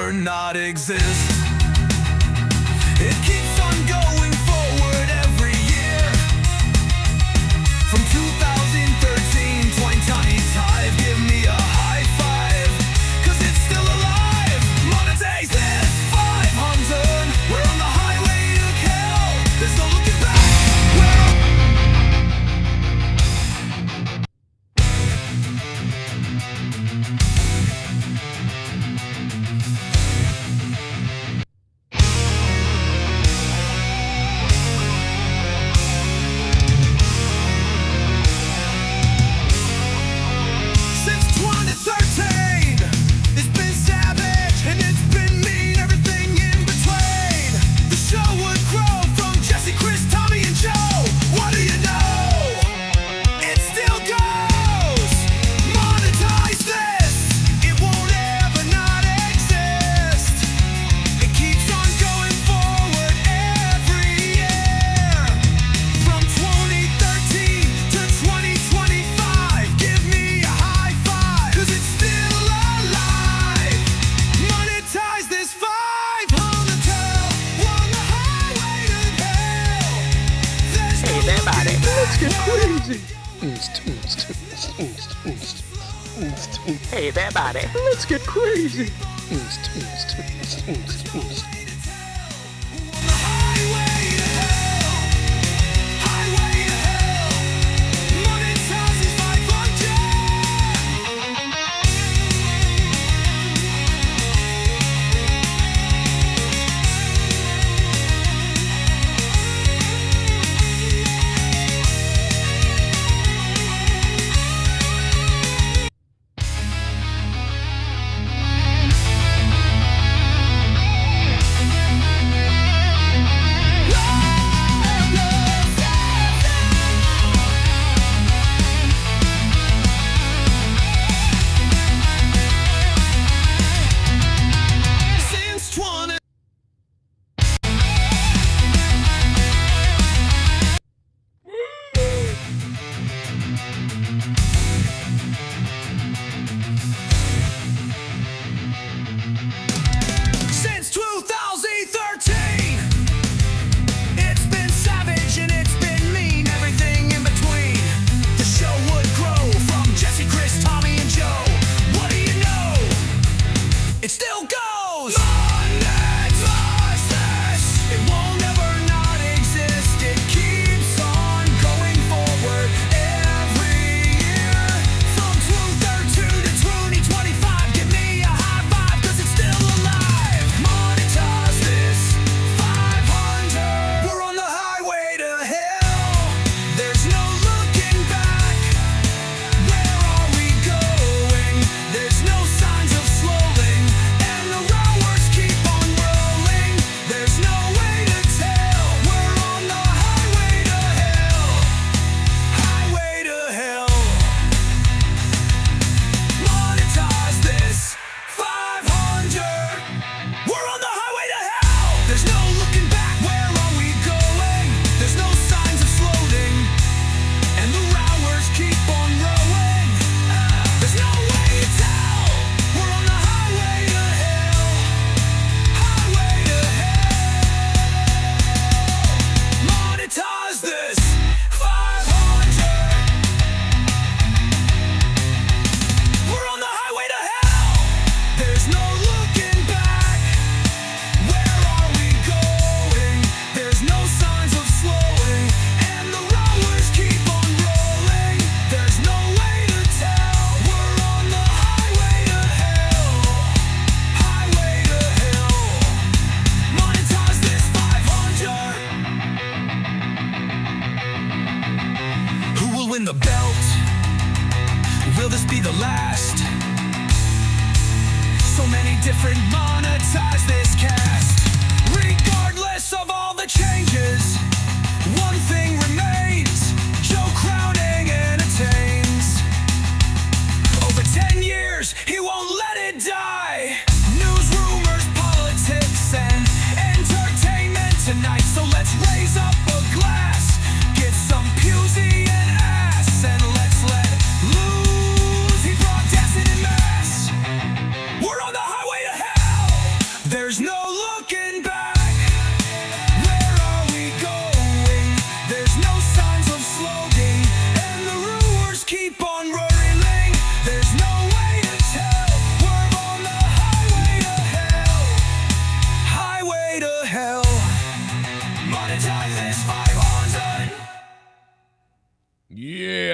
ever not exist. It keeps on going forward every year. From 2013, 2025, give me a high five, cause it's still alive. Monetize this 500. We're on the highway to hell. There's no looking back. Hey there, buddy. Let's get crazy. We're on the highway to hell.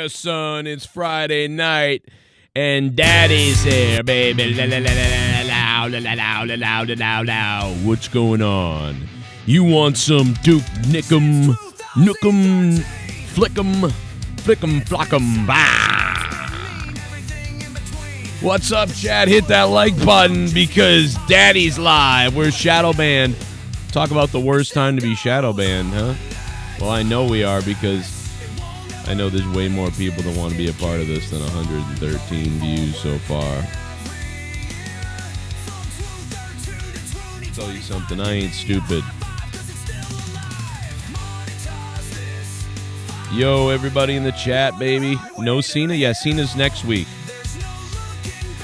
Yeah, son, it's Friday night, and Daddy's here, baby. What's going on? You want some Duke Nickum, Nookum, Flickum, Flickum, Flockum, bah! What's up, chat? Hit that like button because Daddy's live. We're shadow banned. Talk about the worst time to be shadow banned, huh? Well, I know we are because I know there's way more people that want to be a part of this than 113 views so far. I'll tell you something, I ain't stupid. Yo, everybody in the chat, baby. No Cena? Yeah, Cena's next week.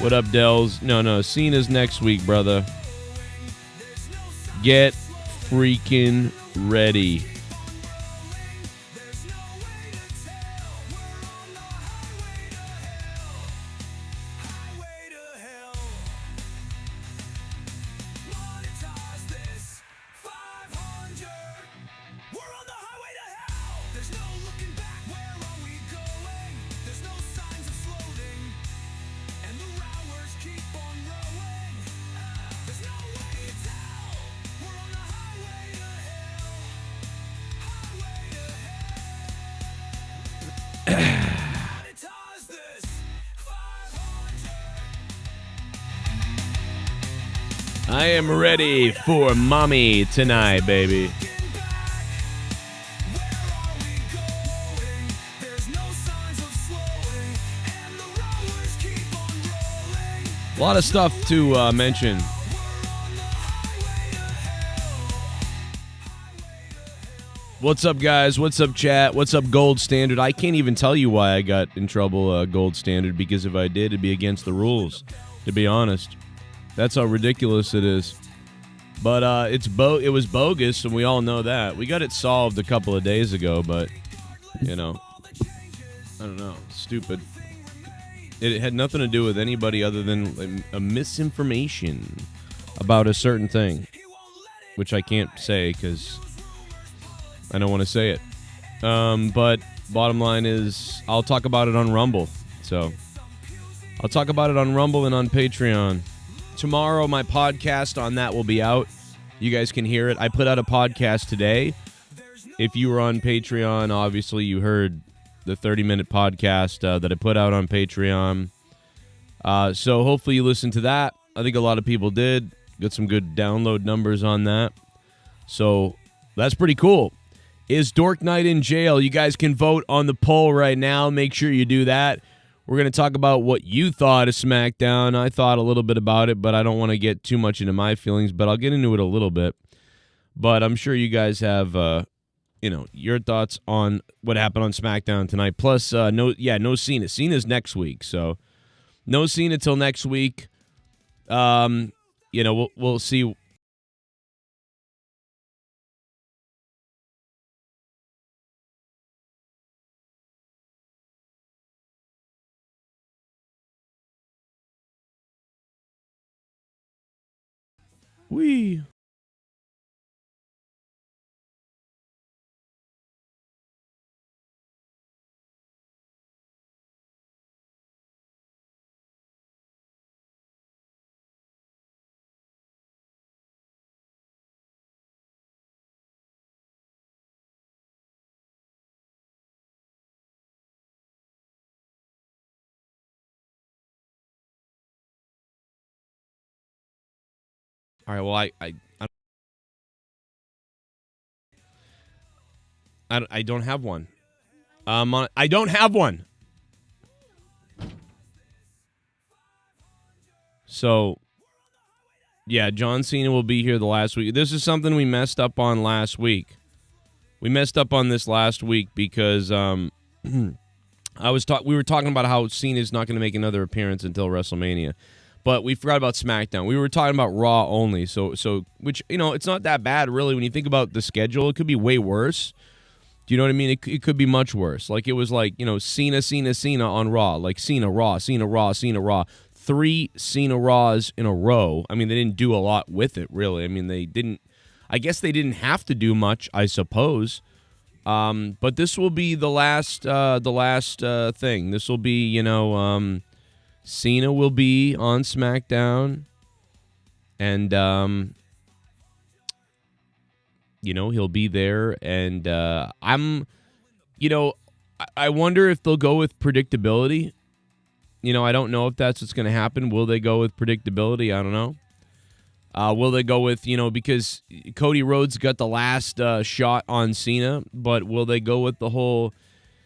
What up, Dells? No, Cena's next week, brother. Get freaking ready. I am ready for mommy tonight, baby. A lot of stuff to mention. What's up, guys? What's up, chat? What's up, Gold Standard? I can't even tell you why I got in trouble, Gold Standard, because if I did, it'd be against the rules, to be honest. That's how ridiculous it is. But it was bogus, and we all know that. We got it solved a couple of days ago, but, you know, I don't know. Stupid. It had nothing to do with anybody other than a misinformation about a certain thing, which I can't say because I don't want to say it. But bottom line is I'll talk about it on Rumble. So I'll talk about it on Rumble and on Patreon. Tomorrow, my podcast on that will be out. You guys can hear it. I put out a podcast today. If you were on Patreon, obviously you heard the 30-minute podcast that I put out on Patreon. So hopefully you listened to that. I think a lot of people did. Got some good download numbers on that. So that's pretty cool. Is Dork Knight in jail? You guys can vote on the poll right now. Make sure you do that. We're going to talk about what you thought of SmackDown. I thought a little bit about it, but I don't want to get too much into my feelings, but I'll get into it a little bit. But I'm sure you guys have, your thoughts on what happened on SmackDown tonight. Plus, no Cena. Cena's next week, so no Cena till next week. We'll see. Wee. All right, well, I don't have one. I don't have one. So, yeah, John Cena will be here the last week. This is something we messed up on last week. We messed up on this last week because we were talking about how Cena's not going to make another appearance until WrestleMania. But we forgot about SmackDown. We were talking about Raw only. So which, it's not that bad, really, when you think about the schedule. It could be way worse. Do you know what I mean? It could be much worse. Like, it was like, Cena on Raw. Like, Cena, Raw. 3 Cena Raws in a row. I mean, they didn't do a lot with it, really. I mean, I guess they didn't have to do much, I suppose. But this will be the last thing. This will be, Cena will be on SmackDown, and he'll be there, and I wonder if they'll go with predictability. I don't know if that's what's going to happen. Will they go with predictability? I don't know. Will they go with, because Cody Rhodes got the last shot on Cena, but will they go with the whole,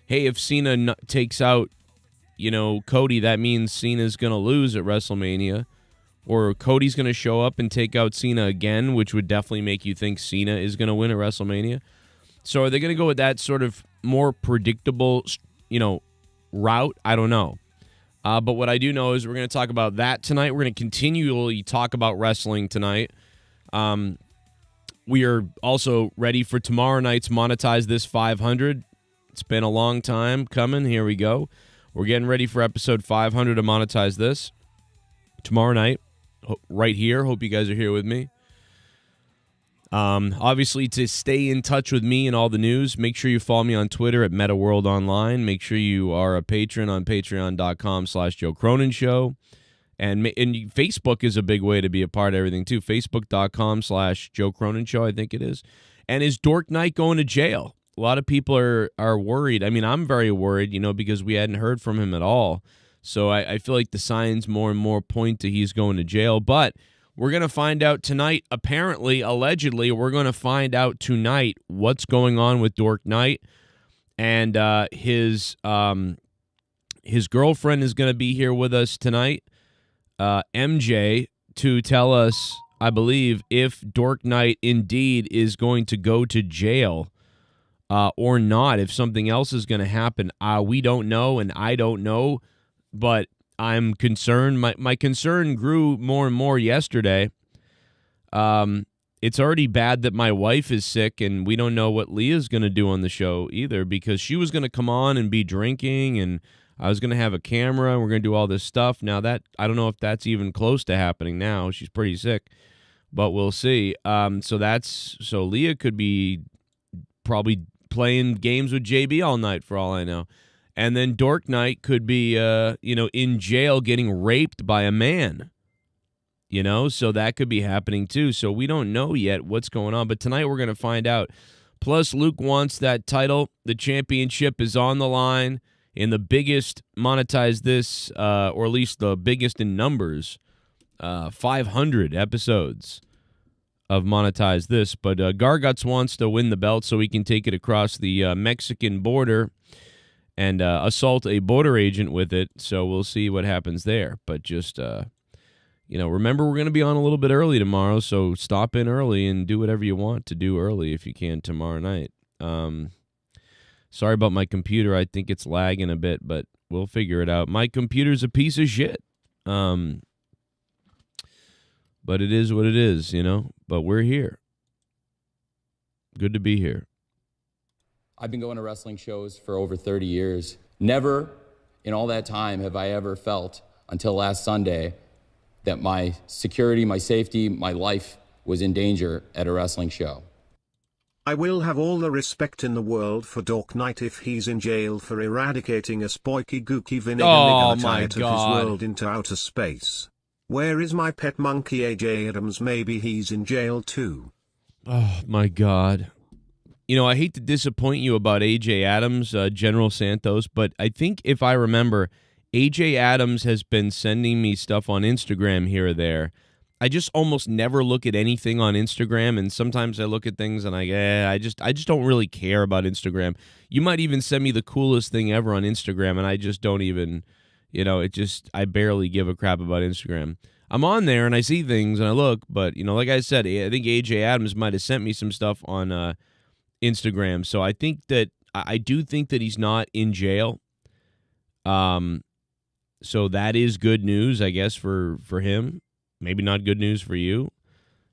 hey, if Cena takes out, Cody, that means Cena's going to lose at WrestleMania, or Cody's going to show up and take out Cena again, which would definitely make you think Cena is going to win at WrestleMania. So are they going to go with that sort of more predictable, route? I don't know. But what I do know is we're going to talk about that tonight. We're going to continually talk about wrestling tonight. We are also ready for tomorrow night's Monetize This 500. It's been a long time coming. Here we go. We're getting ready for episode 500 of Monetize This tomorrow night, right here. Hope you guys are here with me. Obviously, to stay in touch with me and all the news, make sure you follow me on Twitter at MetaWorldOnline. Make sure you are a patron on patreon.com/Joe Cronin Show. And Facebook is a big way to be a part of everything, too. Facebook.com/Joe Cronin Show, I think it is. And is Dork Knight going to jail? A lot of people are worried. I mean, I'm very worried, because we hadn't heard from him at all. So I feel like the signs more and more point to he's going to jail. But we're going to find out tonight, apparently, allegedly, we're going to find out tonight what's going on with Dork Knight. And his girlfriend is going to be here with us tonight, MJ, to tell us, I believe, if Dork Knight indeed is going to go to jail or not, if something else is going to happen. We don't know, and I don't know, but I'm concerned. My concern grew more and more yesterday. It's already bad that my wife is sick, and we don't know what Leah's going to do on the show either, because she was going to come on and be drinking, and I was going to have a camera, and we're going to do all this stuff. Now, that I don't know if that's even close to happening now. She's pretty sick, but we'll see. So Leah could be probably playing games with JB all night for all I know. And then Dork Knight could be, in jail getting raped by a man, so that could be happening too. So we don't know yet what's going on, but tonight we're going to find out. Plus, Luke wants that title. The championship is on the line in the biggest Monetize This, or at least the biggest in numbers, 500 episodes of Monetize This. But Garguts wants to win the belt so he can take it across the Mexican border and assault a border agent with it. So we'll see what happens there. But just, remember we're going to be on a little bit early tomorrow, so stop in early and do whatever you want to do early if you can tomorrow night. Sorry about my computer. I think it's lagging a bit, but we'll figure it out. My computer's a piece of shit. But it is what it is, But we're here. Good to be here. I've been going to wrestling shows for over 30 years. Never in all that time have I ever felt, until last Sunday, that my security, my safety, my life was in danger at a wrestling show. I will have all the respect in the world for Dork Knight if he's in jail for eradicating a spoiky gooky vinegar my of his God. world into outer space. Where is my pet monkey AJ Adams? Maybe he's in jail too. Oh, my God. I hate to disappoint you about A.J. Adams, General Santos, but I think if I remember, A.J. Adams has been sending me stuff on Instagram here or there. I just almost never look at anything on Instagram, and sometimes I look at things and I just don't really care about Instagram. You might even send me the coolest thing ever on Instagram, and I just don't even, I barely give a crap about Instagram. I'm on there and I see things and I look, but, like I said, I think A.J. Adams might have sent me some stuff on Instagram. So I do think that he's not in jail. So that is good news, I guess, for him. Maybe not good news for you.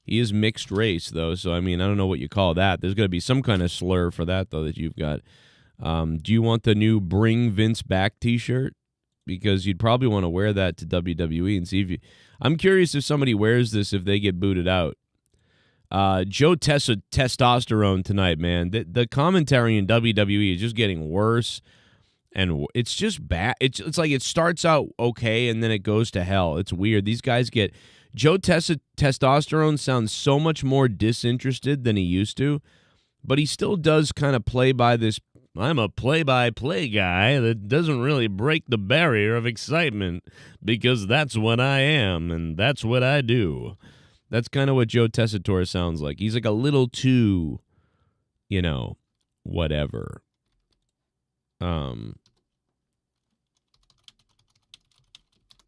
He is mixed race, though. So, I don't know what you call that. There's going to be some kind of slur for that, though, that you've got. Do you want the new Bring Vince Back t-shirt? Because you'd probably want to wear that to WWE and see if you... I'm curious if somebody wears this if they get booted out. Joe testosterone tonight, man. The commentary in WWE is just getting worse, and it's just bad. It's like it starts out okay, and then it goes to hell. It's weird. These guys get Joe testosterone sounds so much more disinterested than he used to, but he still does kind of play by this. I'm a play-by-play guy that doesn't really break the barrier of excitement because that's what I am and that's what I do. That's kind of what Joe Tessitore sounds like. He's like a little too, whatever.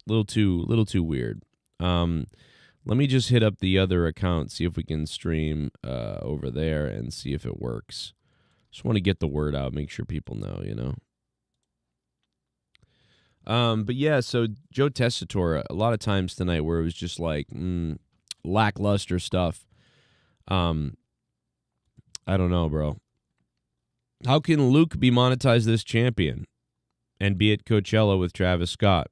Little too weird. Let me just hit up the other account, see if we can stream over there and see if it works. Just want to get the word out, make sure people know, But yeah, so Joe Tessitore, a lot of times tonight where it was just like lackluster stuff. I don't know, bro. How can Luke be monetized this champion and be at Coachella with Travis Scott?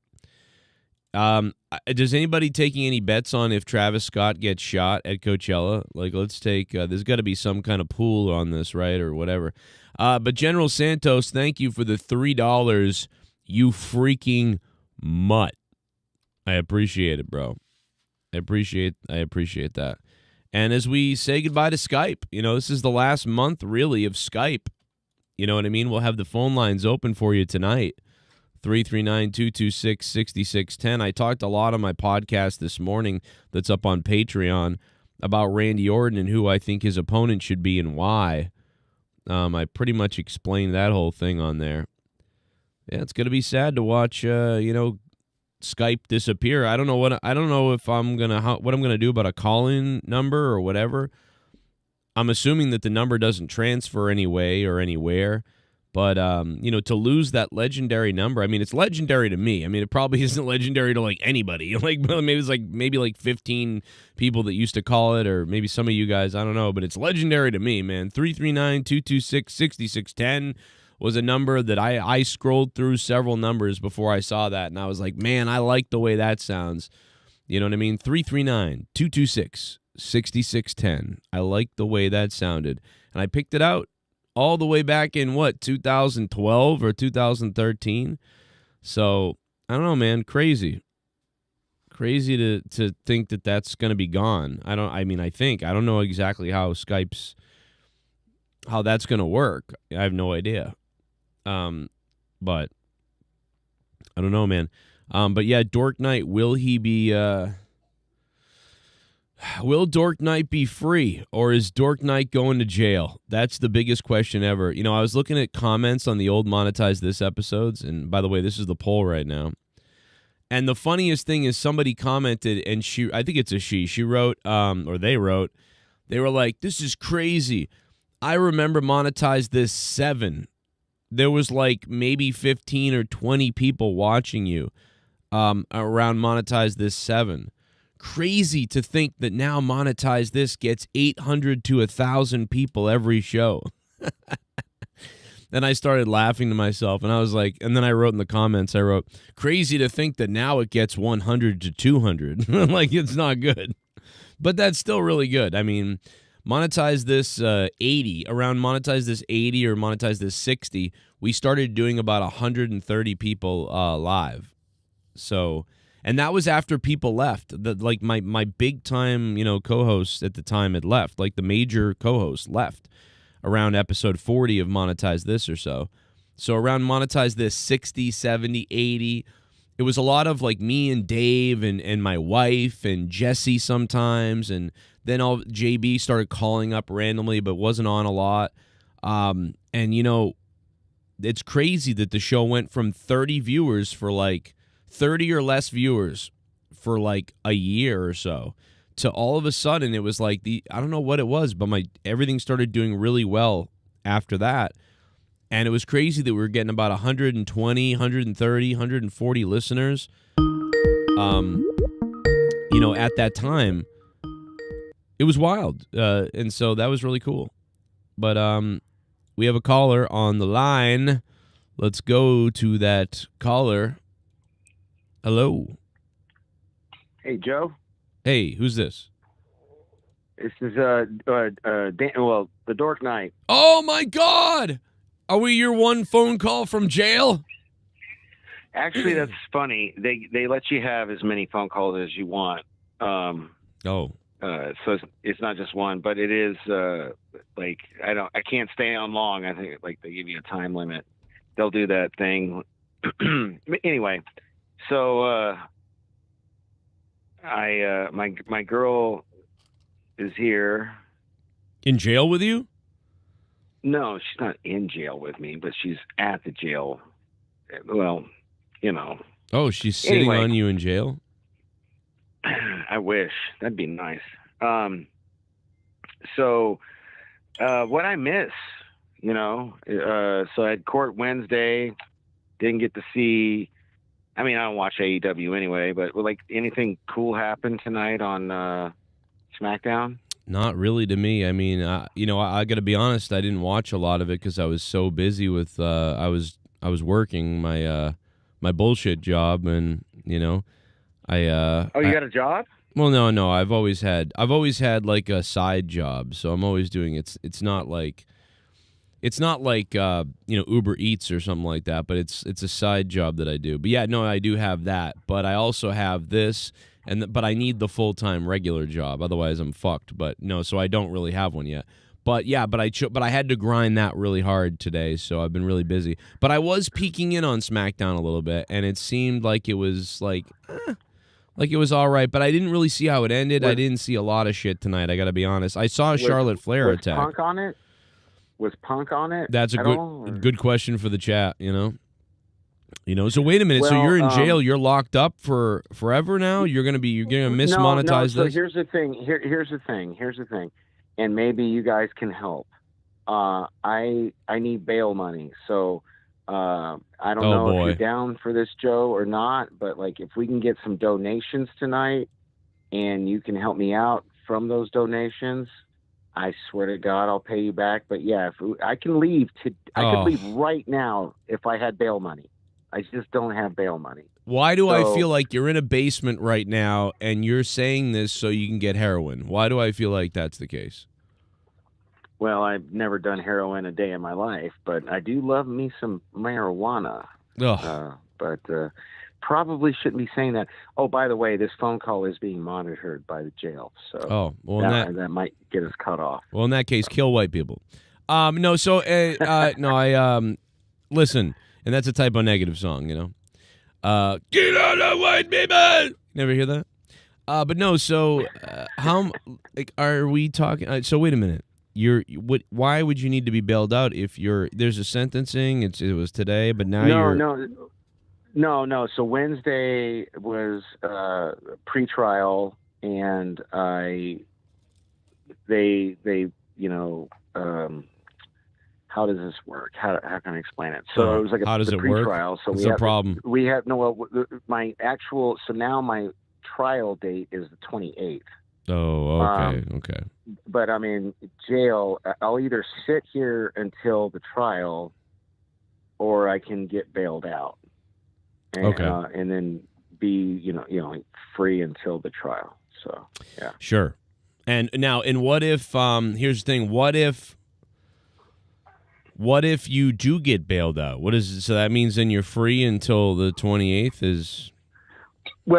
Does anybody taking any bets on if Travis Scott gets shot at Coachella? Like, let's take, there's got to be some kind of pool on this, right, or whatever. But General Santos, thank you for the $3, you freaking mutt. I appreciate it, bro. I appreciate that. And as we say goodbye to Skype, this is the last month, really, of Skype. You know what I mean? We'll have the phone lines open for you tonight. 339-226-6610. I talked a lot on my podcast this morning that's up on Patreon about Randy Orton and who I think his opponent should be and why. I pretty much explained that whole thing on there. Yeah, it's going to be sad to watch, Skype disappear. I don't know what I'm going to do about a call-in number or whatever. I'm assuming that the number doesn't transfer anyway or anywhere. But, to lose that legendary number, I mean, it's legendary to me. I mean, it probably isn't legendary to, like, anybody. Like, maybe it's, like 15 people that used to call it, or maybe some of you guys, I don't know. But it's legendary to me, man. 339-226-6610 was a number that I scrolled through several numbers before I saw that. And I was like, man, I like the way that sounds. You know what I mean? 339-226-6610. I like the way that sounded. And I picked it out. All the way back in, 2012 or 2013? So, I don't know, man. Crazy. Crazy to think that that's going to be gone. I don't know exactly how that's going to work. I have no idea. But, I don't know, man. But yeah, Dork Knight, will he be... Will Dork Knight be free, or is Dork Knight going to jail? That's the biggest question ever. I was looking at comments on the old Monetize This episodes, and by the way, this is the poll right now. And the funniest thing is somebody commented, and I think it's a she wrote, or they wrote, they were like, this is crazy. I remember Monetize This 7. There was like maybe 15 or 20 people watching you around Monetize This 7. Crazy to think that now Monetize This gets 800 to 1,000 people every show. Then I started laughing to myself, and I was like, and then I wrote in the comments, crazy to think that now it gets 100 to 200. Like, it's not good. But that's still really good. I mean, Monetize This 80, around Monetize This 80 or Monetize This 60, we started doing about 130 people live. So... And that was after people left. Like my big time, co-host at the time had left. Like the major co-host left around episode 40 of Monetize This or so. So around Monetize This 60, 70, 80, it was a lot of like me and Dave and my wife and Jesse sometimes. And then JB started calling up randomly but wasn't on a lot. And, it's crazy that the show went from 30 viewers for like 30 or less viewers for like a year or so to all of a sudden it was like I don't know what it was, but everything started doing really well after that. And it was crazy that we were getting about 120, 130, 140 listeners. At that time, it was wild. And so that was really cool. But we have a caller on the line. Let's go to that caller. Hello. Hey, Joe. Hey, who's this? This is well, the Dork Knight. Oh my God! Are we your one phone call from jail? Actually, that's funny. They let you have as many phone calls as you want. Oh. So it's not just one, but it is like I can't stay on long. I think like they give you a time limit. They'll do that thing. Anyway, so my girl is here. In jail with you? No, she's not in jail with me, but she's at the jail. Well, you know. Oh, she's sitting Anyway. on you in jail? I wish. That'd be nice. So what I miss, so I had court Wednesday, didn't get to see, I mean, I don't watch AEW anyway, but like anything cool happen tonight on SmackDown? Not really to me. I mean, I got to be honest. I didn't watch a lot of it because I was so busy with I was working my my bullshit job, and I got a job? Well, no. I've always had like a side job, so I'm always doing it. It's not like Uber Eats or something like that, but it's a side job that I do. But yeah, no, I do have that, but I also have this. But I need the full-time regular job, otherwise I'm fucked. But no, so I don't really have one yet. But yeah, but I had to grind that really hard today, so I've been really busy. But I was peeking in on SmackDown a little bit, and it seemed like it was like it was all right. But I didn't really see how it ended. I didn't see a lot of shit tonight. I got to be honest. I saw a Charlotte Flair was attack. Punk on it? Was Punk on it? That's a good question for the chat. So wait a minute. Well, so you're in jail. You're locked up for forever now. You're gonna mismonetize no. So this. here's the thing. Here's the thing. And maybe you guys can help. I need bail money. So I don't know if you're down for this, Joe, or not. But like, if we can get some donations tonight, and you can help me out from those donations, I swear to God, I'll pay you back. But yeah, I can leave I could leave right now if I had bail money. I just don't have bail money. Why do I feel like you're in a basement right now and you're saying this so you can get heroin? Why do I feel like that's the case? Well, I've never done heroin a day in my life, but I do love me some marijuana. But probably shouldn't be saying that. Oh, by the way, this phone call is being monitored by the jail, so that might get us cut off. Well, in that case, kill white people. Listen, and that's a typo negative song, Get out of white people! Never hear that? But no, so how are we talking? So wait a minute. Why would you need to be bailed out if there's a sentencing? It was today, but now No. So Wednesday was pre-trial, and how does this work? How can I explain it? So it was like how does it pre-trial. Work? So What's the problem? We have my actual. So now my trial date is the 28th. Oh, okay, okay. But I mean, jail. I'll either sit here until the trial, or I can get bailed out. And, and then be free until the trial. So yeah. Sure. And what if here's the thing, what if you do get bailed out? So that means then you're free until the 28th is the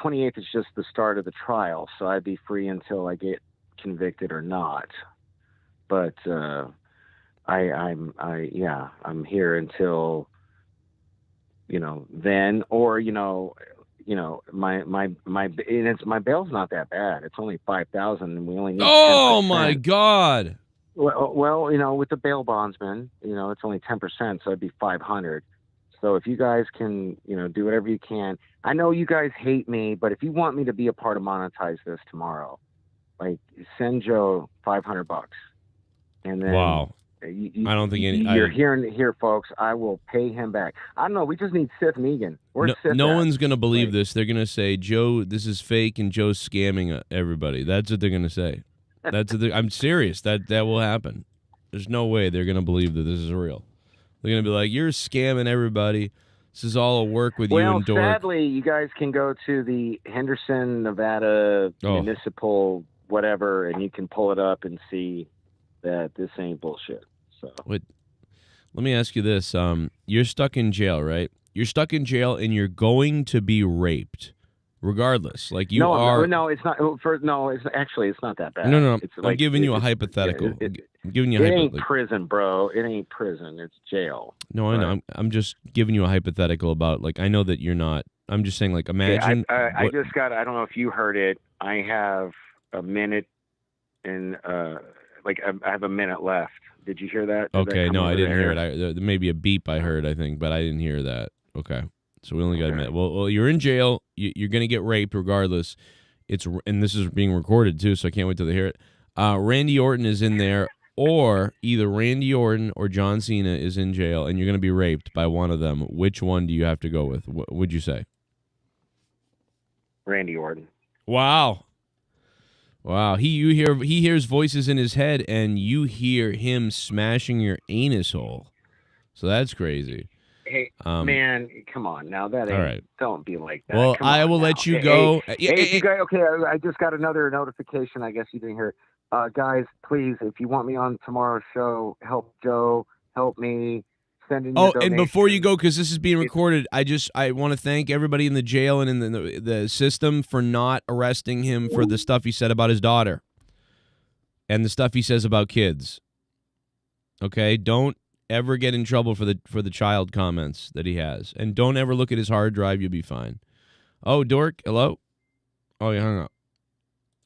28th is just the start of the trial, so I'd be free until I get convicted or not. But I'm here until then, or my bail's not that bad. It's only $5,000, and we only need 10%. Oh my God! Well, with the bail bondsman, it's only 10%, so it'd be $500. So if you guys can, do whatever you can. I know you guys hate me, but if you want me to be a part of Monetize this tomorrow, like send Joe $500, and then wow. I don't think you're hearing it here, folks. I will pay him back. I don't know. We just need Sith Megan. No one's going to believe this. They're going to say, Joe, this is fake, and Joe's scamming everybody. That's what they're going to say. I'm serious. That will happen. There's no way they're going to believe that this is real. They're going to be like, you're scamming everybody. This is all a work with you and Dork. Well, sadly, you guys can go to the Henderson, Nevada municipal whatever, and you can pull it up and see that this ain't bullshit. So Wait, let me ask you this. You're stuck in jail, right? You're stuck in jail, and you're going to be raped. Regardless, like you are. No, it's not. It's not that bad. No. It's I'm giving you a hypothetical. I'm giving you a hypothetical. It ain't prison, bro. It ain't prison. It's jail. No, I know. I'm just giving you a hypothetical about, like, I know that you're not. I'm just saying, like, imagine. I just got. I don't know if you heard it. I have a minute, and I have a minute left. Did you hear that? Okay, no, I didn't hear it. There may be a beep I heard, I think, but I didn't hear that. Okay. So we only got a minute. Well, you're in jail. You're going to get raped regardless. And this is being recorded too, so I can't wait till they hear it. Randy Orton is in there, or either Randy Orton or John Cena is in jail, and you're going to be raped by one of them. Which one do you have to go with? What would you say? Randy Orton. Wow. He hears voices in his head, and you hear him smashing your anus hole. So that's crazy. Hey, man, come on now. That ain't. All right. Don't be like that. Well, I will let you go. You guys, okay, I just got another notification. I guess you didn't hear it. Guys, please, if you want me on tomorrow's show, help Joe, help me. Send in your and before you go, because this is being recorded, I want to thank everybody in the jail and in the system for not arresting him for the stuff he said about his daughter and the stuff he says about kids. Okay, don't ever get in trouble for the child comments that he has, and don't ever look at his hard drive. You'll be fine. Oh, Dork, hello. Oh, you hung up.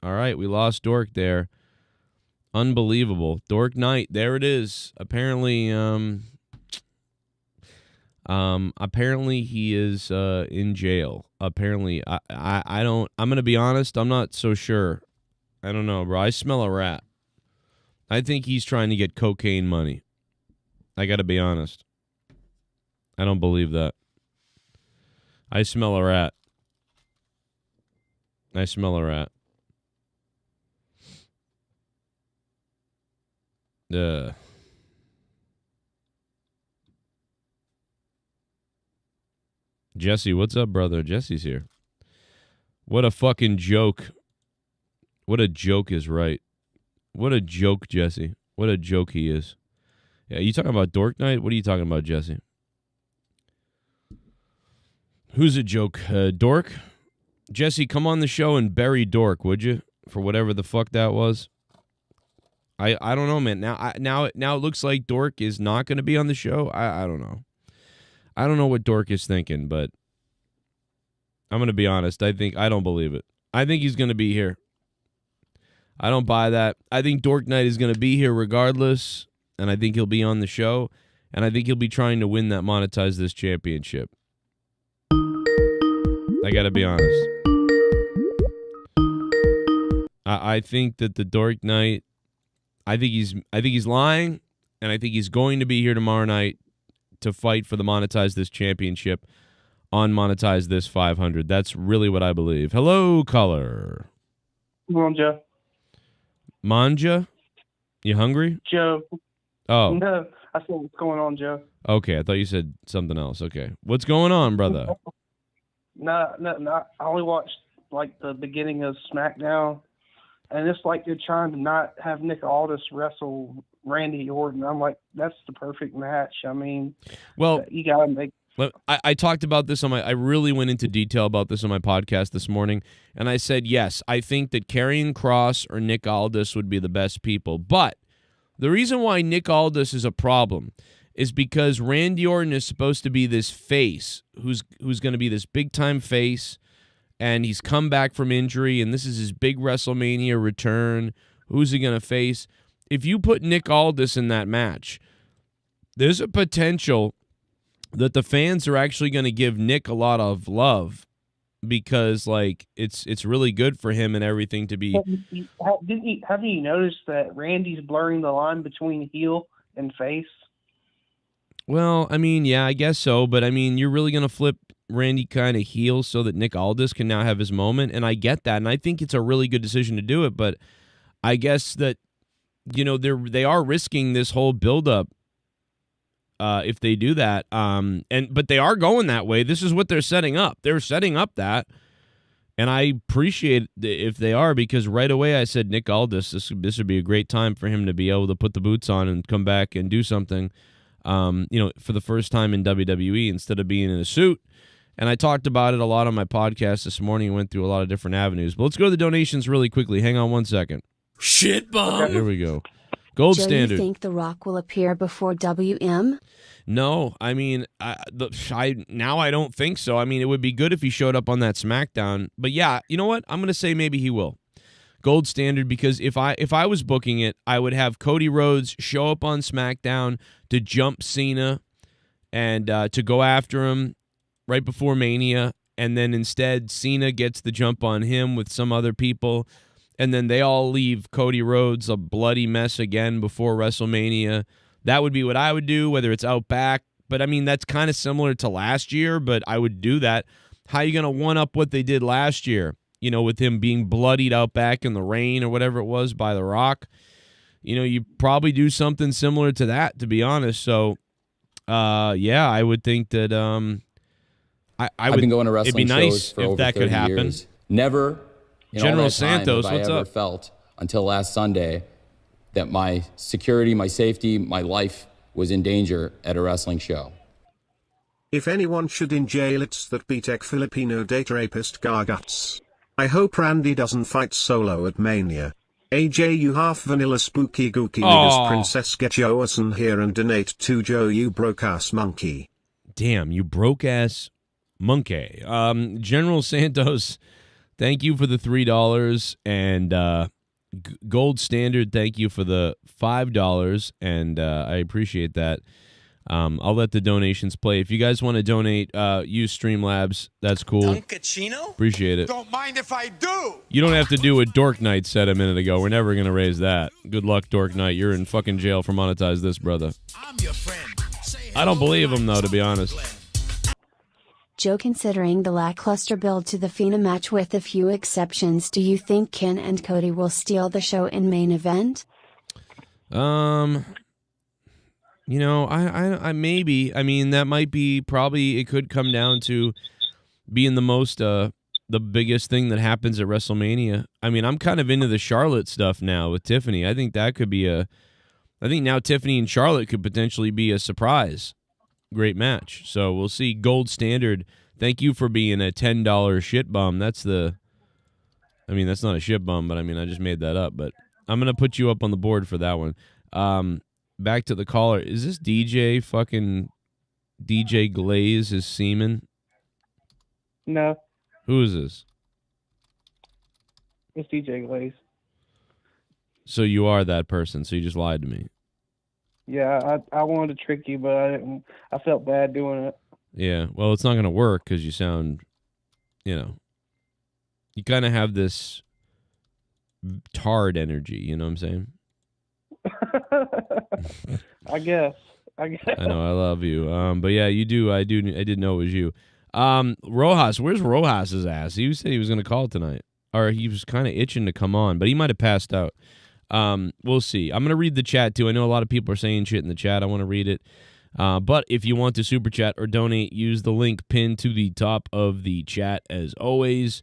All right, we lost Dork there. Unbelievable. Dork Knight, there it is. Apparently he is in jail. Apparently, I don't. I'm gonna be honest. I'm not so sure. I don't know, bro. I smell a rat. I think he's trying to get cocaine money. I got to be honest. I don't believe that. I smell a rat. Jesse, what's up, brother? Jesse's here. What a fucking joke. What a joke is right. What a joke, Jesse. What a joke he is. Yeah, you talking about Dork Knight? What are you talking about, Jesse? Who's a joke? Dork? Jesse, come on the show and bury Dork, would you? For whatever the fuck that was. I don't know, man. Now it looks like Dork is not going to be on the show. I don't know. I don't know what Dork is thinking, but I'm going to be honest. I don't believe it. I think he's going to be here. I don't buy that. I think Dork Knight is going to be here regardless. And I think he'll be on the show, and I think he'll be trying to win that Monetize This championship. I got to be honest. I think that the Dork Knight, I think he's lying, and I think he's going to be here tomorrow night to fight for the Monetize This championship on Monetize This 500. That's really what I believe. Hello, caller. Manja. Manja? You hungry? Joe. Oh. No, I said what's going on, Joe. Okay, I thought you said something else. Okay. What's going on, brother? No. I only watched, like, the beginning of Smackdown, and it's like they're trying to not have Nick Aldis wrestle Randy Orton. I'm like, that's the perfect match. I mean, well, you got to make... I talked about this I really went into detail about this on my podcast this morning, and I said, yes, I think that Karrion Kross or Nick Aldis would be the best people, but the reason why Nick Aldis is a problem is because Randy Orton is supposed to be this face who's going to be this big-time face, and he's come back from injury, and this is his big WrestleMania return. Who's he going to face? If you put Nick Aldis in that match, there's a potential that the fans are actually going to give Nick a lot of love because, like, it's really good for him and everything to be. Have you noticed that Randy's blurring the line between heel and face? Well, I mean, yeah, I guess so, but I mean, you're really going to flip Randy kind of heel so that Nick Aldis can now have his moment, and I get that, and I think it's a really good decision to do it, but I guess that, you know, they are risking this whole buildup if they do that. But they are going that way. This is what they're setting up. They're setting up that, and I appreciate if they are, because right away I said Nick Aldis, this would be a great time for him to be able to put the boots on and come back and do something, for the first time in WWE instead of being in a suit. And I talked about it a lot on my podcast this morning and went through a lot of different avenues. But let's go to the donations really quickly. Hang on 1 second. Shit bomb. Here we go. Gold Joe, standard. You think The Rock will appear before WM? No, I mean, now I don't think so. I mean, it would be good if he showed up on that SmackDown. But yeah, you know what? I'm going to say maybe he will. Gold standard, because if I was booking it, I would have Cody Rhodes show up on SmackDown to jump Cena and to go after him right before Mania, and then instead Cena gets the jump on him with some other people, and then they all leave Cody Rhodes a bloody mess again before WrestleMania. That would be what I would do, whether it's out back. But, I mean, that's kind of similar to last year, but I would do that. How are you going to one-up what they did last year, with him being bloodied out back in the rain or whatever it was by The Rock? You probably do something similar to that, to be honest. So, yeah, I would think that I've been going to wrestling it'd be nice shows for if over that 30 could happen. years. Never in General all that time Santos, have I what's ever up? felt until last Sunday that my security, my safety, my life was in danger at a wrestling show. If anyone should in jail, it's that BTEC Filipino data rapist Garguts. I hope Randy doesn't fight solo at Mania. AJ, you half vanilla spooky gooky niggas princess, get your ass here and donate to Joe, you broke ass monkey. Damn, you broke ass monkey. General Santos, thank you for the $3, and Gold Standard, thank you for the $5, and I appreciate that. I'll let the donations play. If you guys want to donate, use Streamlabs. That's cool. Duncachino? Appreciate it. Don't mind if I do. You don't have to do what Dork Knight said a minute ago. We're never going to raise that. Good luck, Dork Knight. You're in fucking jail for Monetize this, brother. I'm your friend. I don't believe him, though, to be honest. Joe, considering the lackluster build to the Fina match with a few exceptions, do you think KANE and Cody will steal the show in main event? I maybe. I mean, that might be probably, it could come down to being the biggest thing that happens at WrestleMania. I mean, I'm kind of into the Charlotte stuff now with Tiffany. I think that could be I think now Tiffany and Charlotte could potentially be a surprise. Great match. So we'll see. Gold Standard, thank you for being a $10 shit bum. That's not a shit bum, but I mean, I just made that up. But I'm going to put you up on the board for that one. Back to the caller. Is this DJ Glaze is Seaman? No, Who is this? it's DJ Glaze. So you are that person, so you just lied to me. Yeah, I wanted to trick you, but I didn't. I felt bad doing it. Yeah, well, it's not going to work because you sound, you kind of have this tard energy, you know what I'm saying? I guess. I know, I love you. But yeah, you do. I didn't know it was you. Rojas, where's Rojas's ass? He said he was going to call tonight, or he was kind of itching to come on, but he might have passed out. We'll see. I'm going to read the chat too. I know a lot of people are saying shit in the chat. I want to read it. But if you want to super chat or donate, use the link pinned to the top of the chat as always.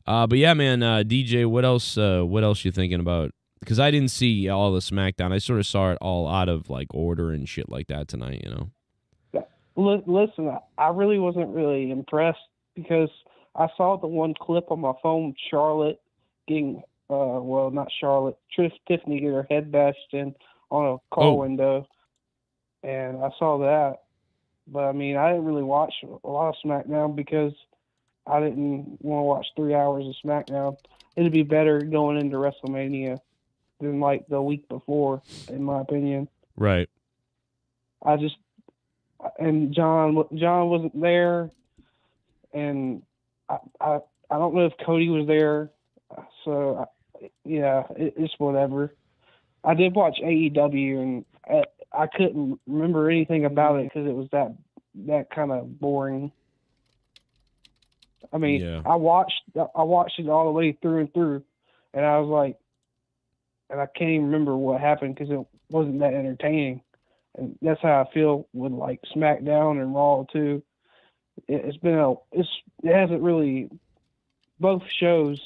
But yeah, man, DJ, what else you thinking about? Because I didn't see all the SmackDown. I sort of saw it all out of like order and shit like that tonight, Listen, I really wasn't really impressed because I saw the one clip on my phone, Charlotte getting, not Charlotte, Tiffany get her head bashed in on a car window, and I saw that. But I mean, I didn't really watch a lot of SmackDown because I didn't want to watch 3 hours of SmackDown. It'd be better going into WrestleMania than like the week before, in my opinion. Right. And John wasn't there, and I don't know if Cody was there, so it's whatever. I did watch AEW, and I couldn't remember anything about it because it was that kind of boring. I mean, yeah. I watched it all the way through and through, and I was like, and I can't even remember what happened because it wasn't that entertaining. And that's how I feel with like SmackDown and Raw too. It hasn't really, both shows,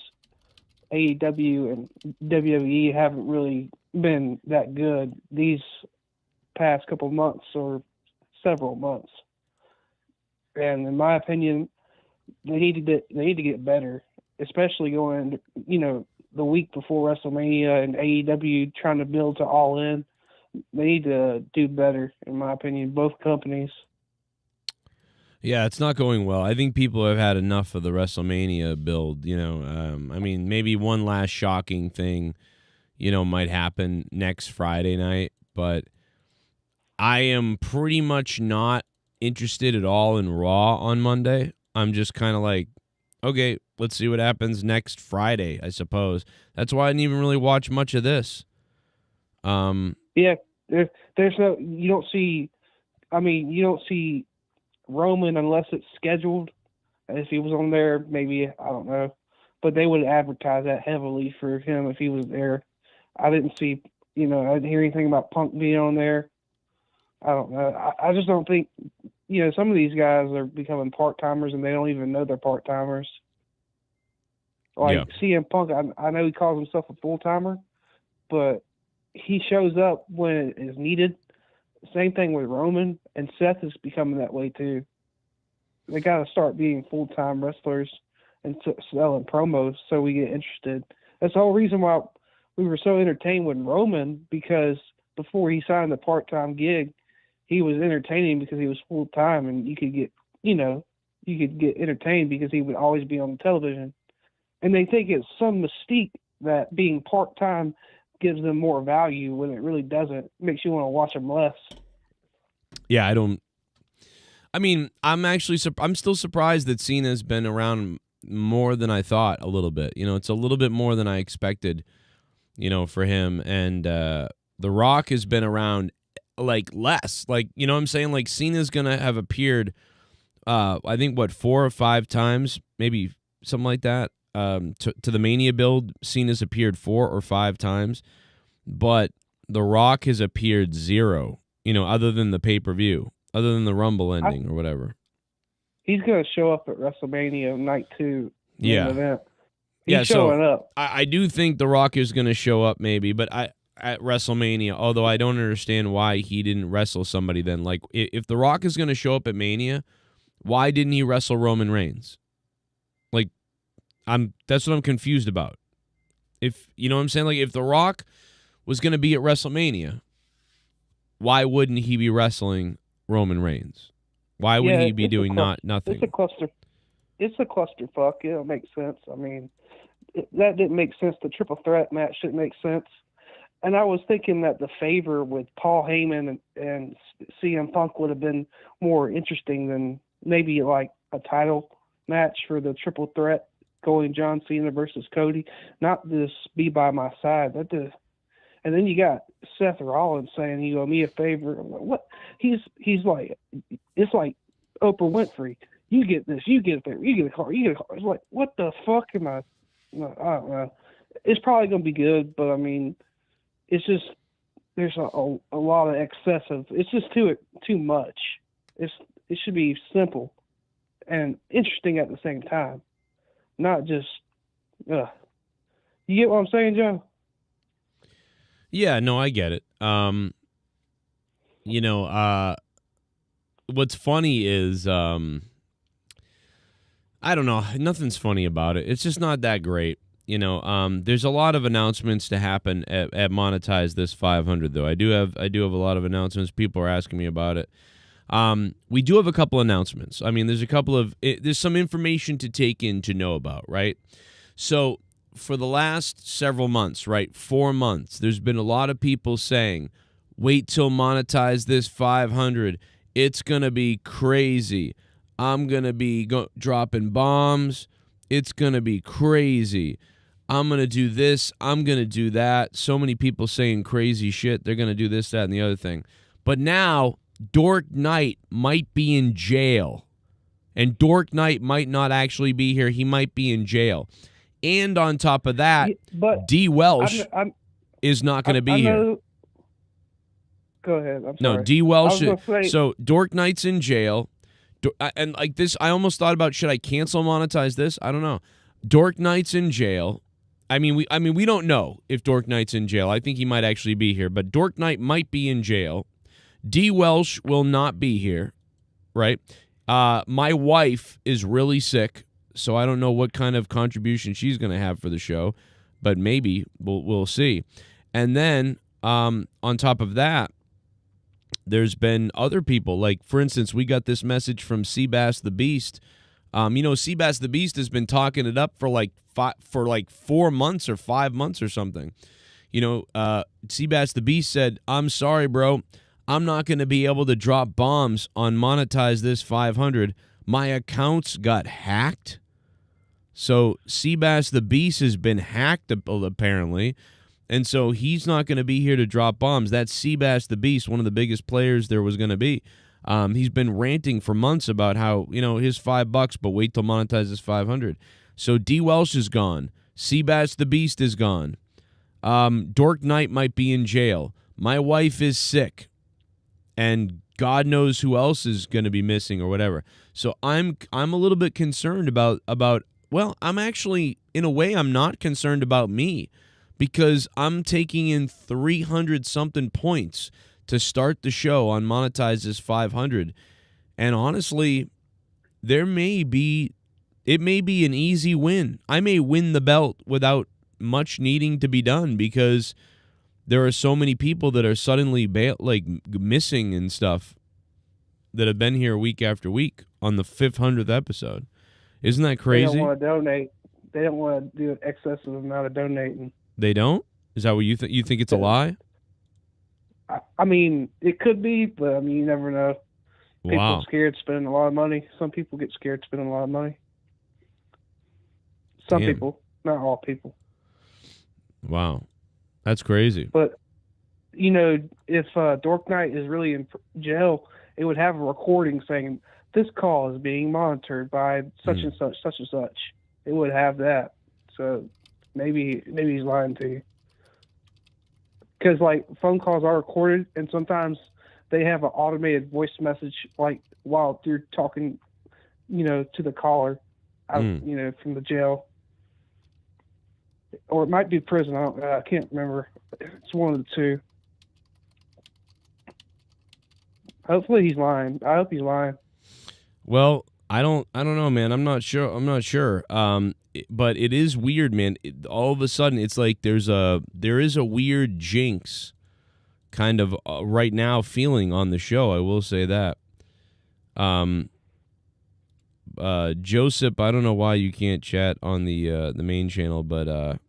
AEW and WWE, haven't really been that good these past couple months or several months. And in my opinion, they need to get better, especially going, the week before WrestleMania and AEW trying to build to All In. They need to do better, in my opinion, both companies. Yeah, it's not going well. I think people have had enough of the WrestleMania build. I mean, maybe one last shocking thing, might happen next Friday night, but I am pretty much not interested at all in Raw on Monday. I'm just kind of like, okay, let's see what happens next Friday, I suppose. That's why I didn't even really watch much of this. Yeah, there's no, you don't see Roman unless it's scheduled. If he was on there, maybe, I don't know. But they would advertise that heavily for him if he was there. I didn't see, I didn't hear anything about Punk being on there. I don't know. I just don't think, some of these guys are becoming part-timers and they don't even know they're part-timers. Like CM Punk, I know he calls himself a full-timer, but he shows up when it is needed. Same thing with Roman, and Seth is becoming that way too. They got to start being full-time wrestlers and selling promos so we get interested. That's the whole reason why we were so entertained with Roman, because before he signed the part-time gig, he was entertaining because he was full-time, and you could get entertained because he would always be on television. And they think it's some mystique that being part-time gives them more value when it really doesn't. It makes you want to watch them less. Yeah, I'm still surprised that Cena's been around more than I thought a little bit. It's a little bit more than I expected, for him. And The Rock has been around less. What I'm saying? Cena's going to have appeared, I think, 4 or 5 times, maybe something like that. To the Mania build, Cena's appeared 4 or 5 times, but The Rock has appeared 0, other than the pay-per-view, other than the Rumble ending or whatever. He's going to show up at WrestleMania night 2. Yeah. Event. He's showing up. I do think The Rock is going to show up maybe, but at WrestleMania, although I don't understand why he didn't wrestle somebody then. If The Rock is going to show up at Mania, why didn't he wrestle Roman Reigns? That's what I'm confused about. If you know what I'm saying, if The Rock was going to be at WrestleMania, why wouldn't he be wrestling Roman Reigns? Why would he be doing nothing? It's a clusterfuck. It makes sense. I mean, that didn't make sense. The triple threat match didn't make sense. And I was thinking that the favor with Paul Heyman and CM Punk would have been more interesting than maybe a title match for the triple threat. Going John Cena versus Cody, not this be by my side. And then you got Seth Rollins saying, "You owe me a favor." What? He's like, it's like Oprah Winfrey. You get this, you get a favor, you get a car, you get a car. It's like, what the fuck am I? No, I don't know. It's probably gonna be good, but I mean, it's just there's a lot of excessive. It's just too much. It should be simple and interesting at the same time. Not just, you get what I'm saying, Joe? Yeah, no, I get it. What's funny is, I don't know, nothing's funny about it. It's just not that great. There's a lot of announcements to happen at Monetize this 500 though. I do have a lot of announcements. People are asking me about it. We do have a couple announcements. I mean, there's some information to take in to know about, right? So for the last several months, right, 4 months, there's been a lot of people saying, wait till Monetize this 500. It's going to be crazy. I'm going to be dropping bombs. It's going to be crazy. I'm going to do this. I'm going to do that. So many people saying crazy shit. They're going to do this, that, and the other thing. But now Dork Knight might be in jail. And Dork Knight might not actually be here. He might be in jail. And on top of that, D. Welsh is not going to be here. Go ahead. I'm No, sorry. D. Welsh. I was gonna say- So Dork Knight's in jail. And like this, I almost thought about, should I cancel monetize this? I don't know. Dork Knight's in jail. I mean, we don't know if Dork Knight's in jail. I think he might actually be here, but Dork Knight might be in jail. D. Welsh will not be here, right? My wife is really sick, so I don't know what kind of contribution she's going to have for the show, but maybe we'll see. And then on top of that, there's been other people. Like, for instance, we got this message from Seabass the Beast. Seabass the Beast has been talking it up for like 4 months or 5 months or something. Seabass the Beast said, "I'm sorry, bro. I'm not going to be able to drop bombs on Monetize this 500. My accounts got hacked." So Seabass the Beast has been hacked apparently. And so he's not going to be here to drop bombs. That's Seabass the Beast, one of the biggest players there was going to be. He's been ranting for months about how, his $5, but wait till Monetize is 500. So D. Welsh is gone. Seabass the Beast is gone. Dork Knight might be in jail. My wife is sick. And God knows who else is going to be missing or whatever. So I'm a little bit concerned about I'm actually, in a way, I'm not concerned about me, because I'm taking in 300-something points to start the show on Monetize's 500. And honestly, it may be an easy win. I may win the belt without much needing to be done, because there are so many people that are suddenly missing and stuff that have been here week after week on the 500th episode. Isn't that crazy? They don't want to donate. They don't want to do an excessive amount of donating. They don't? Is that what you think? You think it's a lie? I mean, it could be, but you never know. People Wow. are scared spending a lot of money. Some people get scared spending a lot of money. Some Damn. people, not all people. Wow. That's crazy. But, if Dork Knight is really in jail, it would have a recording saying, "This call is being monitored by such and such, such and such." It would have that. So maybe he's lying to you. Because, phone calls are recorded, and sometimes they have an automated voice message, while you're talking, to the caller, from the jail. Or it might be prison. I can't remember. It's one of the two. Hopefully he's lying. I hope he's lying. Well, I don't know, man. I'm not sure. But it is weird, man. All of a sudden, it's like there is a weird jinx kind of right now feeling on the show. I will say that. Joseph, I don't know why you can't chat on the main channel, but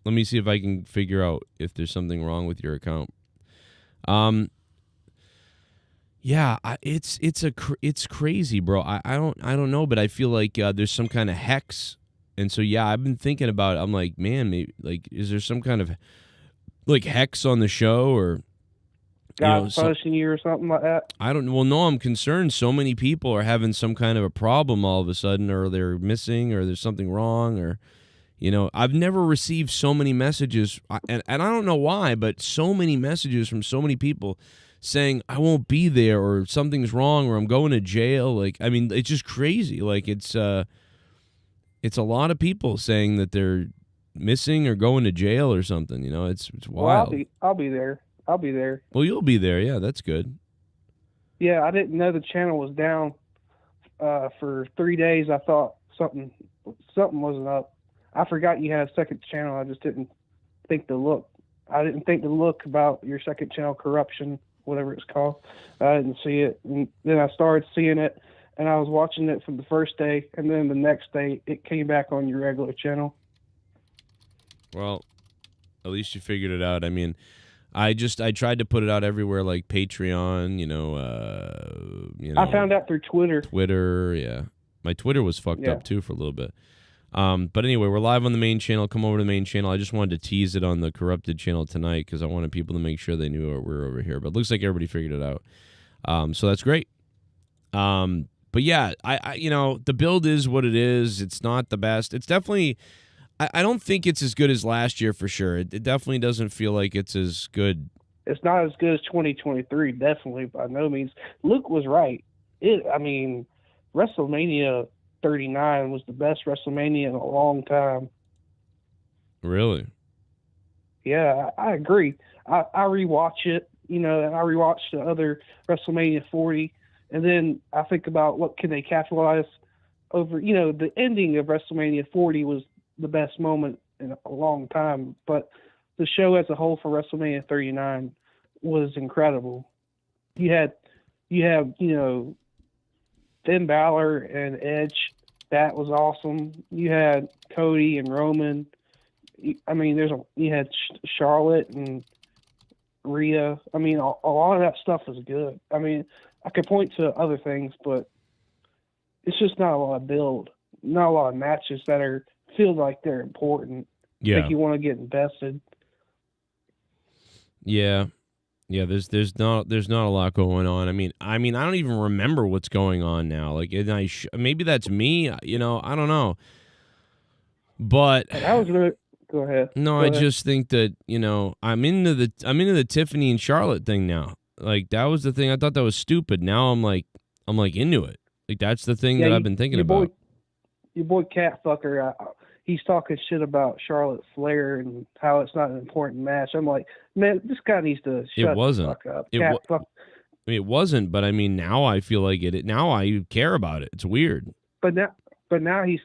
let me see if I can figure out if there's something wrong with your account. Yeah, it's crazy, bro. I don't know, but I feel like there's some kind of hex, and so yeah, I've been thinking about it. I'm like, man, maybe is there some kind of hex on the show, or God punishing you or something like that? I don't. Well, no, I'm concerned. So many people are having some kind of a problem all of a sudden, or they're missing, or there's something wrong, or I've never received so many messages, and I don't know why, but so many messages from so many people saying I won't be there, or something's wrong, or I'm going to jail. It's just crazy. It's a lot of people saying that they're missing or going to jail or something. It's wild. Well, I'll be there. I'll be there. Well, you'll be there. Yeah, that's good. Yeah, I didn't know the channel was down for 3 days. I thought something wasn't up. I forgot you had a second channel. I just didn't think to look. I didn't think to look about your second channel corruption, whatever it's called. I didn't see it. And then I started seeing it, and I was watching it from the first day, and then the next day it came back on your regular channel. Well, at least you figured it out. I tried to put it out everywhere, like Patreon, I found out through Twitter. Twitter, yeah. My Twitter was fucked up too for a little bit. But anyway, we're live on the main channel. Come over to the main channel. I just wanted to tease it on the corrupted channel tonight because I wanted people to make sure they knew we were over here. But it looks like everybody figured it out. So that's great. But yeah, I the build is what it is. It's not the best. It's definitely, I don't think it's as good as last year for sure. It definitely doesn't feel like it's as good It's not as good as 2023, definitely, by no means. Luke was right. WrestleMania 39 was the best WrestleMania in a long time. Really? Yeah, I agree. I rewatch it, and I rewatch the other WrestleMania 40, and then I think about what can they capitalize over. The ending of WrestleMania 40 was the best moment in a long time, but the show as a whole for WrestleMania 39 was incredible. You have Finn Balor and Edge. That was awesome. You had Cody and Roman. You had Charlotte and Rhea. A lot of that stuff was good. I could point to other things, but it's just not a lot of build, not a lot of matches that feel like they're important. Yeah. Make you want to get invested. Yeah. Yeah, there's not a lot going on. I don't even remember what's going on now. Like, maybe that's me. I don't know. But I was really go ahead. No, Go I ahead. just think that I'm into the Tiffany and Charlotte thing now. Like, that was the thing. I thought that was stupid. Now I'm like into it. Like, that's the thing that I've been thinking about. Your boy Catfucker, he's talking shit about Charlotte Flair and how it's not an important match. I'm like, man, this guy needs to shut the fuck up. It wasn't, but now I feel like it. Now I care about it. It's weird. But now he's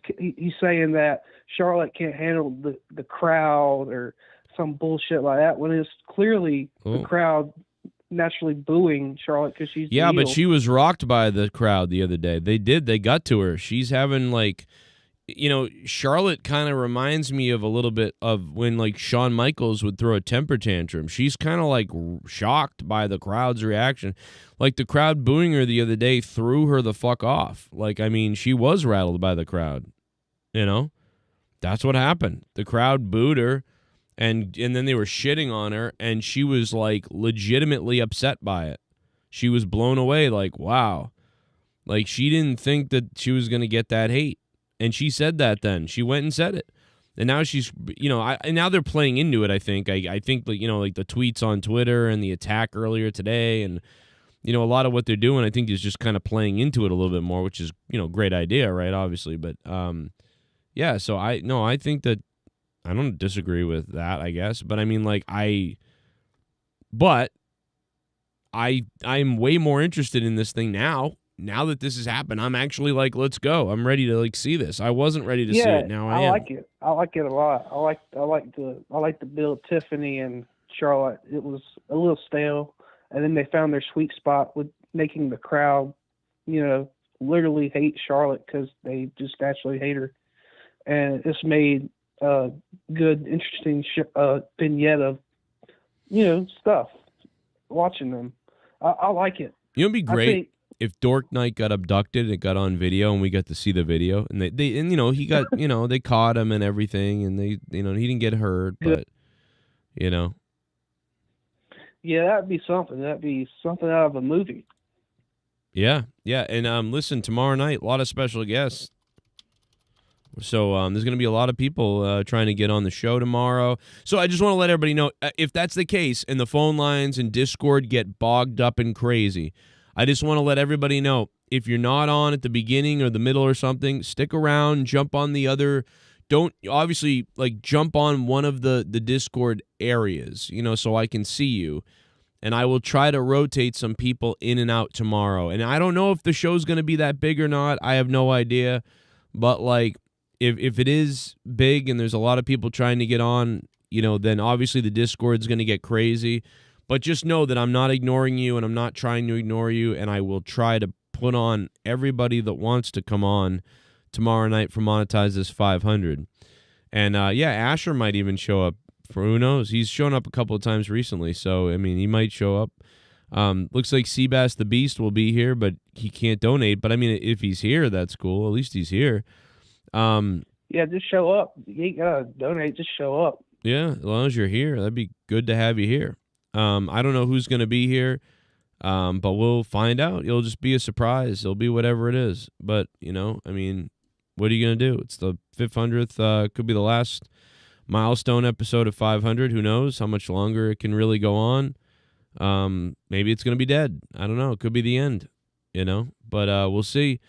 saying that Charlotte can't handle the crowd or some bullshit like that when it's clearly the crowd naturally booing Charlotte because she's the but heel. she was rocked by the crowd the other day. They got to her. She's having Charlotte kind of reminds me of a little bit of when Shawn Michaels would throw a temper tantrum. She's kind of shocked by the crowd's reaction. Like, the crowd booing her the other day threw her the fuck off. She was rattled by the crowd. That's what happened. The crowd booed her, and then they were shitting on her, and she was legitimately upset by it. She was blown away. Wow. She didn't think that she was going to get that hate. And she said that then. She went and said it. And now she's, and now they're playing into it, I think. I think, the tweets on Twitter and the attack earlier today and, a lot of what they're doing, I think, is just kind of playing into it a little bit more, which is, great idea, right, obviously. But, so I think that I don't disagree with that, I guess. But, I'm way more interested in this thing now. Now that this has happened, I'm actually let's go. I'm ready to see this. I wasn't ready to see it. Now I am. like it. I like it a lot. I like the build Tiffany and Charlotte. It was a little stale, and then they found their sweet spot with making the crowd, literally hate Charlotte because they just naturally hate her, and it's made a good, interesting vignette of stuff. Watching them, I like it. It'd be great if Dork Knight got abducted and it got on video and we got to see the video and he got, they caught him and everything and they, he didn't get hurt, but, Yeah, that'd be something. That'd be something out of a movie. Yeah. Yeah. And, listen, tomorrow night, a lot of special guests. So there's going to be a lot of people trying to get on the show tomorrow. So I just want to let everybody know, if that's the case and the phone lines and Discord get bogged up and crazy, I just want to let everybody know, if you're not on at the beginning or the middle or something, stick around, jump on the other. Don't, obviously, jump on one of the Discord areas, so I can see you. And I will try to rotate some people in and out tomorrow. And I don't know if the show's going to be that big or not. I have no idea. But, if it is big and there's a lot of people trying to get on, then obviously the Discord's going to get crazy. But just know that I'm not ignoring you and I'm not trying to ignore you, and I will try to put on everybody that wants to come on tomorrow night for Monetize this 500. And, Asher might even show up for who knows. He's shown up a couple of times recently, so, he might show up. Looks like Seabass the Beast will be here, but he can't donate. But, if he's here, that's cool. At least he's here. Just show up. You ain't got to donate. Just show up. Yeah, as long as you're here. That'd be good to have you here. I don't know who's going to be here, but we'll find out. It'll just be a surprise. It'll be whatever it is. But, what are you going to do? It's the 500th, could be the last milestone episode of 500. Who knows how much longer it can really go on. maybe it's going to be dead. I don't know. It could be the end, but we'll see.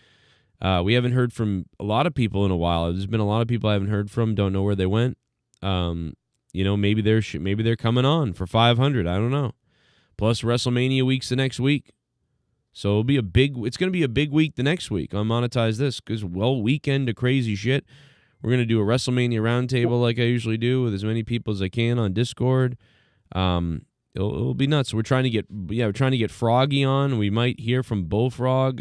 We haven't heard from a lot of people in a while. There's been a lot of people I haven't heard from. Don't know where they went. Maybe they're coming on for 500. I don't know. Plus WrestleMania week's the next week. So it's going to be a big week the next week on Monetize This because, weekend of crazy shit. We're going to do a WrestleMania roundtable like I usually do with as many people as I can on Discord. It'll be nuts. We're trying to get Froggy on. We might hear from Bullfrog.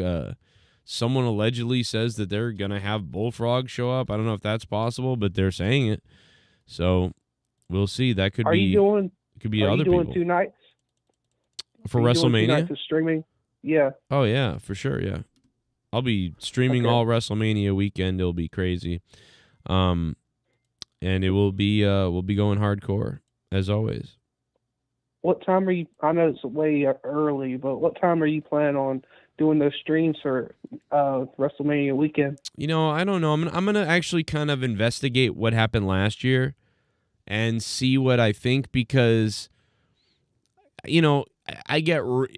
Someone allegedly says that they're going to have Bullfrog show up. I don't know if that's possible, but they're saying it. So we'll see. That could be other people. Are you doing 2 nights? For WrestleMania? 2 nights of streaming? Yeah. Oh, yeah, for sure, yeah. I'll be streaming all WrestleMania weekend. It'll be crazy. And it will be we'll be going hardcore, as always. What time are you, I know it's way early, but what time are you planning on doing those streams for WrestleMania weekend? I don't know. I'm gonna actually kind of investigate what happened last year and see what I think because,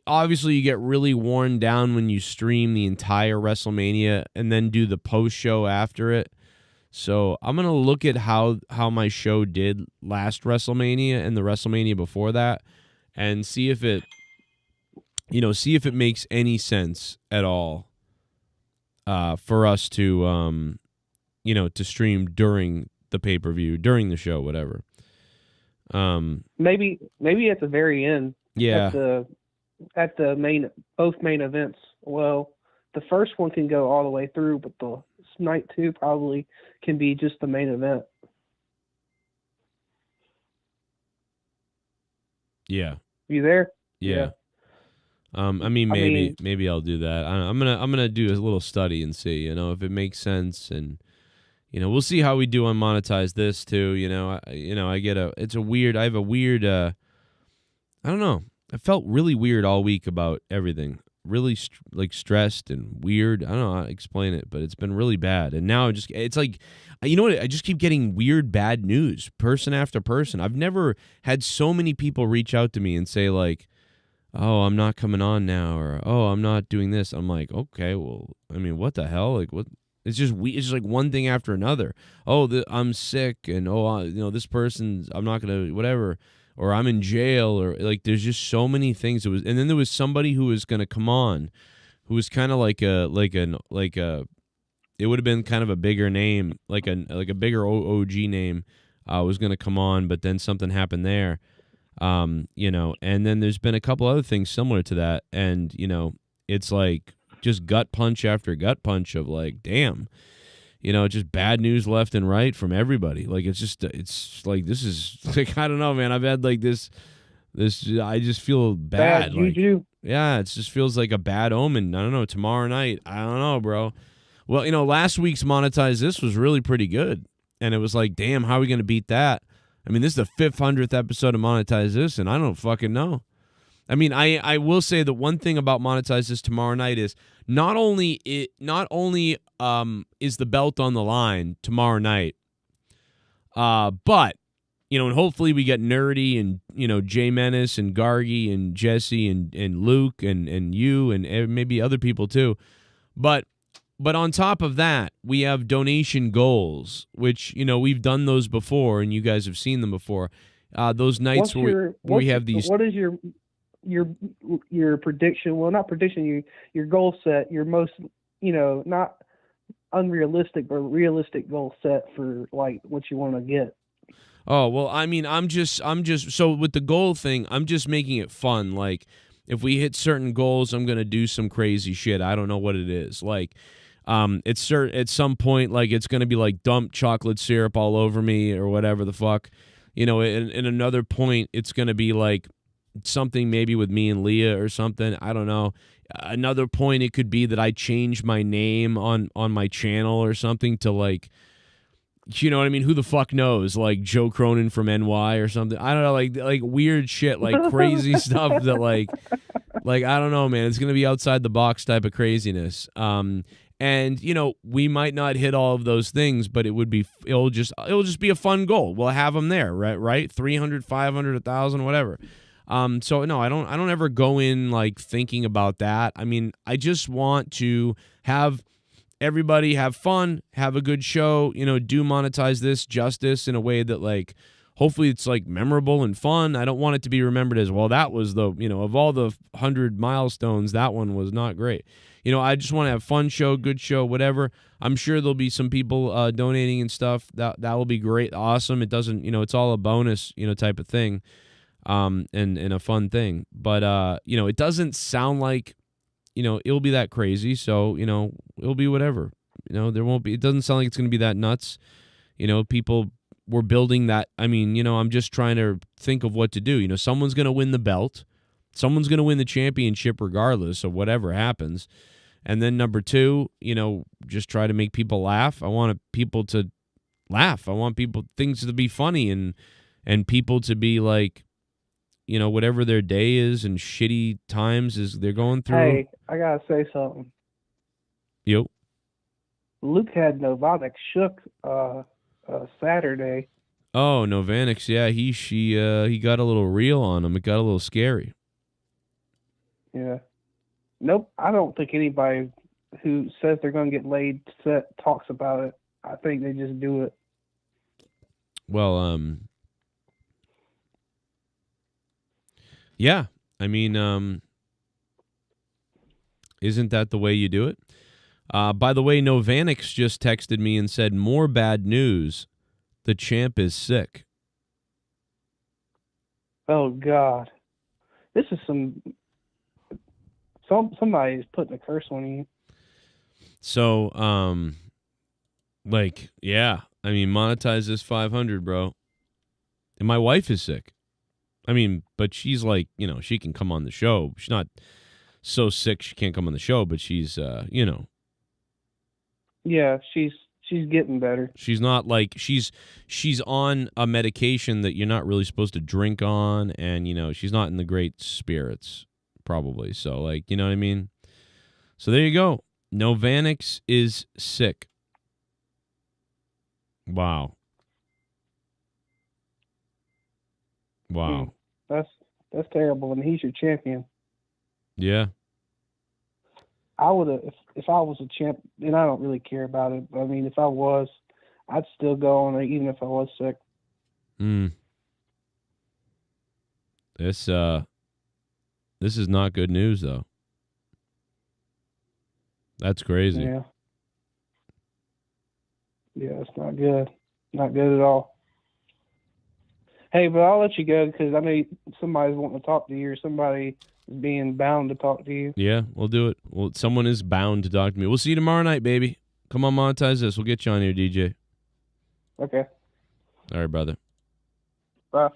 obviously you get really worn down when you stream the entire WrestleMania and then do the post show after it. So I'm gonna look at how my show did last WrestleMania and the WrestleMania before that, and see if it makes any sense at all for us to to stream during the pay-per-view, during the show, whatever. Maybe at the very end. Yeah. At the both main events. Well, the first one can go all the way through, but the night 2 probably can be just the main event. Yeah. You there? Yeah. Maybe I'll do that. I'm gonna do a little study and see, if it makes sense, and we'll see how we do on Monetize This too. I have a weird. I don't know. I felt really weird all week about everything. Really stressed and weird. I don't know how to explain it, but it's been really bad. And now it's like, I just keep getting weird, bad news, person after person. I've never had so many people reach out to me and say like, oh, I'm not coming on now, or oh, I'm not doing this. I'm like, okay, well, what the hell? Like, what? It's just like one thing after another. Oh, I'm sick, and this person's, I'm not gonna, whatever, or I'm in jail, or like, there's just so many things. And then there was somebody who was gonna come on, who was kind of like a, it would have been kind of a bigger name, like a bigger OG name, was gonna come on, but then something happened there. And then there's been a couple other things similar to that, and it's like just gut punch after gut punch of like, damn, just bad news left and right from everybody. Like, it's like, this is like, I don't know, man. I've had like this, I just feel bad. Like, yeah, it just feels like a bad omen. I don't know, tomorrow night, I don't know, bro. Well, last week's Monetize This was really pretty good, and it was like, damn, how are we going to beat that? This is the 500th episode of Monetize This, and I don't fucking know. I will say that one thing about Monetize This tomorrow night is not only is the belt on the line tomorrow night, but and hopefully we get Nerdy and Jay Menace and Gargi and Jesse and Luke and you and maybe other people too, but on top of that, we have donation goals, which, we've done those before, and you guys have seen them before. Those nights where we have these. What is your prediction? Well, not prediction. Your goal set. Your most, not unrealistic, but realistic goal set for like what you want to get. Oh well, I'm just so with the goal thing, I'm just making it fun. Like, if we hit certain goals, I'm gonna do some crazy shit. I don't know what it is. Like. It's at some point, like, it's going to be like dump chocolate syrup all over me or whatever the fuck, in another point, it's going to be like something maybe with me and Leah or something. I don't know. Another point, it could be that I change my name on my channel or something to like, you know what I mean? Who the fuck knows? Like Joe Cronin from NY or something. I don't know, like weird shit, like crazy stuff that like, I don't know, man. It's going to be outside the box type of craziness. And, we might not hit all of those things, but it'll just be a fun goal. We'll have them there, right? 300, 500, 1,000, whatever. So no, I don't ever go in like thinking about that. I mean, I just want to have everybody have fun, have a good show, do monetize this justice in a way that like hopefully it's like memorable and fun. I don't want it to be remembered as, well, that was the, of all the 100 milestones, that one was not great. I just want to have fun show, good show, whatever. I'm sure there'll be some people donating and stuff. That will be great, awesome. It doesn't, it's all a bonus, type of thing, and a fun thing. But it doesn't sound like, it'll be that crazy. So it'll be whatever. There won't be. It doesn't sound like it's going to be that nuts. People were building that. I mean, I'm just trying to think of what to do. Someone's going to win the belt. Someone's going to win the championship regardless of whatever happens. And then number two, just try to make people laugh. I want people to laugh. I want things to be funny and people to be like, whatever their day is and shitty times is they're going through. Hey, I gotta say something. Yo. Luke had Novotnick shook Saturday. Oh, Novanix, yeah, he got a little real on him. It got a little scary. Yeah. Nope, I don't think anybody who says they're going to get laid talks about it. I think they just do it. Well, yeah. I mean, isn't that the way you do it? By the way, Novanix just texted me and said, more bad news. The champ is sick. Oh, God. This is somebody's putting a curse on you. So, yeah. I mean, monetize this 500, bro. And my wife is sick. I mean, but she's like, she can come on the show. She's not so sick she can't come on the show, but she's, Yeah, she's getting better. She's not like, she's on a medication that you're not really supposed to drink on, and, she's not in the great spirits, probably. So, like, you know what I mean? So there you go. Novanix is sick. Wow. Wow. That's terrible. And he's your champion. Yeah. I would have, if I was a champ, and I don't really care about it. But I mean, if I was, I'd still go on it, even if I was sick. This is not good news, though. That's crazy. Yeah. Yeah, it's not good. Not good at all. Hey, but I'll let you go because I know somebody's wanting to talk to you, or somebody is being bound to talk to you. Yeah, we'll do it. Well, someone is bound to talk to me. We'll see you tomorrow night, baby. Come on, monetize this. We'll get you on here, DJ. Okay. All right, brother. Bye.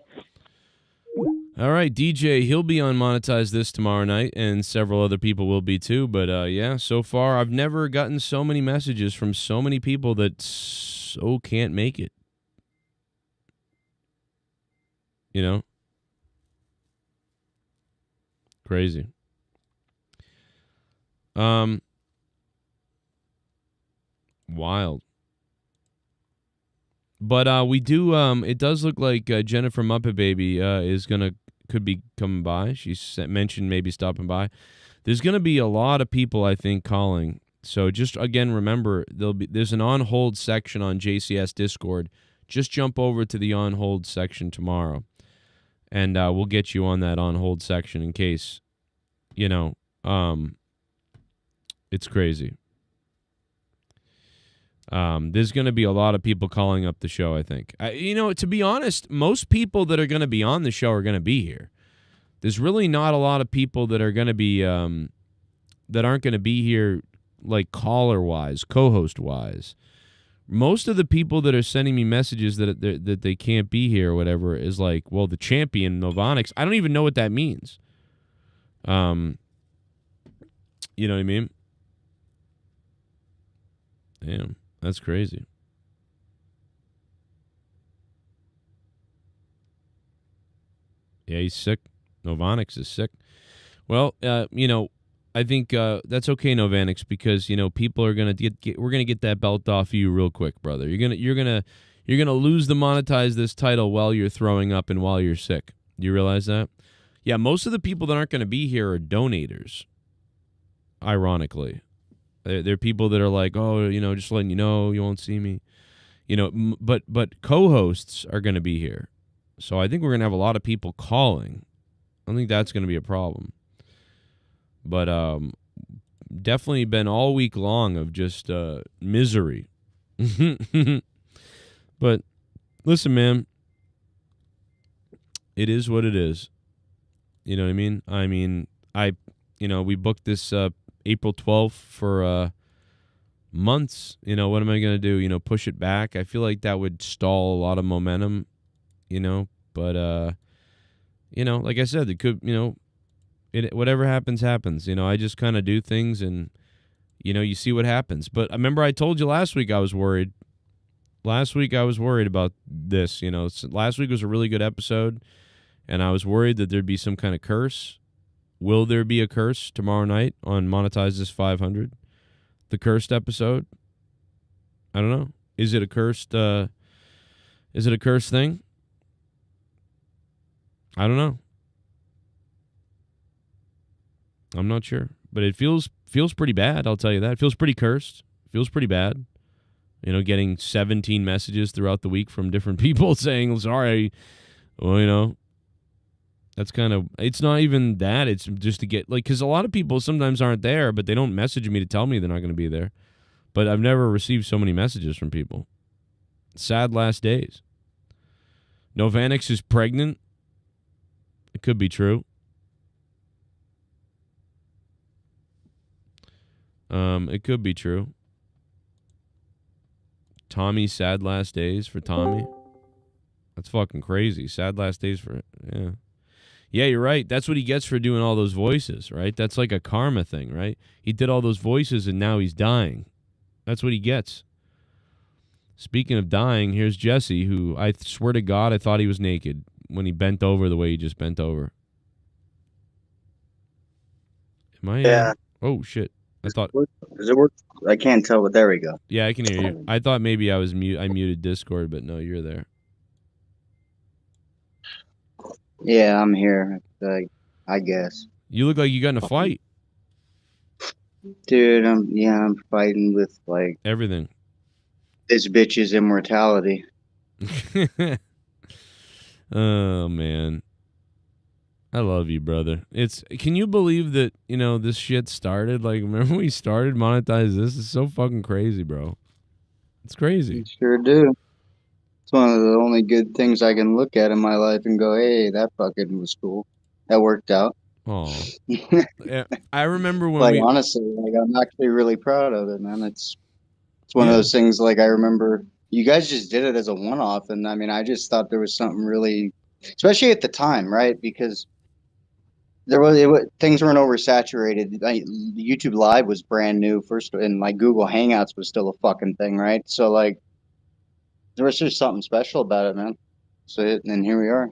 All right, DJ, he'll be on Monetize this tomorrow night, and several other people will be too. But, yeah, so far I've never gotten so many messages from so many people that so can't make it. Crazy. Wild. But we do. It does look like Jennifer Muppet Baby could be coming by. She mentioned maybe stopping by. There's gonna be a lot of people, I think, calling. So just again, remember there's an on hold section on JCS Discord. Just jump over to the on hold section tomorrow, and we'll get you on that on hold section in case, it's crazy. There's going to be a lot of people calling up the show, I think. To be honest, most people that are going to be on the show are going to be here. There's really not a lot of people that are going to be that aren't going to be here, like caller-wise, co-host-wise. Most of the people that are sending me messages that they can't be here or whatever is like, well, the champion, Novanix. I don't even know what that means. You know what I mean? Damn, that's crazy. Yeah, he's sick. Novanix is sick. Well, I think that's okay, Novanix, because people are gonna we're gonna get that belt off of you real quick, brother. You're gonna lose the monetize this title while you're throwing up and while you're sick. Do you realize that? Yeah, most of the people that aren't going to be here are donators, ironically. They're people that are like, oh, just letting you know, you won't see me. But co-hosts are going to be here. So I think we're going to have a lot of people calling. I don't think that's going to be a problem. But definitely been all week long of just misery. But listen, man, it is what it is. You know what I mean? We booked this April 12th for months. What am I going to do? Push it back? I feel like that would stall a lot of momentum, but like I said, it could, whatever happens, happens. I just kind of do things and, you see what happens. But I remember I told you last week I was worried. Last week I was worried about this. Last week was a really good episode, and I was worried that there'd be some kind of curse. Will there be a curse tomorrow night on Monetize This 500? The cursed episode? I don't know. Is it a cursed? Is it a cursed thing? I don't know. I'm not sure, but it feels pretty bad. I'll tell you that. It feels pretty cursed. Feels pretty bad. Getting 17 messages throughout the week from different people saying, sorry. Well, that's kind of, it's not even that. It's just to get, because a lot of people sometimes aren't there, but they don't message me to tell me they're not going to be there. But I've never received so many messages from people. Sad last days. Novanix is pregnant. It could be true. It could be true. Tommy, sad last days for Tommy. That's fucking crazy. Sad last days for, yeah. Yeah, you're right. That's what he gets for doing all those voices, right? That's like a karma thing, right? He did all those voices and now he's dying. That's what he gets. Speaking of dying, here's Jesse, who I swear to God I thought he was naked when he bent over the way he just bent over. Am I? Yeah. Oh, shit. I thought. Does it work? I can't tell, but there we go. Yeah, I can hear you. I thought maybe I muted Discord, but no, you're there. Yeah, I'm here. I guess. You look like you got in a fight. Dude, I'm fighting with everything. This bitch's immortality. Oh man. I love you, brother. Can you believe that, this shit started? Remember we started Monetize This? It's so fucking crazy, bro. It's crazy. You sure do. It's one of the only good things I can look at in my life and go, hey, that fucking was cool. That worked out. Oh. Yeah, I remember when honestly, I'm actually really proud of it, man. It's one of those things, I remember you guys just did it as a one-off, and I just thought there was something really, especially at the time, right? Because things weren't oversaturated. YouTube Live was brand new first, and Google Hangouts was still a fucking thing, right? So there was just something special about it, man. So and here we are.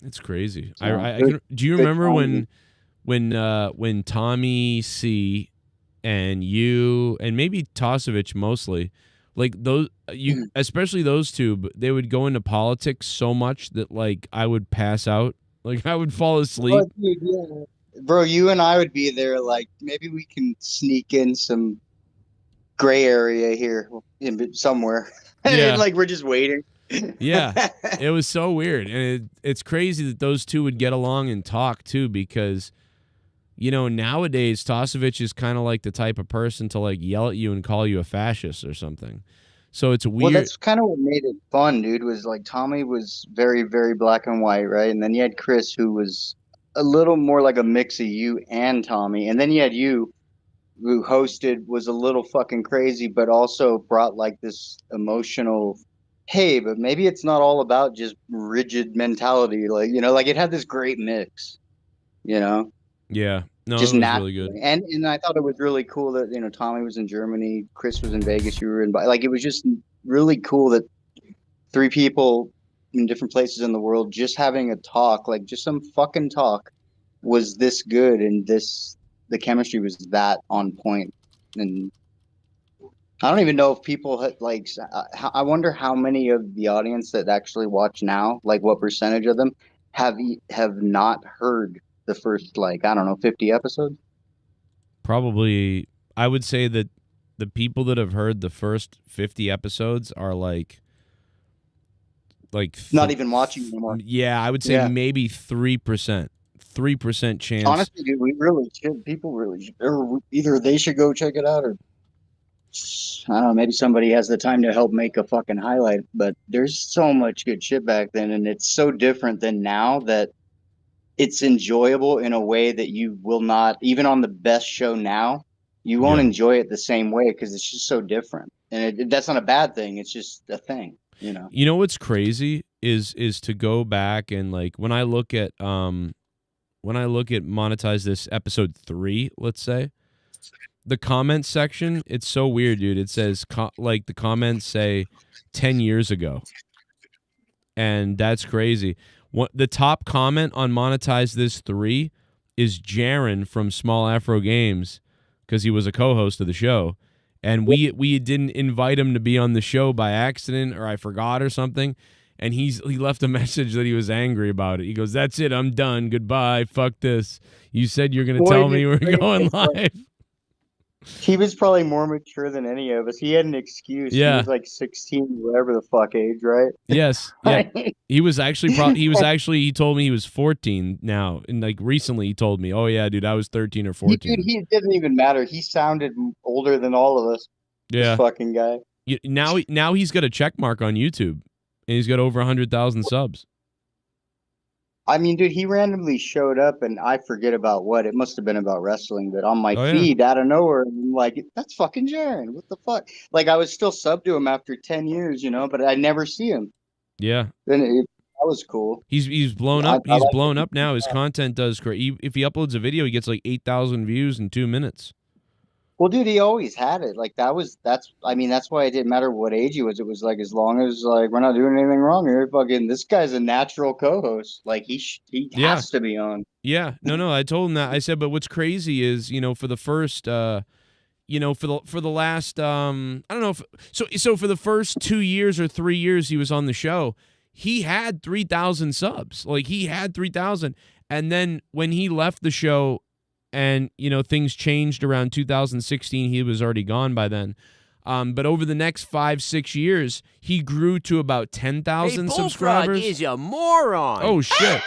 It's crazy. So, do you remember when Tommy C and you and maybe Tosevich mostly, especially those two, they would go into politics so much that I would pass out. I would fall asleep. Oh, dude, yeah. Bro, you and I would be there. Maybe we can sneak in some gray area here somewhere. Yeah. We're just waiting. Yeah, it was so weird. And it's crazy that those two would get along and talk, too, because, nowadays, Tosevich is kind of like the type of person to, yell at you and call you a fascist or something. So it's weird. Well, that's kind of what made it fun, dude, was Tommy was very, very black and white, right? And then you had Chris, who was a little more like a mix of you and Tommy. And then you had you, who hosted, was a little fucking crazy, but also brought this emotional, hey, but maybe it's not all about just rigid mentality. It had this great mix, Yeah. No, just it was really good. And I thought it was really cool that, Tommy was in Germany, Chris was in Vegas, you were in, it was just really cool that three people in different places in the world just having a talk, just some fucking talk, was this good, and the chemistry was that on point. And I don't even know if people had, I wonder how many of the audience that actually watch now, what percentage of them have not heard the first, like, I don't know, 50 episodes? Probably, I would say that the people that have heard the first 50 episodes are like not even watching anymore. Yeah, I would say maybe 3%. 3% chance. Honestly, dude, we really should. People really should. Or either they should go check it out, or I don't know, maybe somebody has the time to help make a fucking highlight. But there's so much good shit back then, and it's so different than now that it's enjoyable in a way that you will not, even on the best show now, you won't enjoy it the same way because it's just so different. And that's not a bad thing. It's just a thing, you know. You know what's crazy is to go back and, like, when I look at Monetize this episode 3, let's say, the comments section, it's so weird, dude. It says like the comments say 10 years ago. And that's crazy. The top comment on Monetize this 3 is Jaren from Small Afro Games, because he was a co-host of the show. And we didn't invite him to be on the show by accident, or I forgot or something. And he left a message that he was angry about it. He goes, "That's it. I'm done. Goodbye. Fuck this. You said you're going to tell me we're going live." He was probably more mature than any of us. He had an excuse. Yeah. He was like 16, whatever the fuck age, right? Yes. Yeah. He was actually he told me he was 14 now. And like recently he told me, "Oh yeah, dude, I was 13 or 14. Dude, he didn't even matter. He sounded older than all of us. Yeah. This fucking guy. Now he's got a check mark on YouTube. And he's got over 100,000 subs. I mean, dude, he randomly showed up, and I forget about what. It must have been about wrestling, but on my feed out of nowhere, I'm like, that's fucking Jaren. What the fuck? Like, I was still sub to him after 10 years, you know, but I never see him. Yeah. And that was cool. He's blown up. He's blown up now. His content does great. If he uploads a video, he gets like 8,000 views in 2 minutes. Well, dude, he always had it. Like, that's why it didn't matter what age he was. It was like, as long as, like, we're not doing anything wrong here, fucking, this guy's a natural co-host. Like, he has to be on. Yeah. No, I told him that. I said, but what's crazy is, you know, for the first, for the last, I don't know. So for the first 2 years or 3 years he was on the show, he had 3,000 subs. Like, he had 3,000. And then when he left the show, and, you know, things changed around 2016. He was already gone by then. But over the next 5-6 years, he grew to about 10,000 subscribers. Is a moron. Oh, shit.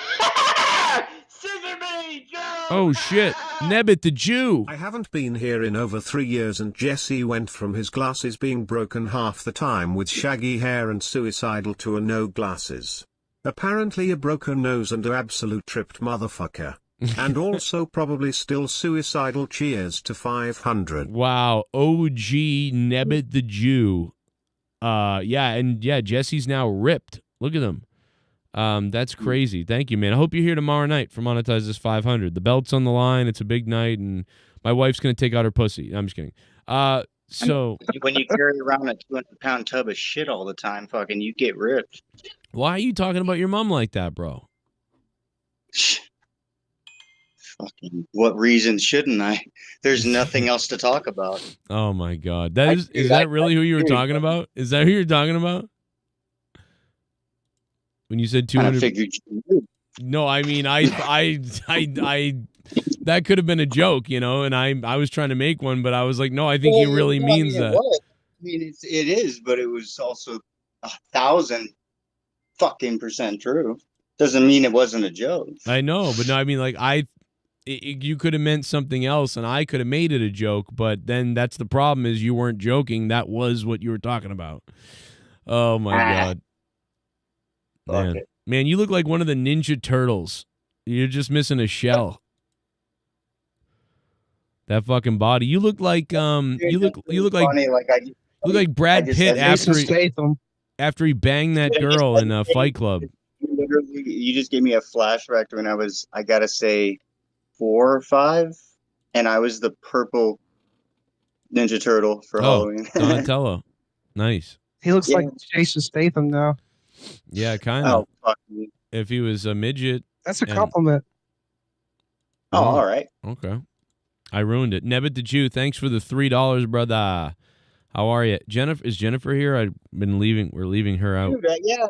Oh, shit. Nebbit the Jew. I haven't been here in over 3 years, and Jesse went from his glasses being broken half the time with shaggy hair and suicidal to a no glasses. Apparently a broken nose and a absolute tripped motherfucker. And also probably still suicidal. Cheers to 500. Wow. OG Nebbit the Jew. Jesse's now ripped. Look at him. That's crazy. Thank you, man. I hope you're here tomorrow night for Monetize this 500. The belt's on the line. It's a big night, and my wife's going to take out her pussy. I'm just kidding. So when you carry around a 200-pound tub of shit all the time, fucking, you get ripped. Why are you talking about your mom like that, bro? Fucking, what reason shouldn't I? There's nothing else to talk about. Oh my God. Is that really who you were talking about? Is that who you're talking about? When you said 200? I figured you knew. No, I mean, I that could have been a joke, you know, and I was trying to make one, but I was like, no, I think he really means that. I mean, it is, but it was also 1,000% true. Doesn't mean it wasn't a joke. I know, but no, I mean, like, you could have meant something else, and I could have made it a joke, but then that's the problem, is you weren't joking. That was what you were talking about. Oh my God. Man, you look like one of the Ninja Turtles. You're just missing a shell. That fucking body. You look like you look like Brad Pitt after he banged that girl in Fight Club. Literally, you just gave me a flashback to when I gotta say 4 or 5, and I was the purple Ninja Turtle for Halloween. Donatello. Nice. He looks like Jason Statham now. Yeah, kind of. Oh, fuck me. If he was a midget. That's a compliment. Oh, all right. Okay. I ruined it. Nebbit the Jew, thanks for the $3, brother. How are you, Jennifer? Is Jennifer here? I've been leaving. We're leaving her out. Dude, yeah,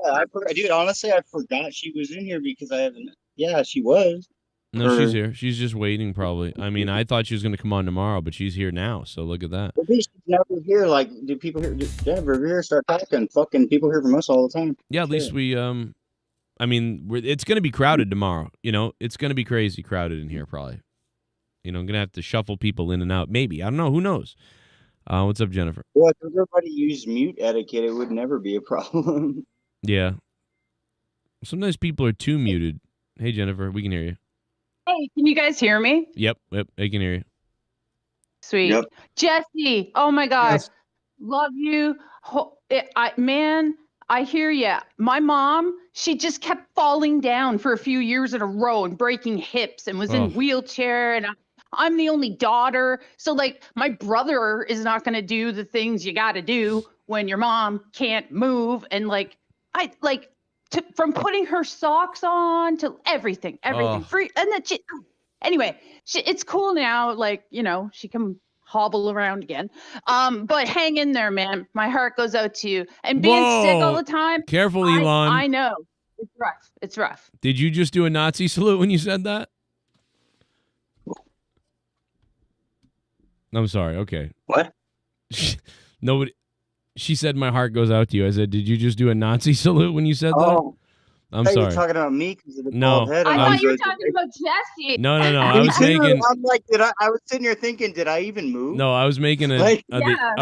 dude, honestly, I forgot she was in here because I haven't. Yeah, she was. No, she's here. She's just waiting, probably. I mean, I thought she was going to come on tomorrow, but she's here now. So look at that. At least she's never here. Like, do people here? Jennifer here start talking. Fucking people hear from us all the time. Yeah, at least we. I mean, it's going to be crowded tomorrow. You know, it's going to be crazy crowded in here, probably. You know, I'm going to have to shuffle people in and out. Maybe. I don't know. Who knows? What's up, Jennifer? Well, if everybody used mute etiquette, it would never be a problem. Yeah. Sometimes people are too muted. Hey, Jennifer, we can hear you. Hey, can you guys hear me? Yep, I can hear you. Sweet. Yep. Jesse, oh my gosh. Yes. Love you. Man, I hear ya. My mom, she just kept falling down for a few years in a row and breaking hips and was in a wheelchair. And I'm the only daughter. So, like, my brother is not going to do the things you got to do when your mom can't move. And, like, from putting her socks on to everything free. And then anyway, it's cool now. Like, you know, she can hobble around again. But hang in there, man. My heart goes out to you. And being sick all the time. Careful, Elon. I know. It's rough. It's rough. Did you just do a Nazi salute when you said that? I'm sorry. Okay. What? Nobody. She said, "My heart goes out to you." I said, "Did you just do a Nazi salute when you said that?" I'm sorry. You're talking about me because of the No. bald head. I thought you were talking about Jesse. No. I was making. I'm like, I was sitting here thinking, did I even move? No, I was making I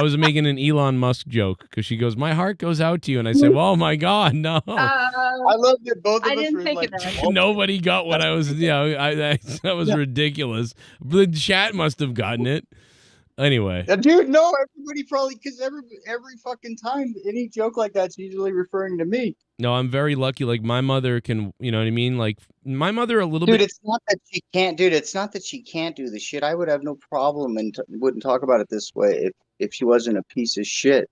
was making an Elon Musk joke because she goes, "My heart goes out to you," and I said, "Oh my God, no!" I love that both of I us didn't were think like, of that. Nobody got what I was. Yeah, that was ridiculous. The chat must have gotten it. Anyway, dude, no, everybody probably because every fucking time any joke like that's usually referring to me. no, I'm very lucky. Like my mother can, you know what I mean? Like my mother a little Dude, bit. it's not that she can't, dude. It's not that she can't do the shit. I would have no problem and wouldn't talk about it this way if she wasn't a piece of shit.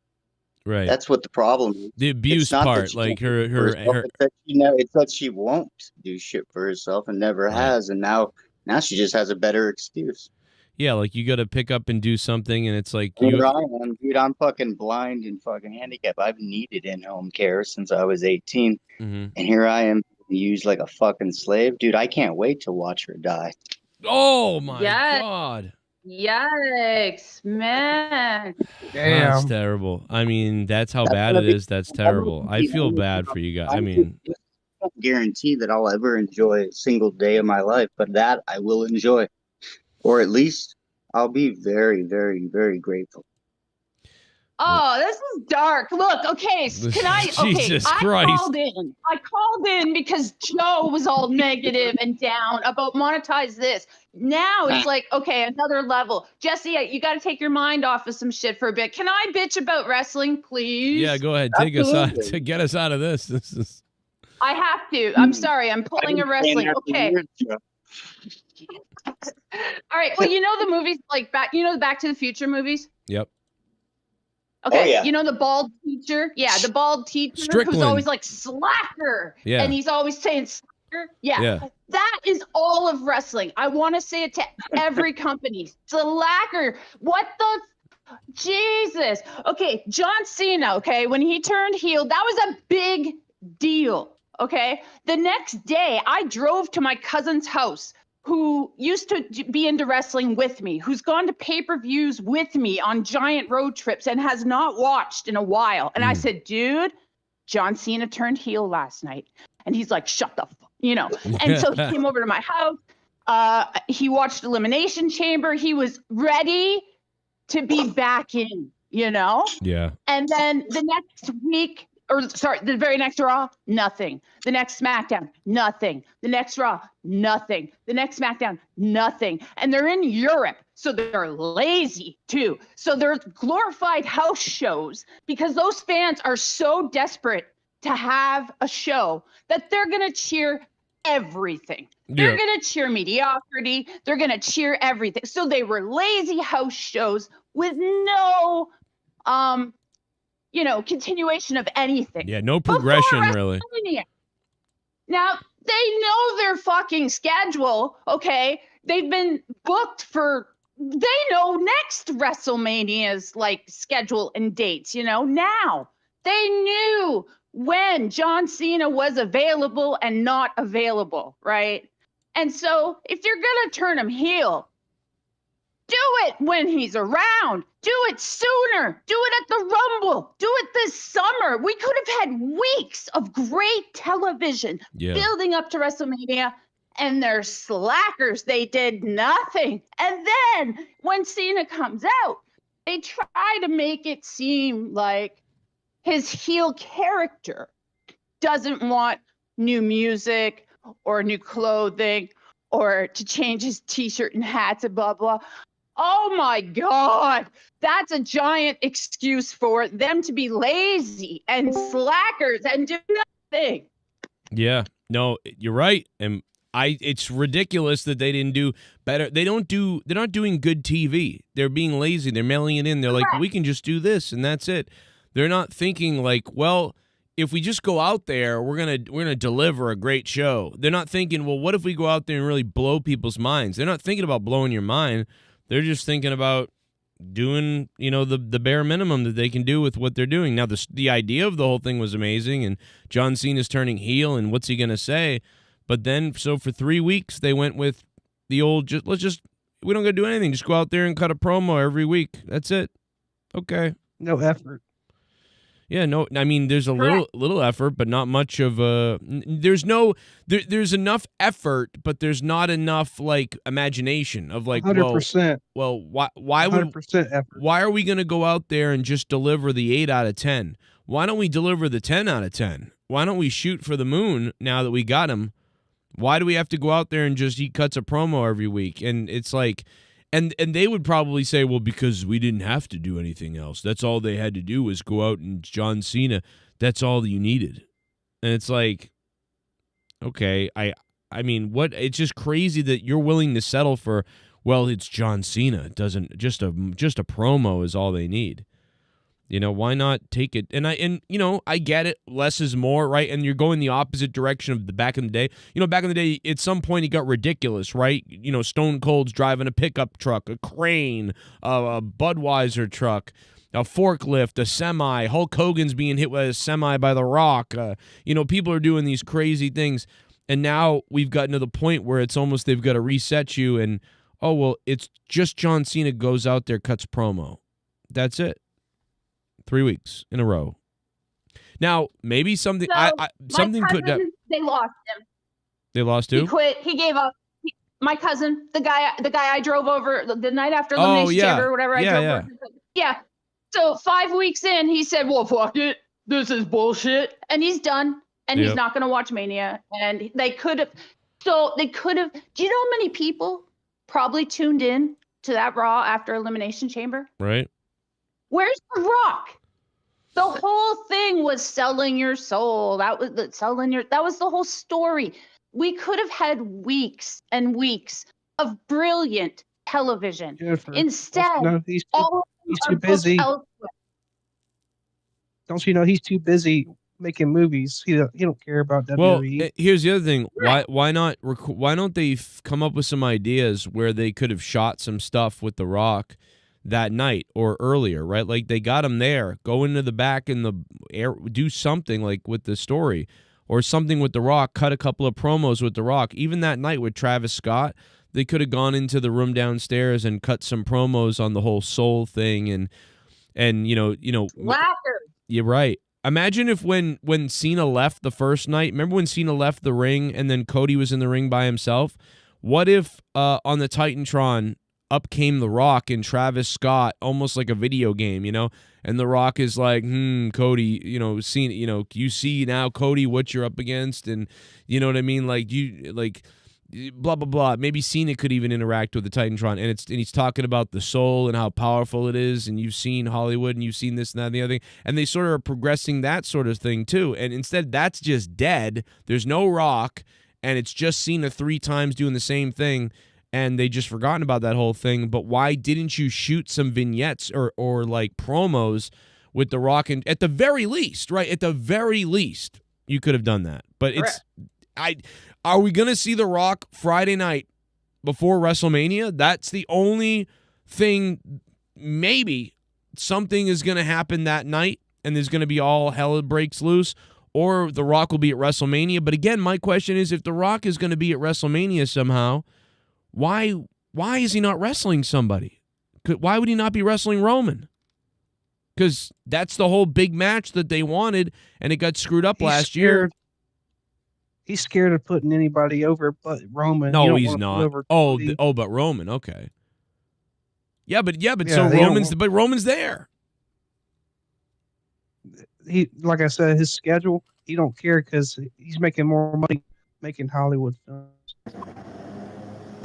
Right. That's what the problem is. The abuse part, like her. It's that she won't do shit for herself and never has, and now she just has a better excuse. Yeah, like you got to pick up and do something, and it's like Here I am, dude. I'm fucking blind and fucking handicapped. I've needed in-home care since I was 18, and here I am used like a fucking slave, dude. I can't wait to watch her die. Oh my God! Yikes, man. Damn. That's terrible. I mean, that's how bad it is. That's terrible. I feel bad for you guys. I mean, I don't guarantee that I'll ever enjoy a single day of my life, but that I will enjoy. Or at least I'll be very, very, very grateful. Oh, this is dark. Look, okay, can I? Okay, Jesus Christ. I called in because Joe was all negative and down about monetize this. Now it's like, okay, another level. Jesse, you got to take your mind off of some shit for a bit. Can I bitch about wrestling, please? Yeah, go ahead. Take us out to get us out of this. This is. I have to. I'm sorry. I'm pulling a wrestling. Okay. All right. Well, you know the movies like Back to the Future movies? Yep. Okay. Oh, yeah. You know the bald teacher? Yeah, the bald teacher Strickland. who's always like slacker. Yeah. And he's always saying slacker. Yeah. Yeah. That is all of wrestling. I want to say it to every company. Slacker. What the Jesus. Okay, John Cena, okay, when he turned heel, that was a big deal. Okay. The next day, I drove to my cousin's house who used to be into wrestling with me, who's gone to pay-per-views with me on giant road trips and has not watched in a while. And I said, dude, John Cena turned heel last night. And he's like, shut the fuck, you know. And so he came over to my house. He watched Elimination Chamber. He was ready to be back in, you know? Yeah. And then the next week, the very next Raw, nothing. The next SmackDown, nothing. The next Raw, nothing. The next SmackDown, nothing. And they're in Europe, so they're lazy too. So they're glorified house shows because those fans are so desperate to have a show that they're going to cheer everything. They're going to cheer mediocrity. They're going to cheer everything. So they were lazy house shows with no continuation of anything. Yeah, no progression, really. Now, they know their fucking schedule, okay? They've been booked for they know next WrestleMania's like schedule and dates, now. They knew when John Cena was available and not available, right? And so if you're going to turn him heel, do it when he's around. Do it sooner. Do it at the Rumble. Do it this summer. We could have had weeks of great television building up to WrestleMania. And they're slackers. They did nothing. And then when Cena comes out, they try to make it seem like his heel character doesn't want new music or new clothing or to change his t-shirt and hats and blah, blah. Oh my God. That's a giant excuse for them to be lazy and slackers and do nothing. Yeah, no, you're right. And it's ridiculous that they didn't do better. They're not doing good TV. They're being lazy. They're mailing it in. They're like, we can just do this and that's it. They're not thinking like, well, if we just go out there, we're gonna deliver a great show. They're not thinking, well, what if we go out there and really blow people's minds? They're not thinking about blowing your mind. They're just thinking about doing, the bare minimum that they can do with what they're doing. Now, the idea of the whole thing was amazing, and John Cena's turning heel, and what's he gonna say? But then, so for 3 weeks, they went with the old, we don't gotta do anything. Just go out there and cut a promo every week. That's it. Okay. No effort. Yeah, no, I mean, there's a little effort, but not much of there's enough effort, but there's not enough, like, imagination of, like, 100%. Well, why 100% effort. Why are we going to go out there and just deliver the 8 out of 10? Why don't we deliver the 10 out of 10? Why don't we shoot for the moon now that we got him? Why do we have to go out there and just he cuts a promo every week? And it's like, and they would probably say, well, because we didn't have to do anything else. That's all they had to do was go out and John Cena. That's all you needed. And it's like, okay, I mean, what? It's just crazy that you're willing to settle for, well, it's John Cena. It doesn't just a promo is all they need. Why not take it? And I get it. Less is more, right? And you're going the opposite direction of the back in the day. Back in the day, at some point, it got ridiculous, right? Stone Cold's driving a pickup truck, a crane, a Budweiser truck, a forklift, a semi. Hulk Hogan's being hit with a semi by The Rock. People are doing these crazy things. And now we've gotten to the point where it's almost they've got to reset you. And, oh, well, it's just John Cena goes out there, cuts promo. That's it. 3 weeks in a row. Now, maybe something. Something could. They lost him. They lost who? He quit. He gave up. My cousin, the guy I drove over the night after Elimination Chamber or whatever. I drove over. Yeah. So 5 weeks in, he said, "Well, fuck it. This is bullshit," and he's done. And he's not going to watch Mania. And they could have. So they could have. Do you know how many people probably tuned in to that Raw after Elimination Chamber? Right. Where's The Rock? The whole thing was selling your soul. That was the whole story. We could have had weeks and weeks of brilliant television. Jennifer, Instead, he's too busy. Don't you know he's too busy making movies? He don't care about WWE. Well, here's the other thing. Why don't they come up with some ideas where they could have shot some stuff with The Rock that night or earlier, right? Like they got him there, go into the back in the air, do something like with the story or something with The Rock, cut a couple of promos with The Rock. Even that night with Travis Scott, they could have gone into the room downstairs and cut some promos on the whole soul thing and Slackers. You're right. Imagine if when Cena left the first night, remember when Cena left the ring and then Cody was in the ring by himself? What if on the Titantron up came The Rock and Travis Scott, almost like a video game, and The Rock is like, Cody, Cena, you see now, Cody, what you're up against, and you know what I mean? Like blah blah blah. Maybe Cena could even interact with the Titantron, and he's talking about the soul and how powerful it is, and you've seen Hollywood and you've seen this and that and the other thing, and they sort of are progressing that sort of thing too. And instead, that's just dead. There's no Rock, and it's just Cena 3 times doing the same thing. And they just forgotten about that whole thing. But why didn't you shoot some vignettes or like promos with The Rock? And at the very least, right? At the very least, you could have done that. But are we gonna see The Rock Friday night before WrestleMania? That's the only thing, maybe something is going to happen that night and there's going to be all hell breaks loose, or The Rock will be at WrestleMania. But again, my question is, if The Rock is going to be at WrestleMania somehow, why is he not wrestling somebody? Why would he not be wrestling Roman? Because that's the whole big match that they wanted, and it got screwed up last year. He's scared of putting anybody over but Roman. No, he's not. But Roman, okay. Yeah, but Roman's there. He, like I said, his schedule, he don't care because he's making more money making Hollywood films.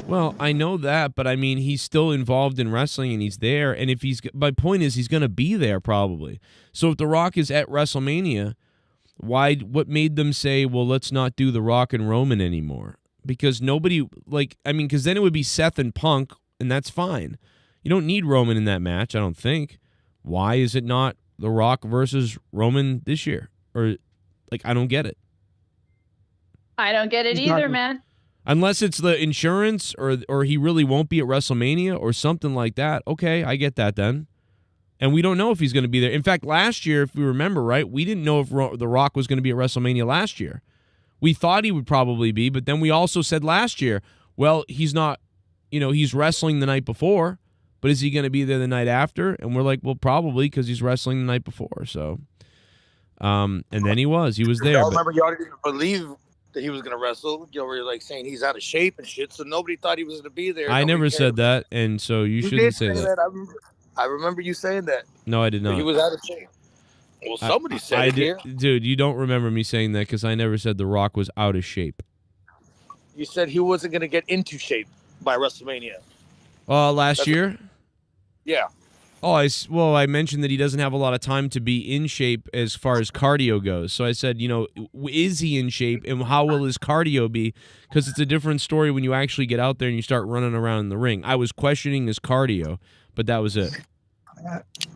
Well, I know that, but I mean, he's still involved in wrestling and he's there. And if my point is, he's going to be there probably. So if The Rock is at WrestleMania, what made them say, well, let's not do The Rock and Roman anymore? Because nobody, because then it would be Seth and Punk, and that's fine. You don't need Roman in that match, I don't think. Why is it not The Rock versus Roman this year? Or, I don't get it. I don't get it either, man. Unless it's the insurance or he really won't be at WrestleMania or something like that. Okay, I get that then. And we don't know if he's going to be there. In fact, last year, if we remember, right, we didn't know if The Rock was going to be at WrestleMania last year. We thought he would probably be, but then we also said last year, well, he's not, he's wrestling the night before, but is he going to be there the night after? And we're like, well, probably because he's wrestling the night before. So, and then he was there. Y'all remember, y'all didn't even believe that he was going to wrestle. You were saying he's out of shape and shit, so nobody thought he was going to be there. I never said that, and so you shouldn't say that. I remember you saying that. No, I did not. He was out of shape. Well, somebody said it here. Dude, you don't remember me saying that because I never said The Rock was out of shape. You said he wasn't going to get into shape by WrestleMania. Last year? Yeah. I mentioned that he doesn't have a lot of time to be in shape as far as cardio goes. So I said, is he in shape and how will his cardio be? Because it's a different story when you actually get out there and you start running around in the ring. I was questioning his cardio, but that was it.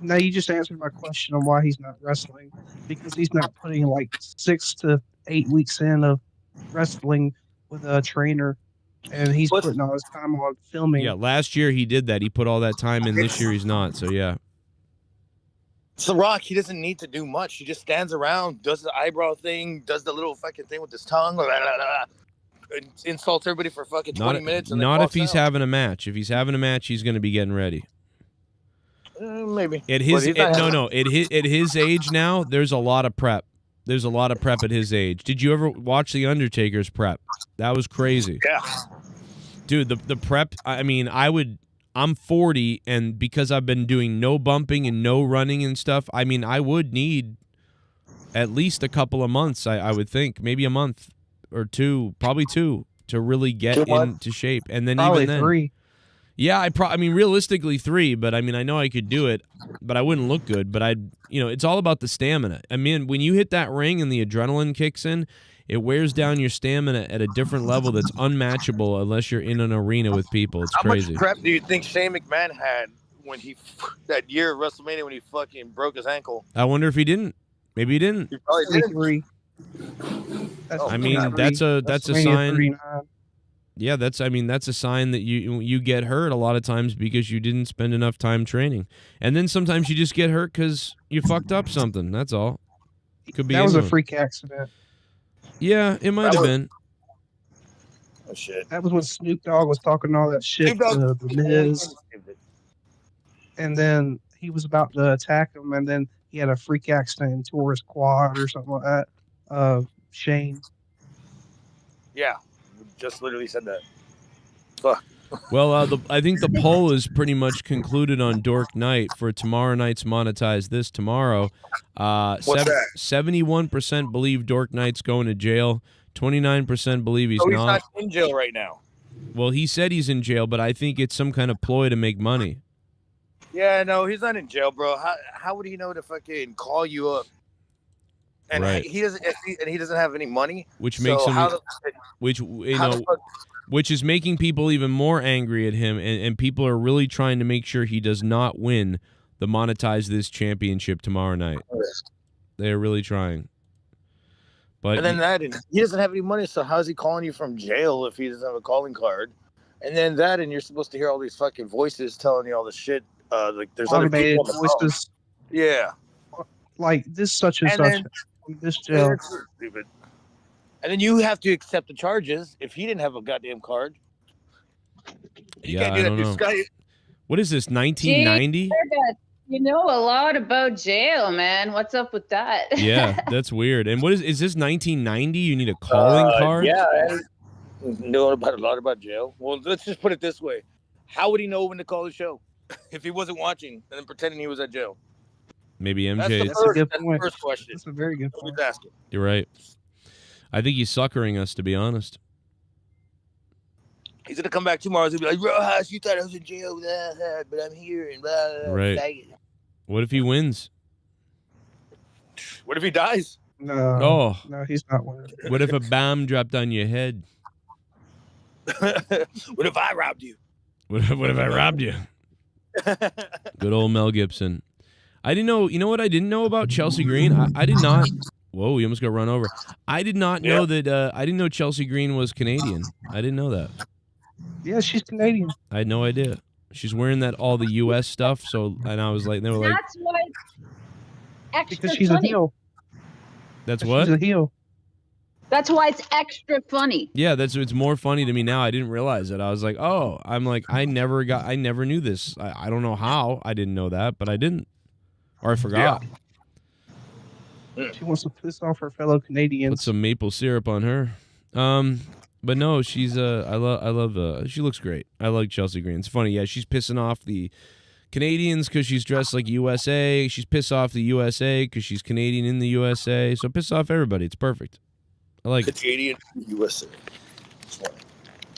Now you just answered my question on why he's not wrestling, because he's not putting 6 to 8 weeks in of wrestling with a trainer, and he's putting all his time on filming. Yeah, last year he did that. He put all that time in. This year he's not. So yeah. It's The Rock. He doesn't need to do much. He just stands around, does the eyebrow thing, does the little fucking thing with his tongue, insults everybody for fucking 20 minutes. And not if he's having a match. If he's having a match, he's going to be getting ready. Maybe. At his age now, there's a lot of prep. There's a lot of prep at his age. Did you ever watch The Undertaker's prep? That was crazy. Yeah. Dude, the prep, I'm 40, and because I've been doing no bumping and no running and stuff, I would need at least a couple of months, I would think. Maybe a month or two, probably 2, to really get into shape. And then probably even then. 3. Yeah, realistically 3, but I know I could do it, but I wouldn't look good. But it's all about the stamina. When you hit that ring and the adrenaline kicks in, it wears down your stamina at a different level that's unmatchable unless you're in an arena with people. It's crazy. How much prep do you think Shane McMahon had when that year at WrestleMania when he fucking broke his ankle? I wonder if he didn't. Maybe he didn't. He probably didn't. That's a sign. Yeah, that's a sign that you get hurt a lot of times because you didn't spend enough time training. And then sometimes you just get hurt because you fucked up something. That's all. Could be that was a freak accident. Yeah, it might have been. Oh, shit. That was when Snoop Dogg was talking all that shit to The Miz. And then he was about to attack him, and then he had a freak accident and tore his quad or something like that. Shane. Yeah. Just literally said that. Fuck. Well, I think the poll is pretty much concluded on Dork Knight for tomorrow night's Monetize This tomorrow. What's that? 71% believe Dork Knight's going to jail. 29% believe he's not. He's not in jail right now. Well, he said he's in jail, but I think it's some kind of ploy to make money. Yeah, no, he's not in jail, bro. How would he know to fucking call you up? And right. he doesn't have any money, which makes him, which is making people even more angry at him, and people are really trying to make sure he does not win the Monetize This championship tomorrow night. They're really trying. But and then he doesn't have any money, so how's he calling you from jail if he doesn't have a calling card? And then that, and you're supposed to hear all these fucking voices telling you all the shit. Like there's other Automated people on the phone. voices. Yeah. Like this such and And such. then- This jail. It's stupid. And then you have to accept the charges if he didn't have a goddamn card. You can't do I that don't through know. Skype. What is this, 1990? You know a lot about jail, man. What's up with that? Yeah, that's weird. And what is this 1990? You need a calling card? Yeah, I know about a lot about jail. Well, let's just put it this way: how would he know when to call the show if he wasn't watching and then pretending he was at jail? Maybe That's MJ. the first question. That's a very good point. Asking. You're right. I think he's suckering us, to be honest. He's gonna come back tomorrow. He's gonna be like, "Rojas, you thought I was in jail, but I'm here." And blah, blah, Right. faggot." What if he wins? What if he dies? No, he's not winning. What if a bomb dropped on your head? What if I robbed you? What if I robbed you? Good old Mel Gibson. I didn't know. You know what I didn't know about Chelsea Green? I did not. Whoa, we almost got run over. I did not know that. I didn't know Chelsea Green was Canadian. I didn't know that. Yeah, she's Canadian. I had no idea. She's wearing all the U.S. stuff. So, and I was like, they were like, That's why it's extra Because she's funny. a heel. that's what? She's a heel. That's why it's extra funny. Yeah, it's more funny to me now. I didn't realize it. I was like, oh, I never knew this. I don't know how I didn't know that, but I didn't, or I forgot. She wants to piss off her fellow Canadians. Put some maple syrup on her. But no, she's I love she looks great. I like Chelsea Green. It's funny, yeah. She's pissing off the Canadians because she's dressed like USA. She's pissed off the USA because she's Canadian in the USA. So piss off everybody. It's perfect. I like it. Canadian USA.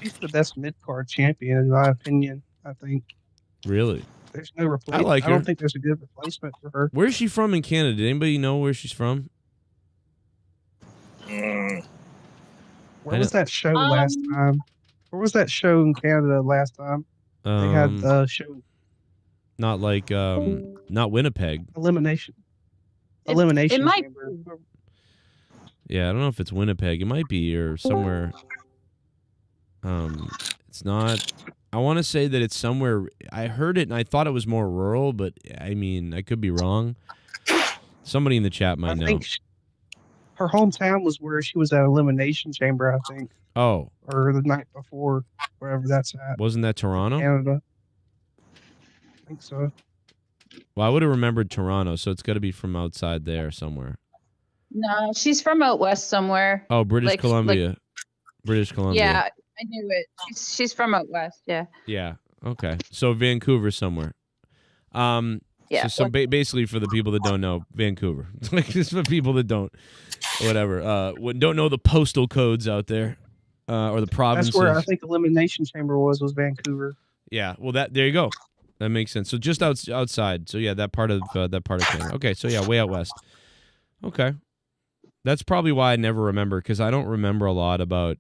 She's the best mid-card champion, in my opinion, I think. Really? There's no replacement. I like her. I don't think there's a good replacement for her. Where's she from in Canada? Did anybody know where she's from? Where was that show last time? Where was that show in Canada last time? They had the show. Not like not Winnipeg. Elimination. Elimination. It might. Chamber. Yeah, I don't know if it's Winnipeg. It might be or somewhere. It's not. I want to say that it's somewhere. I heard it and I thought it was more rural, but I mean, I could be wrong. Somebody in the chat might I know. think her hometown was where she was at Elimination Chamber, I think. Oh, or the night before, wherever that's at. Wasn't that Toronto? Canada. I think so. Well, I would have remembered Toronto, so it's got to be from outside there somewhere. No, she's from out west somewhere. Oh, British Like- Columbia. like- British Columbia. Yeah, I knew it. She's from out west. Yeah. Yeah. Okay. So Vancouver somewhere. Yeah. So basically, for the people that don't know, Vancouver. Like just for people that don't, whatever. Don't know the postal codes out there, or the provinces. That's where I think Elimination Chamber was Vancouver. Yeah. Well, there you go. That makes sense. So just outside. So yeah, that part of Canada. Okay. So yeah, way out west. Okay. That's probably why I never remember, because I don't remember a lot about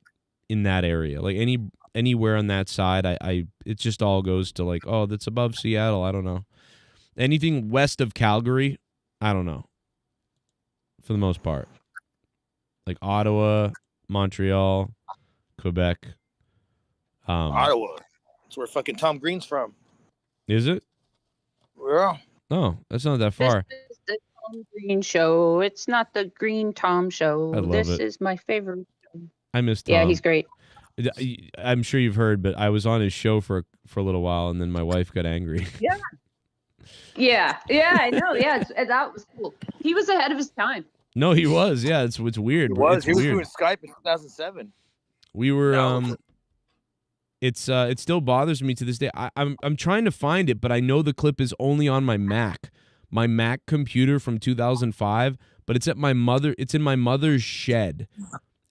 in that area. Like anywhere on that side, it just all goes to like, oh, that's above Seattle. I don't know. Anything west of Calgary, I don't know. For the most part. Like Ottawa, Montreal, Quebec. Ottawa. That's where fucking Tom Green's from. Is it? Yeah. Oh, that's not that far. This is the Tom Green show. It's not the Green Tom show. I love this it. is my favorite show. I miss Tom. Yeah, he's great. I'm sure you've heard, but I was on his show for a little while, and then my wife got angry. Yeah, I know. Yeah, that was cool. He was ahead of his time. No, he was. Yeah, it's weird. He was. It's He was weird. doing Skype in 2007. We were. It still bothers me to this day. I'm trying to find it, but I know the clip is only on my Mac computer from 2005. But it's at my mother. It's in my mother's shed,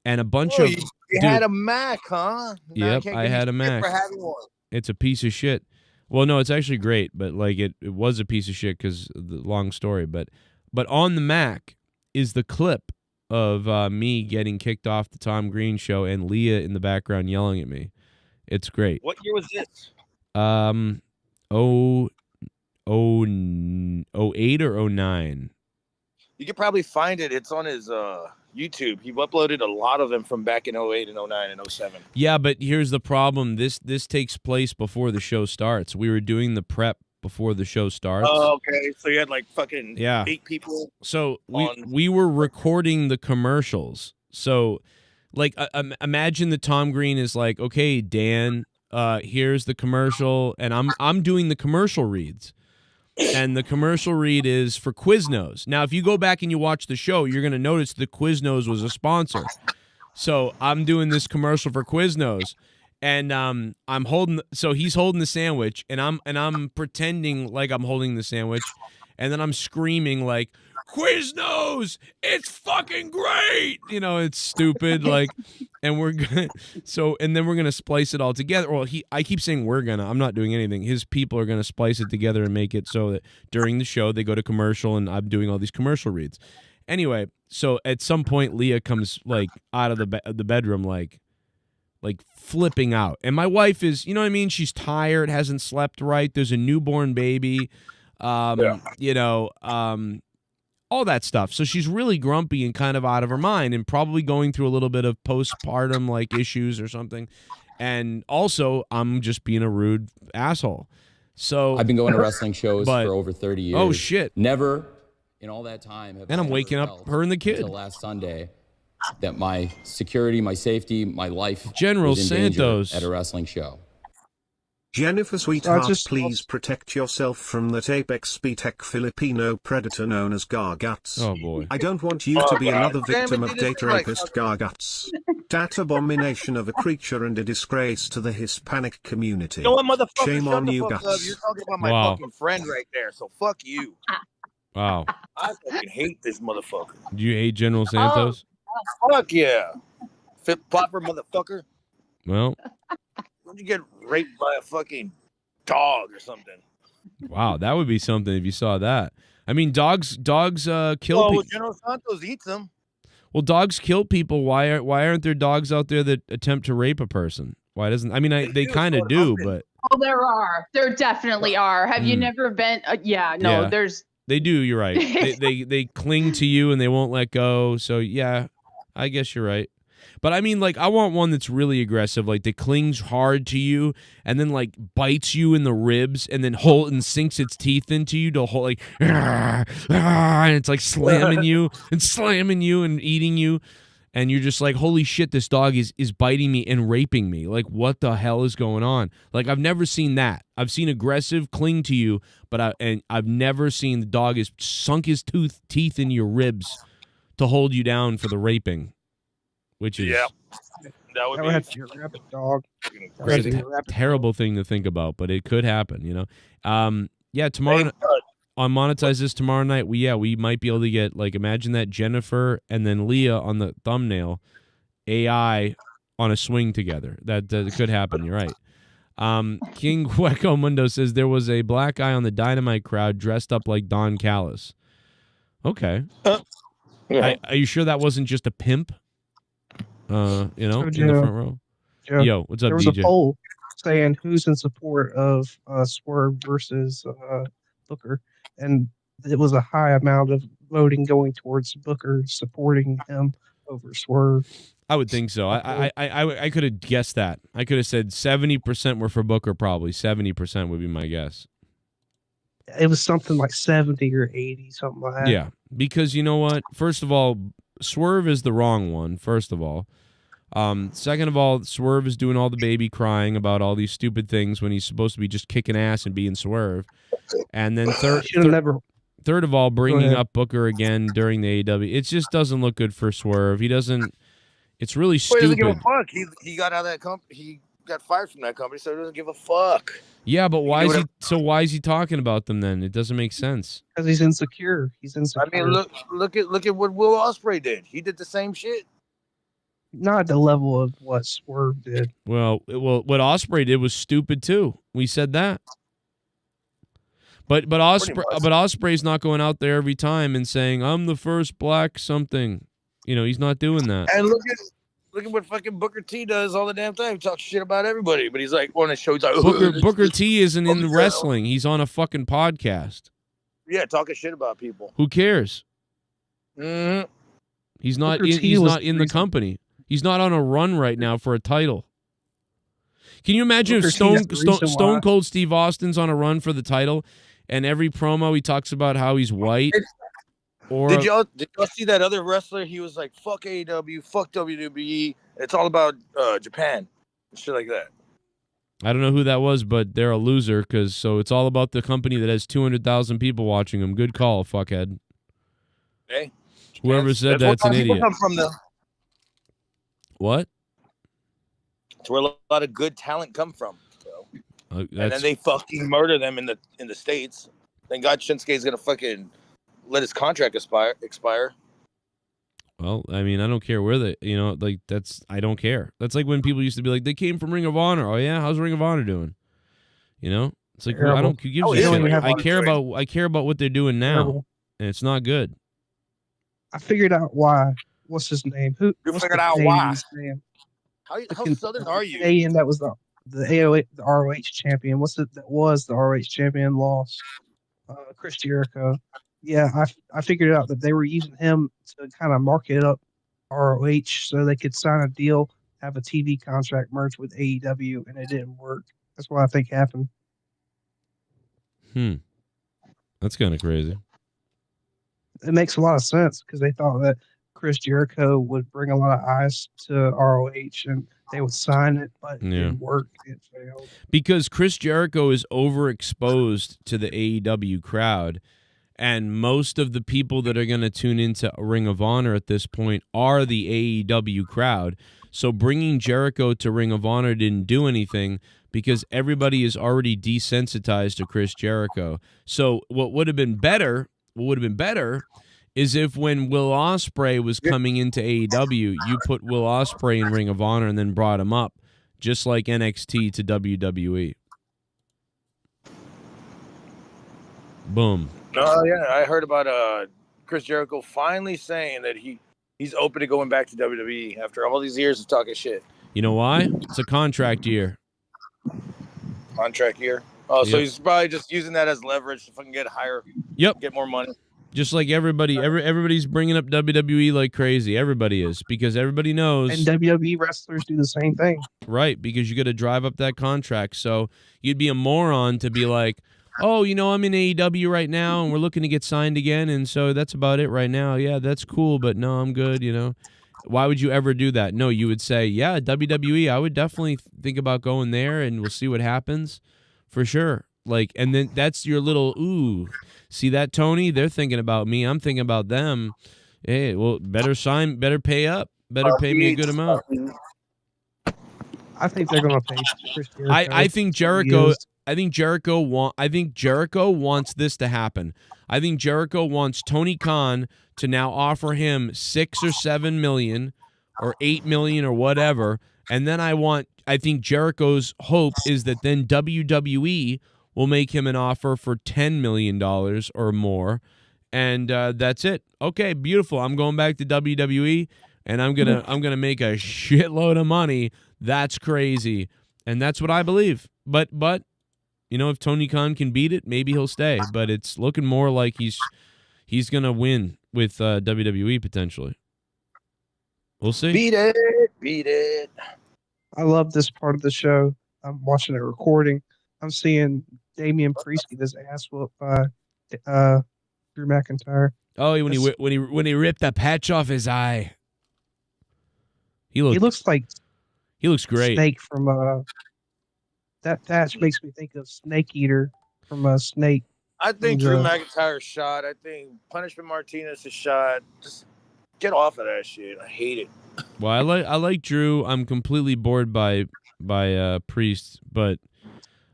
and a bunch of. You had a Mac, huh? Yep, I had a Mac. For having one. It's a piece of shit. Well, no, it's actually great, but like it was a piece of shit because the long story. But on the Mac is the clip of me getting kicked off the Tom Green show and Leah in the background yelling at me. It's great. What year was this? 08 or 09. You could probably find it. It's on his YouTube. He uploaded a lot of them from back in 08 and 09 and 07. Yeah, but here's the problem. This takes place before the show starts. We were doing the prep before the show starts. Oh, okay. So you had like fucking 8 people. So we were recording the commercials. So like imagine that Tom Green is like, okay, Dan, here's the commercial, and I'm doing the commercial reads. And the commercial read is for Quiznos. Now, if you go back and you watch the show, you're going to notice that Quiznos was a sponsor. So I'm doing this commercial for Quiznos, and so he's holding the sandwich, and I'm pretending like I'm holding the sandwich, and then I'm screaming like, Quiznos, it's fucking great. You know, it's stupid. Like, and then we're gonna splice it all together. Well, I keep saying I'm not doing anything. His people are gonna splice it together and make it so that during the show they go to commercial, and I'm doing all these commercial reads. Anyway, so at some point Leah comes like out of the bedroom like flipping out, and my wife is, you know what I mean? She's tired, hasn't slept right. There's a newborn baby. All that stuff. So she's really grumpy and kind of out of her mind and probably going through a little bit of postpartum like issues or something. And also, I'm just being a rude asshole. So I've been going to wrestling shows for over 30 years. Oh shit! Never in all that time have and I'm waking up her and the kid until last Sunday that my security, my safety, my life General was in Santos danger at a wrestling show. Jennifer Sweetheart, please protect yourself from that apex BTEC Filipino predator known as Garguts. Oh boy. I don't want you to be another victim of data rapist Garguts. That abomination of a creature and a disgrace to the Hispanic community. You know what, motherfucker? Shame on you, Guts. Guts. You're talking about my fucking friend right there, so fuck you. Wow. I fucking hate this motherfucker. Do you hate General Santos? Oh, fuck yeah. Fit popper motherfucker. Well, Don't you get raped by a fucking dog or something? Wow, that would be something if you saw that. I mean, dogs kill people. Well, General Santos eats them. Well, dogs kill people. Why aren't there dogs out there that attempt to rape a person? Why doesn't? I mean, they kind of do, but Oh, there are. There definitely are. Have you never been? Yeah. There's. They do. You're right. they cling to you and they won't let go. So yeah, I guess you're right. But I mean, like, I want one that's really aggressive, like that clings hard to you and then like bites you in the ribs and then sinks its teeth into you to hold like, and it's like slamming you and eating you. And you're just like, holy shit, this dog is biting me and raping me. Like, what the hell is going on? Like, I've never seen that. I've seen aggressive cling to you, but I've never seen the dog has sunk his teeth in your ribs to hold you down for the raping. Which is that would have to be a rabid dog. It's a terrible thing to think about, but it could happen, you know. Yeah, tomorrow on Monetize this tomorrow night. We might be able to get, like, imagine that Jennifer and then Leah on the thumbnail, AI on a swing together. That could happen. You're right. King Hueco Mundo says there was a black guy on the Dynamite crowd dressed up like Don Callis. Okay. Are you sure that wasn't just a pimp? In the front row. Yo, what's up, DJ? There was a poll saying who's in support of Swerve versus Booker, and it was a high amount of voting going towards Booker supporting him over Swerve. I would think so. I could have guessed that. I could have said 70% were for Booker. Probably 70% would be my guess. It was something like 70 or 80, something like that. Yeah, because you know what? First of all, Swerve is the wrong one, first of all. Second of all, Swerve is doing all the baby crying about all these stupid things when he's supposed to be just kicking ass and being Swerve. And then third of all, bringing up Booker again during the AEW, it just doesn't look good for Swerve. He doesn't. It's really stupid. He doesn't give a fuck. He got out of that company. He got fired from that company, so he doesn't give a fuck. Yeah, but why is he talking about them then? It doesn't make sense. Because he's insecure. I mean, look at what Will Ospreay did. He did the same shit. Not at the level of what Swerve did. Well, what Ospreay did was stupid too. We said that. But Ospreay's not going out there every time and saying, "I'm the first black something." You know, he's not doing that. And look at what fucking Booker T does all the damn time. He talks shit about everybody, but he's like on his show. He's like, Booker T isn't in the wrestling. He's on a fucking podcast. Yeah, talking shit about people. Who cares? Mm-hmm. He's not. Booker T He's was not in the reason- company. He's not on a run right now for a title. Can you imagine Booker if T is the reason Stone why- Cold Steve Austin's on a run for the title, and every promo he talks about how he's white? Or Did y'all see that other wrestler? He was like, "Fuck AEW, fuck WWE. It's all about Japan, and shit like that." I don't know who that was, but they're a loser so it's all about the company that has 200,000 people watching them. Good call, fuckhead. Hey, Whoever said that's an idiot. Come from What? It's where a lot of good talent come from. So. And then That's they fucking murder them in the States. Thank God Shinsuke's gonna fucking let his contract expire. Well, I mean, I don't care where I don't care. That's like when people used to be like, they came from Ring of Honor. Oh yeah, how's Ring of Honor doing? You know, it's like I don't. Who gives a shit? I care about what they're doing now, Terrible. and it's not good. I figured out why. What's his name? You figured out why? Name? How southern are you? Canadian that was the AOH, the ROH champion. That was the ROH champion lost? Chris Jericho. Yeah, I figured out that they were using him to kind of market up ROH so they could sign a deal, have a TV contract merged with AEW, and it didn't work. That's what I think happened. That's kind of crazy. It makes a lot of sense because they thought that Chris Jericho would bring a lot of eyes to ROH and they would sign it, but it didn't work. It failed. Because Chris Jericho is overexposed to the AEW crowd, and most of the people that are going to tune into Ring of Honor at this point are the AEW crowd. So bringing Jericho to Ring of Honor didn't do anything because everybody is already desensitized to Chris Jericho. So what would have been better is if when Will Ospreay was coming into AEW, you put Will Ospreay in Ring of Honor and then brought him up, just like NXT to WWE. Boom. Oh yeah, I heard about Chris Jericho finally saying that he's open to going back to WWE after all these years of talking shit. You know why? It's a contract year. Contract year. Oh, so Yep. he's probably just using that as leverage to fucking get higher. Yep. Get more money. Just like everybody's bringing up WWE like crazy. Everybody is, because everybody knows. And WWE wrestlers do the same thing. Right, because you got to drive up that contract. So you'd be a moron to be like, oh, I'm in AEW right now and we're looking to get signed again, and so that's about it right now. Yeah, that's cool, but no, I'm good, Why would you ever do that? No, you would say, yeah, WWE, I would definitely think about going there and we'll see what happens for sure. And then that's your little, ooh, see that, Tony? They're thinking about me. I'm thinking about them. Hey, well, better pay up. Better pay me a good amount. I think they're going to pay Chris Jericho. I think Jericho wants this to happen. I think Jericho wants Tony Khan to now offer him $6 or $7 million or $8 million or whatever, and then I think Jericho's hope is that then WWE will make him an offer for $10 million or more, and that's it. Okay, beautiful. I'm going back to WWE, and I'm gonna make a shitload of money. That's crazy, and that's what I believe. But if Tony Khan can beat it, maybe he'll stay. But it's looking more like he's gonna win with WWE potentially. We'll see. Beat it. I love this part of the show. I'm watching a recording. I'm seeing Damian Priest get his ass whooped by Drew McIntyre. Oh, when he ripped the patch off his eye. He looks great. Snake from that patch makes me think of Snake Eater from Snake. I think Drew McIntyre's shot. I think Punishment Martinez is shot. Just get off of that shit. I hate it. Well, I like Drew. I'm completely bored by Priest, but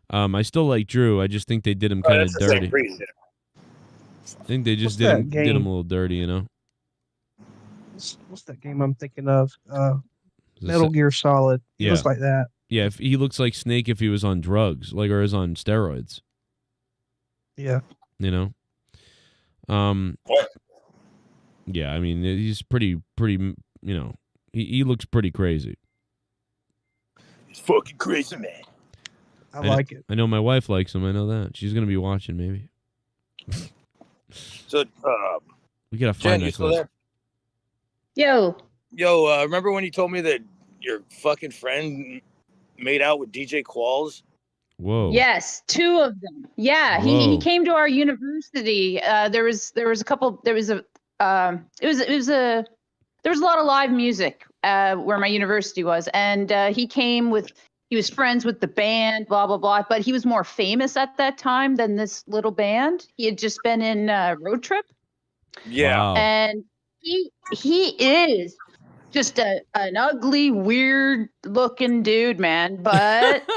I still like Drew. I just think they did him kind of dirty. I think they just did him a little dirty, What's that game I'm thinking of? Metal Gear Solid. It looks like that. Yeah, if he looks like Snake if he was on drugs, or is on steroids. Yeah. What? Yeah, I mean, he's pretty. He looks pretty crazy. He's fucking crazy, man. I like it. I know my wife likes him. I know that. She's gonna be watching maybe. So we gotta find Jen, that clip. Yo. Remember when you told me that your fucking friend made out with DJ Qualls? Whoa. Yes, 2 of them. Yeah, he came to our university. There was a couple. There was a lot of live music where my university was, and he came with. He was friends with the band, blah blah blah. But he was more famous at that time than this little band. He had just been in Road Trip. Yeah, wow. And he is just an ugly, weird looking dude, man. But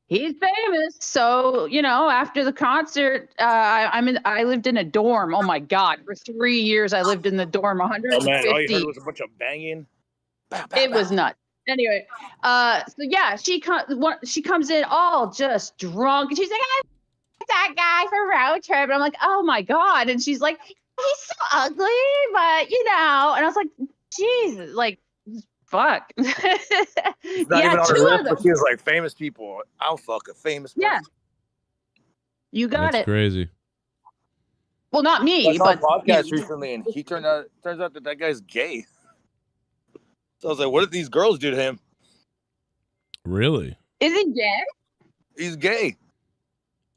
he's famous. So, after the concert, I lived in a dorm. Oh my God. For 3 years, I lived in the dorm, 150. Oh man, all you heard was a bunch of banging. It was nuts. Anyway, so yeah, she comes in all just drunk. And she's like, I'm that guy for Road Trip. And I'm like, oh my God. And she's like, he's so ugly, but and I was like, Jesus, like, fuck. It's not even on her list, but she was like, famous people. I'll fuck a famous person. Yeah. You got That's it. crazy. Well, not me, I saw but a podcast recently, and turns out that guy's gay. So I was like, what did these girls do to him? Really? Is he gay? He's gay.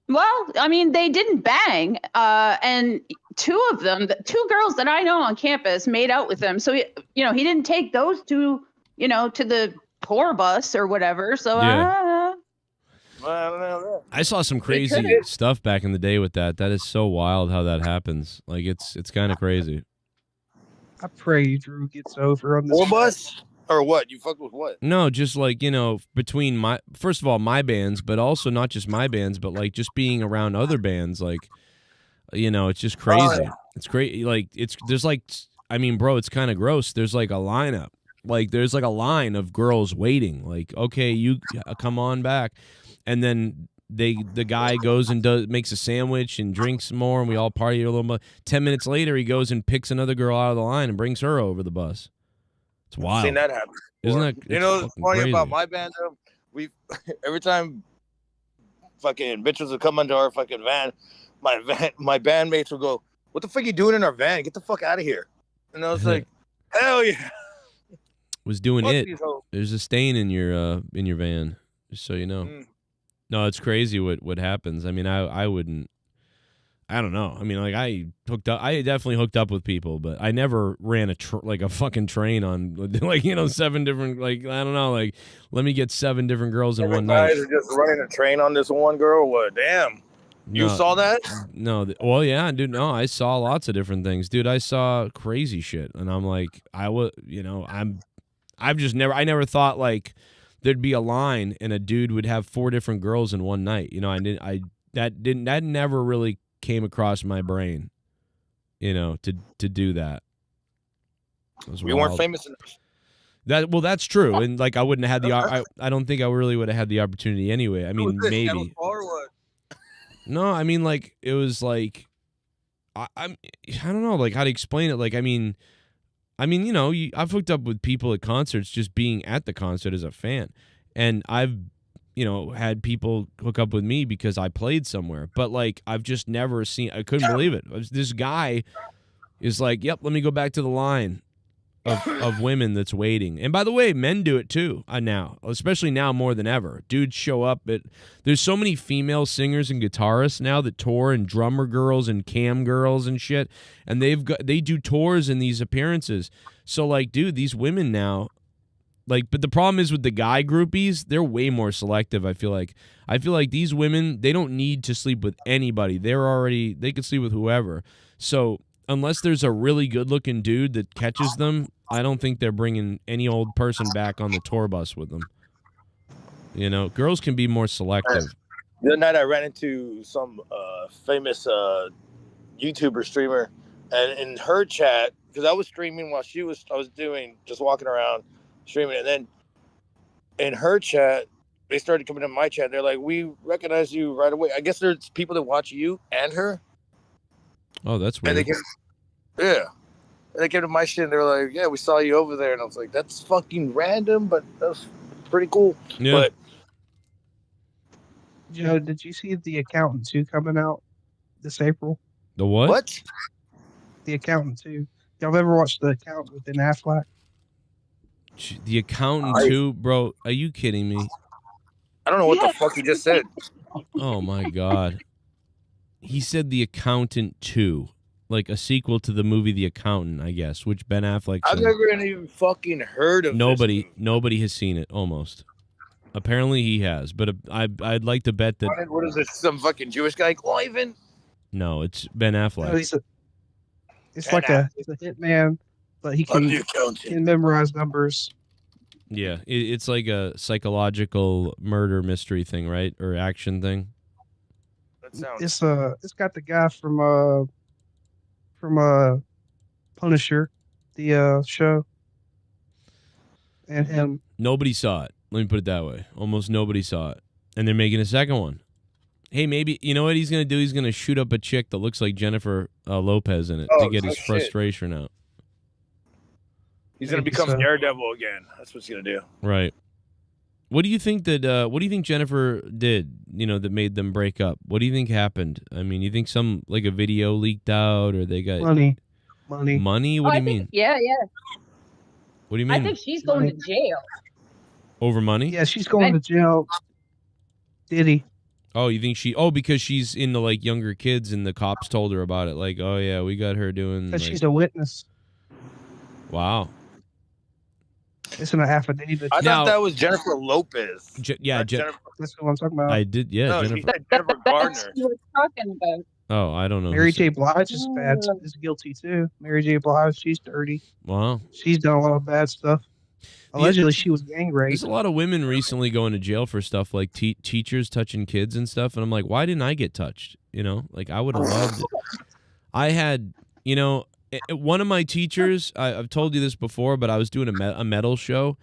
Well, I mean, they didn't bang, and 2 of them, 2 girls that I know on campus, made out with him. So he didn't take those 2, to the tour bus or whatever. So Yeah. I don't know. I saw some crazy stuff back in the day with that. That is so wild how that happens. Like it's kind of crazy. I pray Drew gets over on this. Tour bus or what? You fucked with what? No, just like, between first of all, my bands, but also not just my bands, but like just being around other bands, like, it's just crazy. Oh, yeah. It's great. Like there's like, I mean, bro, it's kind of gross. There's like a lineup, like there's like a line of girls waiting, like, okay, you come on back. And then the guy goes and makes a sandwich and drinks more, and we all party a little bit. 10 minutes later, he goes and picks another girl out of the line and brings her over the bus. It's wild. I've seen that happen. Isn't that? What's funny crazy. about my band? We every time fucking bitches would come into our fucking van, my bandmates would go, "What the fuck you doing in our van? Get the fuck out of here!" And I was like, "Hell yeah!" Was doing Fuck it. these hoes. There's a stain in your van, just so you know. No, it's crazy what happens. I mean, I wouldn't. I don't know. I mean, like I definitely hooked up with people, but I never ran a fucking train on like 7 different, like, I don't know, like, let me get 7 different girls in one night. Guys are just running a train on this one girl. What? Damn. You saw that? No. Well, yeah, dude. No, I saw lots of different things, dude. I saw crazy shit, and I'm like, I never thought like there'd be a line and a dude would have 4 different girls in one night. That never really came across my brain, to do that. We weren't famous enough. That's true, and like I wouldn't have had I don't think I really would have had the opportunity anyway. I mean, maybe. No, I mean, like it was like I don't know, like how to explain it. Like I mean, I've hooked up with people at concerts just being at the concert as a fan, and I've had people hook up with me because I played somewhere, but like I've just never seen. I couldn't believe it. This guy is like, "Yep, let me go back to the line of women that's waiting." And by the way, men do it too now, especially now more than ever. Dudes show up there's so many female singers and guitarists now that tour, and drummer girls and cam girls and shit, and they do tours and these appearances. So like, dude, these women now, like, but the problem is with the guy groupies, they're way more selective. I feel like these women, they don't need to sleep with anybody. They could sleep with whoever. So unless there's a really good looking dude that catches them, I don't think they're bringing any old person back on the tour bus with them. Girls can be more selective. The other night I ran into some famous YouTuber streamer, and in her chat, because I was streaming while I was doing just walking around streaming, and then in her chat they started coming to my chat. They're like, "We recognize you right away." I guess there's people that watch you and her. Oh, that's weird. And they came to my shit and they were like, "Yeah, we saw you over there." And I was like, "That's fucking random, but that's pretty cool." Yeah. But Joe, did you see The Accountant 2 coming out this April? The what? What? The Accountant 2. Y'all ever watched The Accountant with Ben Affleck? The accountant too, bro. Are you kidding me? I don't know what the fuck he just said. Oh my god. He said The Accountant 2. Like a sequel to the movie The Accountant, I guess, which Ben Affleck I've said. never even fucking heard of this. Nobody has seen it, almost. Apparently he has, but I'd like to bet that... What is this, some fucking Jewish guy, Cliven? No, it's Ben Affleck. No, it's like a hitman, but he can memorize numbers. Yeah, it's like a psychological murder mystery thing, right? Or action thing. It's got the guy from Punisher, the show, and him. Nobody saw it. Let me put it that way. Almost nobody saw it, and they're making a second one. Hey, maybe you know what he's gonna do? He's gonna shoot up a chick that looks like Jennifer Lopez in it to get his frustration out. He's gonna become Daredevil again. That's what he's gonna do. Right. What do you think that? What do you think Jennifer did? That made them break up. What do you think happened? I mean, you think some like a video leaked out, or they got money? Money? What do you mean? Yeah. What do you mean? I think she's going to jail. Over money? Yeah, she's going to jail. Diddy. Oh, you think she? Oh, because she's into like younger kids, and the cops told her about it. Like, oh yeah, we got her doing. Because she's a witness. Wow. It's in an affidavit. I thought that was Jennifer Lopez. Jennifer. That's what I'm talking about. I did, yeah. No, Jennifer. she said Jennifer Garner. That's what we're talking about. Oh, I don't know. Mary J. Blige is guilty too. Mary J. Blige, she's dirty. Wow. She's done a lot of bad stuff. Allegedly, she was gang raped. There's a lot of women recently going to jail for stuff like teachers touching kids and stuff, and I'm like, why didn't I get touched? Like I would have loved it. I had, one of my teachers. I've told you this before, but I was doing a metal show,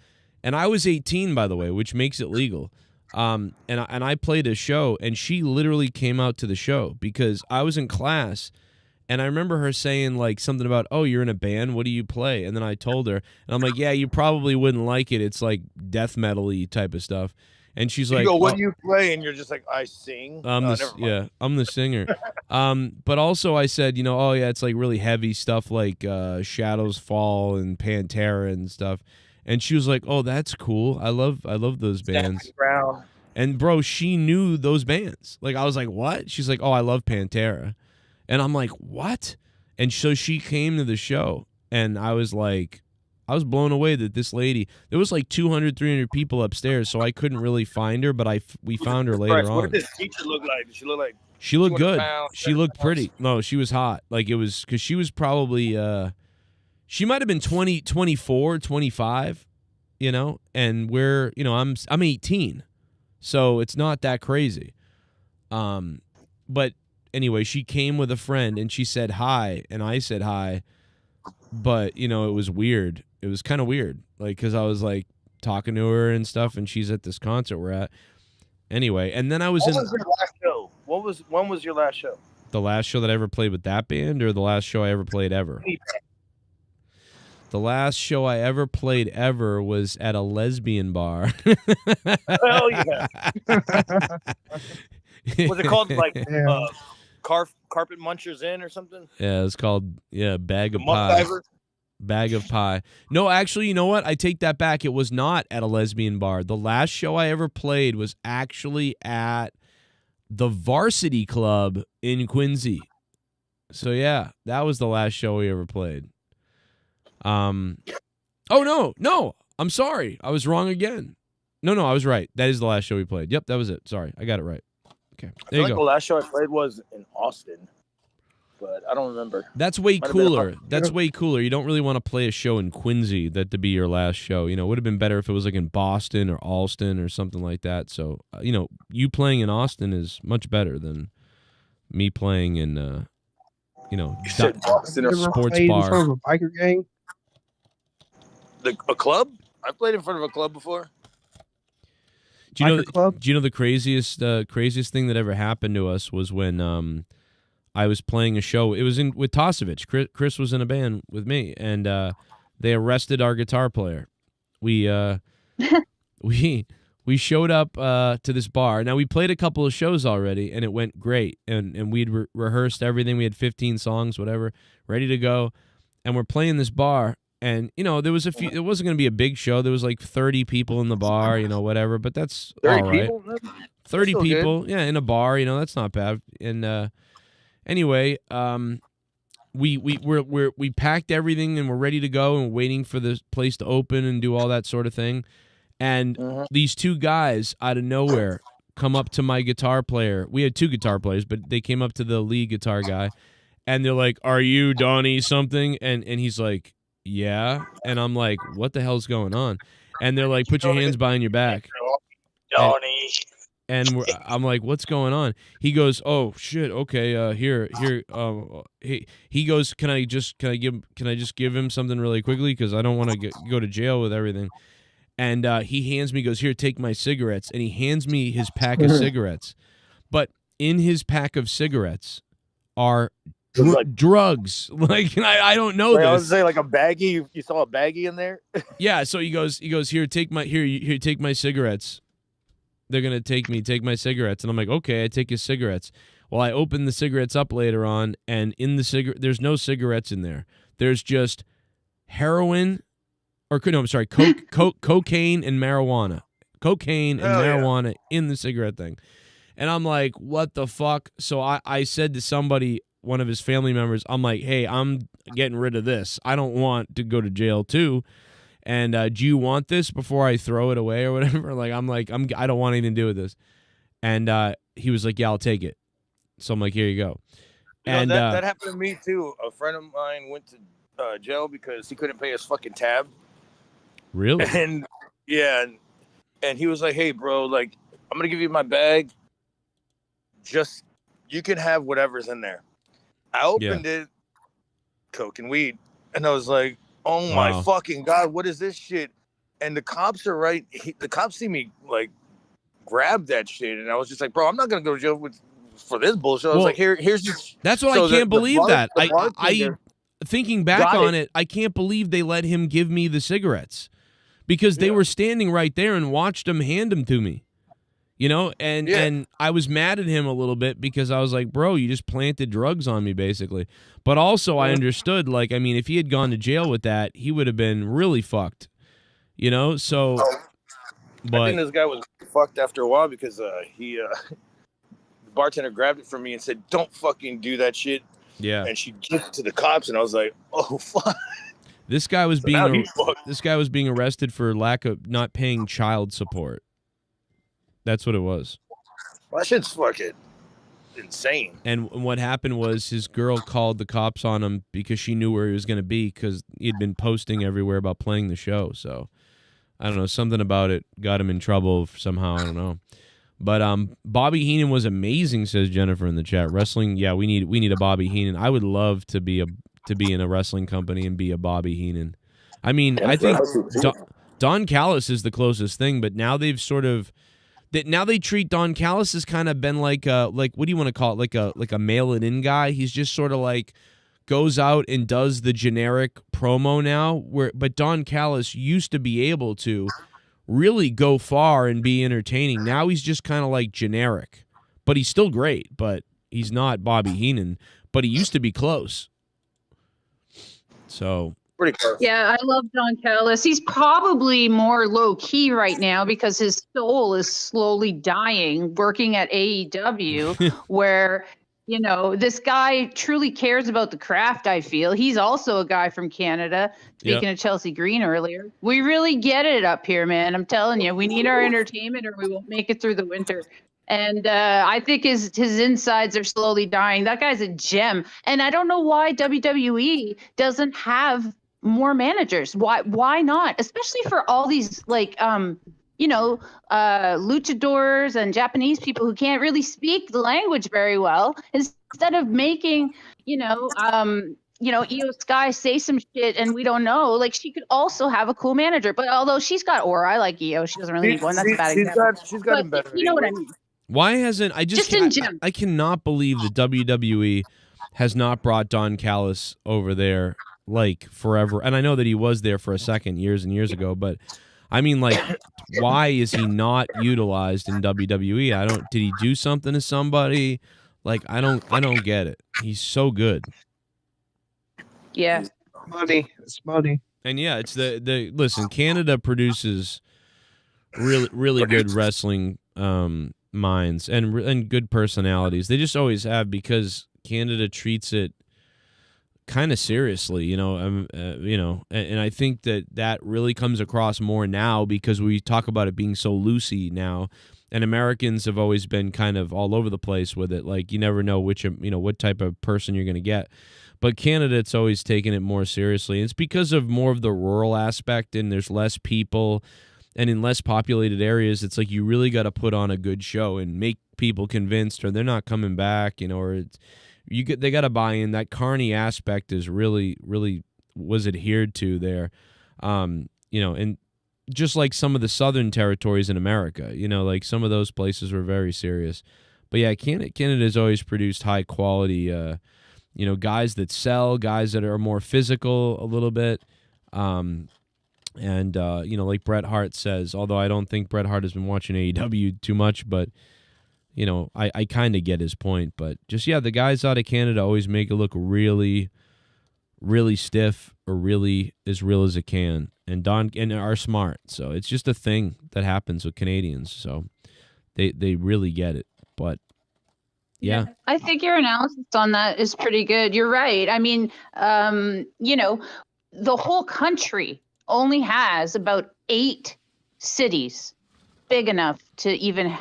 and I was 18, by the way, which makes it legal. And I played a show, and she literally came out to the show because I was in class. And I remember her saying like something about, oh, you're in a band. What do you play? And then I told her, and I'm like, yeah, you probably wouldn't like it. It's like death metal-y type of stuff. And she's like, what do you play? And you're just like, I sing. I'm the singer. But also I said, oh yeah, it's like really heavy stuff like Shadows Fall and Pantera and stuff. And she was like, oh, that's cool. I love those bands. And bro, she knew those bands. Like I was like, what? She's like, oh, I love Pantera. And I'm like, what? And so she came to the show, and I was blown away that this lady, there was like 200, 300 people upstairs, so I couldn't really find her, but we found her later on. What did this teacher look like? Did she look like? She looked good. She looked pretty. No, she was hot. Like it was, because she was probably, she might have been 20, 24, 25, and we're, I'm 18, so it's not that crazy. But anyway, she came with a friend, and she said hi, and I said hi, but, it was weird. It was kind of weird, like, because I was, like, talking to her and stuff, and she's at this concert we're at. Anyway, and then I was What was your last show? When was your last show? The last show that I ever played with that band, or the last show I ever played ever? The last show I ever played ever was at a lesbian bar. Hell yeah. Was it called, like, Carpet Munchers Inn or something? Yeah, it's called Bag of Pie. Bag of Pie. No, actually, you know what? I take that back. It was not at a lesbian bar. The last show I ever played was actually at the Varsity Club in Quincy. So yeah, that was the last show we ever played. Oh no, I'm sorry. I was wrong again. No, I was right. That is the last show we played. Yep, that was it. Sorry, I got it right. Okay, there you go. The last show I played was in Austin, but I don't remember. That's way cooler. That's way cooler. You don't really want to play a show in Quincy to be your last show. It would have been better if it was like in Boston or Alston or something like that. So, you playing in Austin is much better than me playing in, Boston or sports in bar. front of a biker gang? A club? I played in front of a club before. Do you know the craziest thing that ever happened to us was when I was playing a show. It was with Tosevich. Chris was in a band with me, and they arrested our guitar player. We showed up to this bar. Now we played a couple of shows already, and it went great. And we'd rehearsed everything. We had 15 songs, whatever, ready to go. And we're playing this bar, And, you know, there was a few, it wasn't going to be a big show. There was like 30 people in the bar, you know, whatever, but that's 30 all right. people? 30 still people, good. yeah, in a bar, you know, that's not bad. And anyway, we packed everything and we're ready to go and we're waiting for the place to open and do all that sort of thing. And these two guys out of nowhere come up to my guitar player. We had two guitar players, but they came up to the lead guitar guy, and they're like, "Are you Donnie something?" And he's like, "Yeah." And I'm like, "What the hell's going on?" And they're like, "Put your hands behind your back." Donnie. And I'm like, "What's going on?" He goes, "Oh shit, okay, here." He goes, "Can I just give him something really quickly because I don't want to go to jail with everything." And he hands me, goes, "Here, take my cigarettes," and he hands me his pack of cigarettes. But in his pack of cigarettes are drugs. Like I don't know this. I was say like a baggie. You saw a baggie in there? Yeah. So he goes, "Here, take my cigarettes. They're gonna take my cigarettes." And I'm like, "Okay," I take his cigarettes. Well, I open the cigarettes up later on, and in the there's no cigarettes in there. There's just heroin, or no, I'm sorry, cocaine and marijuana. Cocaine and marijuana in the cigarette thing. And I'm like, what the fuck? So I said to somebody, one of his family members, I'm like, "Hey, I'm getting rid of this. I don't want to go to jail too. And do you want this before I throw it away or whatever?" I don't want anything to do with this. And he was like, "Yeah, I'll take it." So I'm like, "Here you go." And that happened to me too. A friend of mine went to jail because he couldn't pay his fucking tab. Really? And yeah, and he was like, "Hey, bro, like, I'm gonna give you my bag. Just you can have whatever's in there." I opened it, coke and weed, and I was like, "Oh my fucking god, what is this shit?" And the cops are right. The cops see me like grab that shit, and I was just like, "Bro, I'm not gonna go to jail for this bullshit." I was like, "Here's just." That's what I can't believe that. I thinking back on it, I can't believe they let him give me the cigarettes because they were standing right there and watched him hand them to me. You know, and I was mad at him a little bit because I was like, "Bro, you just planted drugs on me, basically." But also, I understood, like, I mean, if he had gone to jail with that, he would have been really fucked. You know, so. But I think this guy was fucked after a while because the bartender grabbed it from me and said, "Don't fucking do that shit." Yeah. And she gave it to the cops, and I was like, "Oh fuck." This guy was being arrested for lack of not paying child support. That's what it was. Well, that shit's fucking insane. And what happened was his girl called the cops on him because she knew where he was going to be because he'd been posting everywhere about playing the show. So, I don't know, something about it got him in trouble somehow. I don't know. But Bobby Heenan was amazing, says Jennifer in the chat. Wrestling, yeah, we need a Bobby Heenan. I would love to be in a wrestling company and be a Bobby Heenan. I mean, I think Don Callis is the closest thing, but now they've sort of now they treat Don Callis as kind of been like what do you want to call it, like a mail it in guy. He's just sort of like goes out and does the generic promo now. But Don Callis used to be able to really go far and be entertaining. Now he's just kind of like generic, but he's still great. But he's not Bobby Heenan. But he used to be close. So. Pretty close. Yeah, I love Don Callis. He's probably more low key right now because his soul is slowly dying working at AEW, where, you know, this guy truly cares about the craft, I feel. He's also a guy from Canada. Speaking of Chelsea Green earlier, we really get it up here, man. I'm telling you, we need our entertainment or we won't make it through the winter. And I think his insides are slowly dying. That guy's a gem. And I don't know why WWE doesn't have more managers. Why not? Especially for all these luchadors and Japanese people who can't really speak the language very well. Instead of making, Io Sky say some shit and we don't know, like she could also have a cool manager. But although she's got aura, I like Io. She doesn't really need one. That's a bad example. She's got him better. You know what I mean? Why hasn't I cannot believe the WWE has not brought Don Callis over there like forever. And I know that he was there for a second years and years ago, but I mean, like, why is he not utilized in WWE? Did he do something to somebody? Like, I don't get it. He's so good. Yeah. Money. It's money. And yeah, it's the listen. Canada produces really good wrestling minds and good personalities. They just always have, because Canada treats it kind of seriously, and I think that really comes across more now because we talk about it being so loosey now, and Americans have always been kind of all over the place with it. Like, you never know what type of person you're going to get. But Canada, it's always taken it more seriously. It's because of more of the rural aspect, and there's less people, and in less populated areas, it's like you really got to put on a good show and make people convinced, or they're not coming back, or they got to buy in. That carny aspect is really was adhered to there, and just like some of the southern territories in America, like some of those places were very serious. But yeah, Canada's always produced high quality, guys that sell, guys that are more physical a little bit. Like Bret Hart says, although I don't think Bret Hart has been watching AEW too much, but I kind of get his point. But just, the guys out of Canada always make it look really, really stiff, or really as real as it can, and are smart. So it's just a thing that happens with Canadians. So they really get it. But yeah. I think your analysis on that is pretty good. You're right. I mean, the whole country only has about 8 cities big enough to even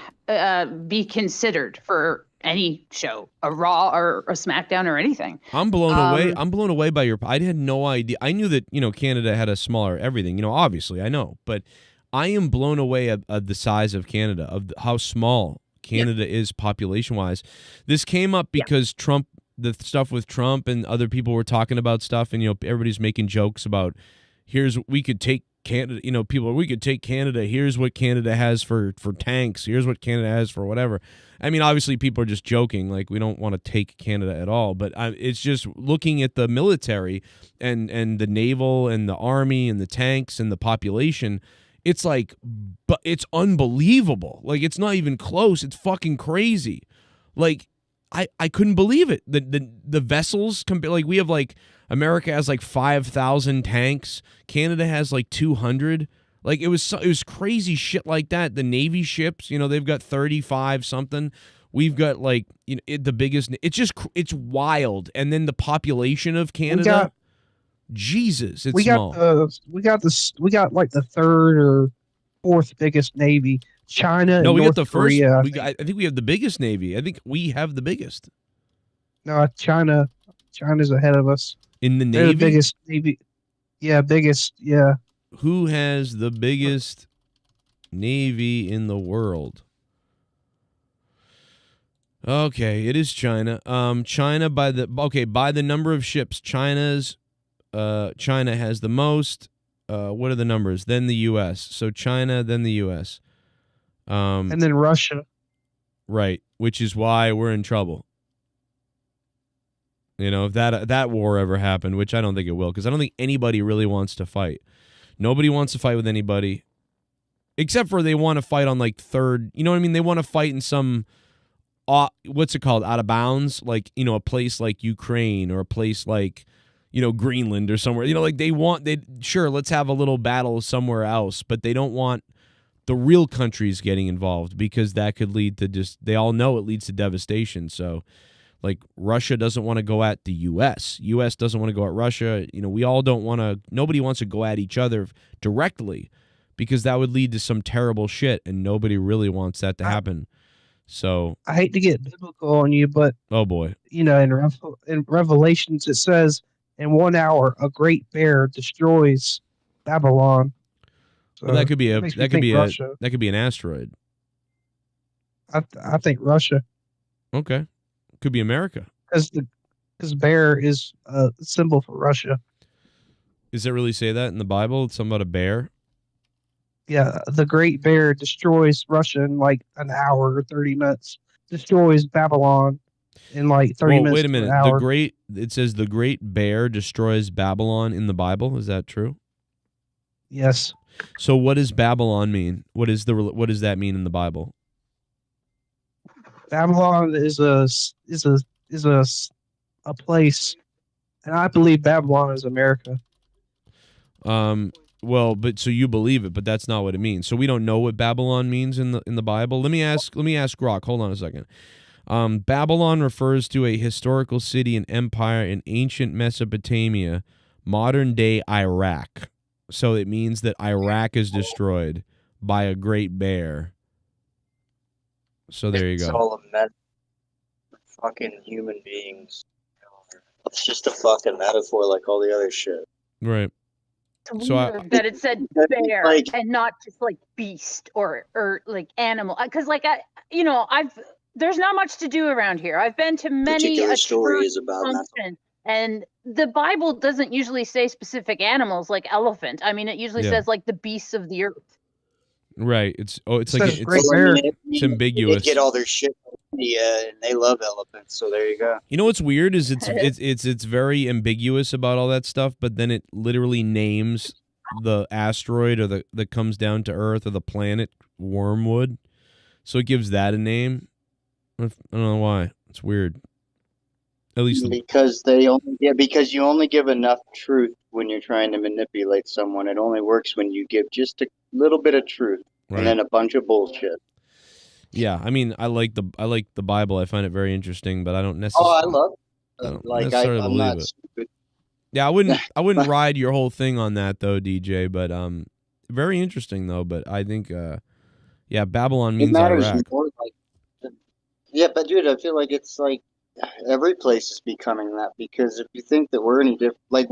be considered for any show, a Raw or a SmackDown or anything. I'm blown away. I'm blown away by I had no idea. I knew that, Canada had a smaller everything, obviously I know, but I am blown away at the size of Canada, of how small Canada is population-wise. This came up because Trump, the stuff with Trump, and other people were talking about stuff, and everybody's making jokes about, we could take Canada, we could take Canada, here's what Canada has for tanks, here's what Canada has for whatever. I mean, obviously people are just joking, like we don't want to take Canada at all, but it's just looking at the military and the naval and the army and the tanks and the population. It's like, but it's unbelievable. Like, it's not even close. It's fucking crazy. Like, I couldn't believe it. The vessels, like, we have, like, America has, like, 5,000 tanks. Canada has, like, 200. Like, it was crazy shit like that. The Navy ships, they've got 35 something. We've got, like, the biggest. It's wild. And then the population of Canada. Jesus, it's small. We got like the 3rd or 4th biggest navy. China. No, and we North got the first. Korea, I think we have the biggest navy. I think we have the biggest. No, China's ahead of us In the They're Navy? the biggest navy. Yeah, biggest. Yeah. Who has the biggest navy in the world? Okay, it is China. China by the number of ships, China has the most. What are the numbers? Then the U.S. So China, then the U.S. And then Russia. Right, which is why we're in trouble. If that war ever happened, which I don't think it will, because I don't think anybody really wants to fight. Nobody wants to fight with anybody, except for they want to fight on, like, third. You know what I mean? They want to fight in some, what's it called, out of bounds, like, a place like Ukraine or a place like, Greenland or somewhere. Like, sure, let's have a little battle somewhere else, but they don't want the real countries getting involved, because that could lead to they all know it leads to devastation. So, like, Russia doesn't want to go at the U.S. U.S. doesn't want to go at Russia. We all don't want to, nobody wants to go at each other directly, because that would lead to some terrible shit, and nobody really wants that to happen. So I hate to get biblical on you, but oh boy, in Revelations it says, in 1 hour a great bear destroys Babylon. So well, that could be an asteroid. I think Russia. Okay, could be America. Because bear is a symbol for Russia. Does it really say that in the Bible? It's something about a bear? Yeah, the Great Bear destroys Russia in like an hour or 30 minutes. Destroys Babylon in like 30 minutes. Wait a minute. To an hour. It says the Great Bear destroys Babylon in the Bible. Is that true? Yes. So what does Babylon mean? What does that mean in the Bible? Babylon is a place, and I believe Babylon is America. Well, but so you believe it, but that's not what it means. So we don't know what Babylon means in the Bible. Let me ask Grok. Hold on a second. Babylon refers to a historical city and empire in ancient Mesopotamia, modern day Iraq. So it means that Iraq is destroyed by a great bear. So there you It's go. all a fucking human beings. It's just a fucking metaphor like all the other shit. Right. It's So weird that it said bear and not just like beast or like animal. Because there's not much to do around here. I've been to many Particular a story church is about function, and the Bible doesn't usually say specific animals like elephant. I mean, it usually says like the beasts of the earth. Right. It's Says like great bear. it's ambiguous. They get all their shit from India, and they love elephants. So there you go. You know what's weird is it's very ambiguous about all that stuff, but then it literally names the asteroid or that comes down to Earth or the planet Wormwood, so it gives that a name. I don't know why. It's weird. At least because you only give enough truth when you're trying to manipulate someone. It only works when you give just a little bit of truth and then a bunch of bullshit. Yeah, I mean, I like the Bible. I find it very interesting, but I don't necessarily. Oh, I love it. I don't like necessarily I'm believe not it. stupid. Yeah, I wouldn't ride your whole thing on that though, DJ. But very interesting though. But I think Babylon means It matters Iraq. more. Yeah, but dude, I feel like it's like every place is becoming that, because if you think that we're any different, like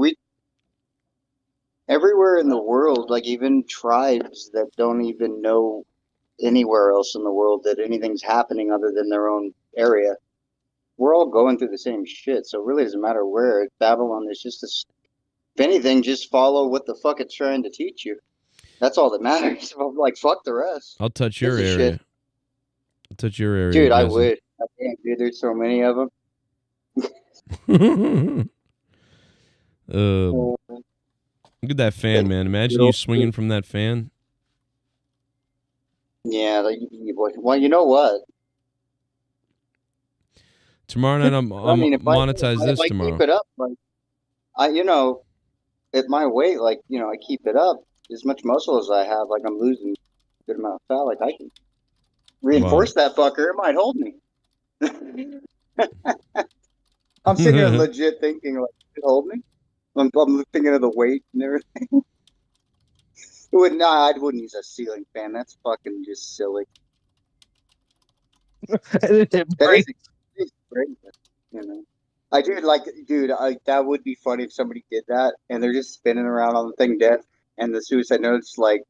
everywhere in the world, like even tribes that don't even know anywhere else in the world that anything's happening other than their own area, we're all going through the same shit. So it really doesn't matter where. Babylon is just if anything, just follow what the fuck it's trying to teach you. That's all that matters. Like, fuck the rest. I'll touch your area. Shit. I'll touch your area, dude. Jesse. I would. I can't, dude. There's so many of them. Look at that fan, man. Imagine you swinging from that fan. Yeah. Well, you know what? Tomorrow night, I'm monetize this tomorrow. Keep it up, like at my weight, like I keep it up as much muscle as I have. Like I'm losing a good amount of fat. Like I can reinforce that fucker. It might hold me. I'm sitting here legit thinking, like, it hold me. I'm thinking of the weight and everything. I wouldn't use a ceiling fan. That's fucking just silly. That is great, I do like, dude. That would be funny if somebody did that and they're just spinning around on the thing dead, and the suicide note's like,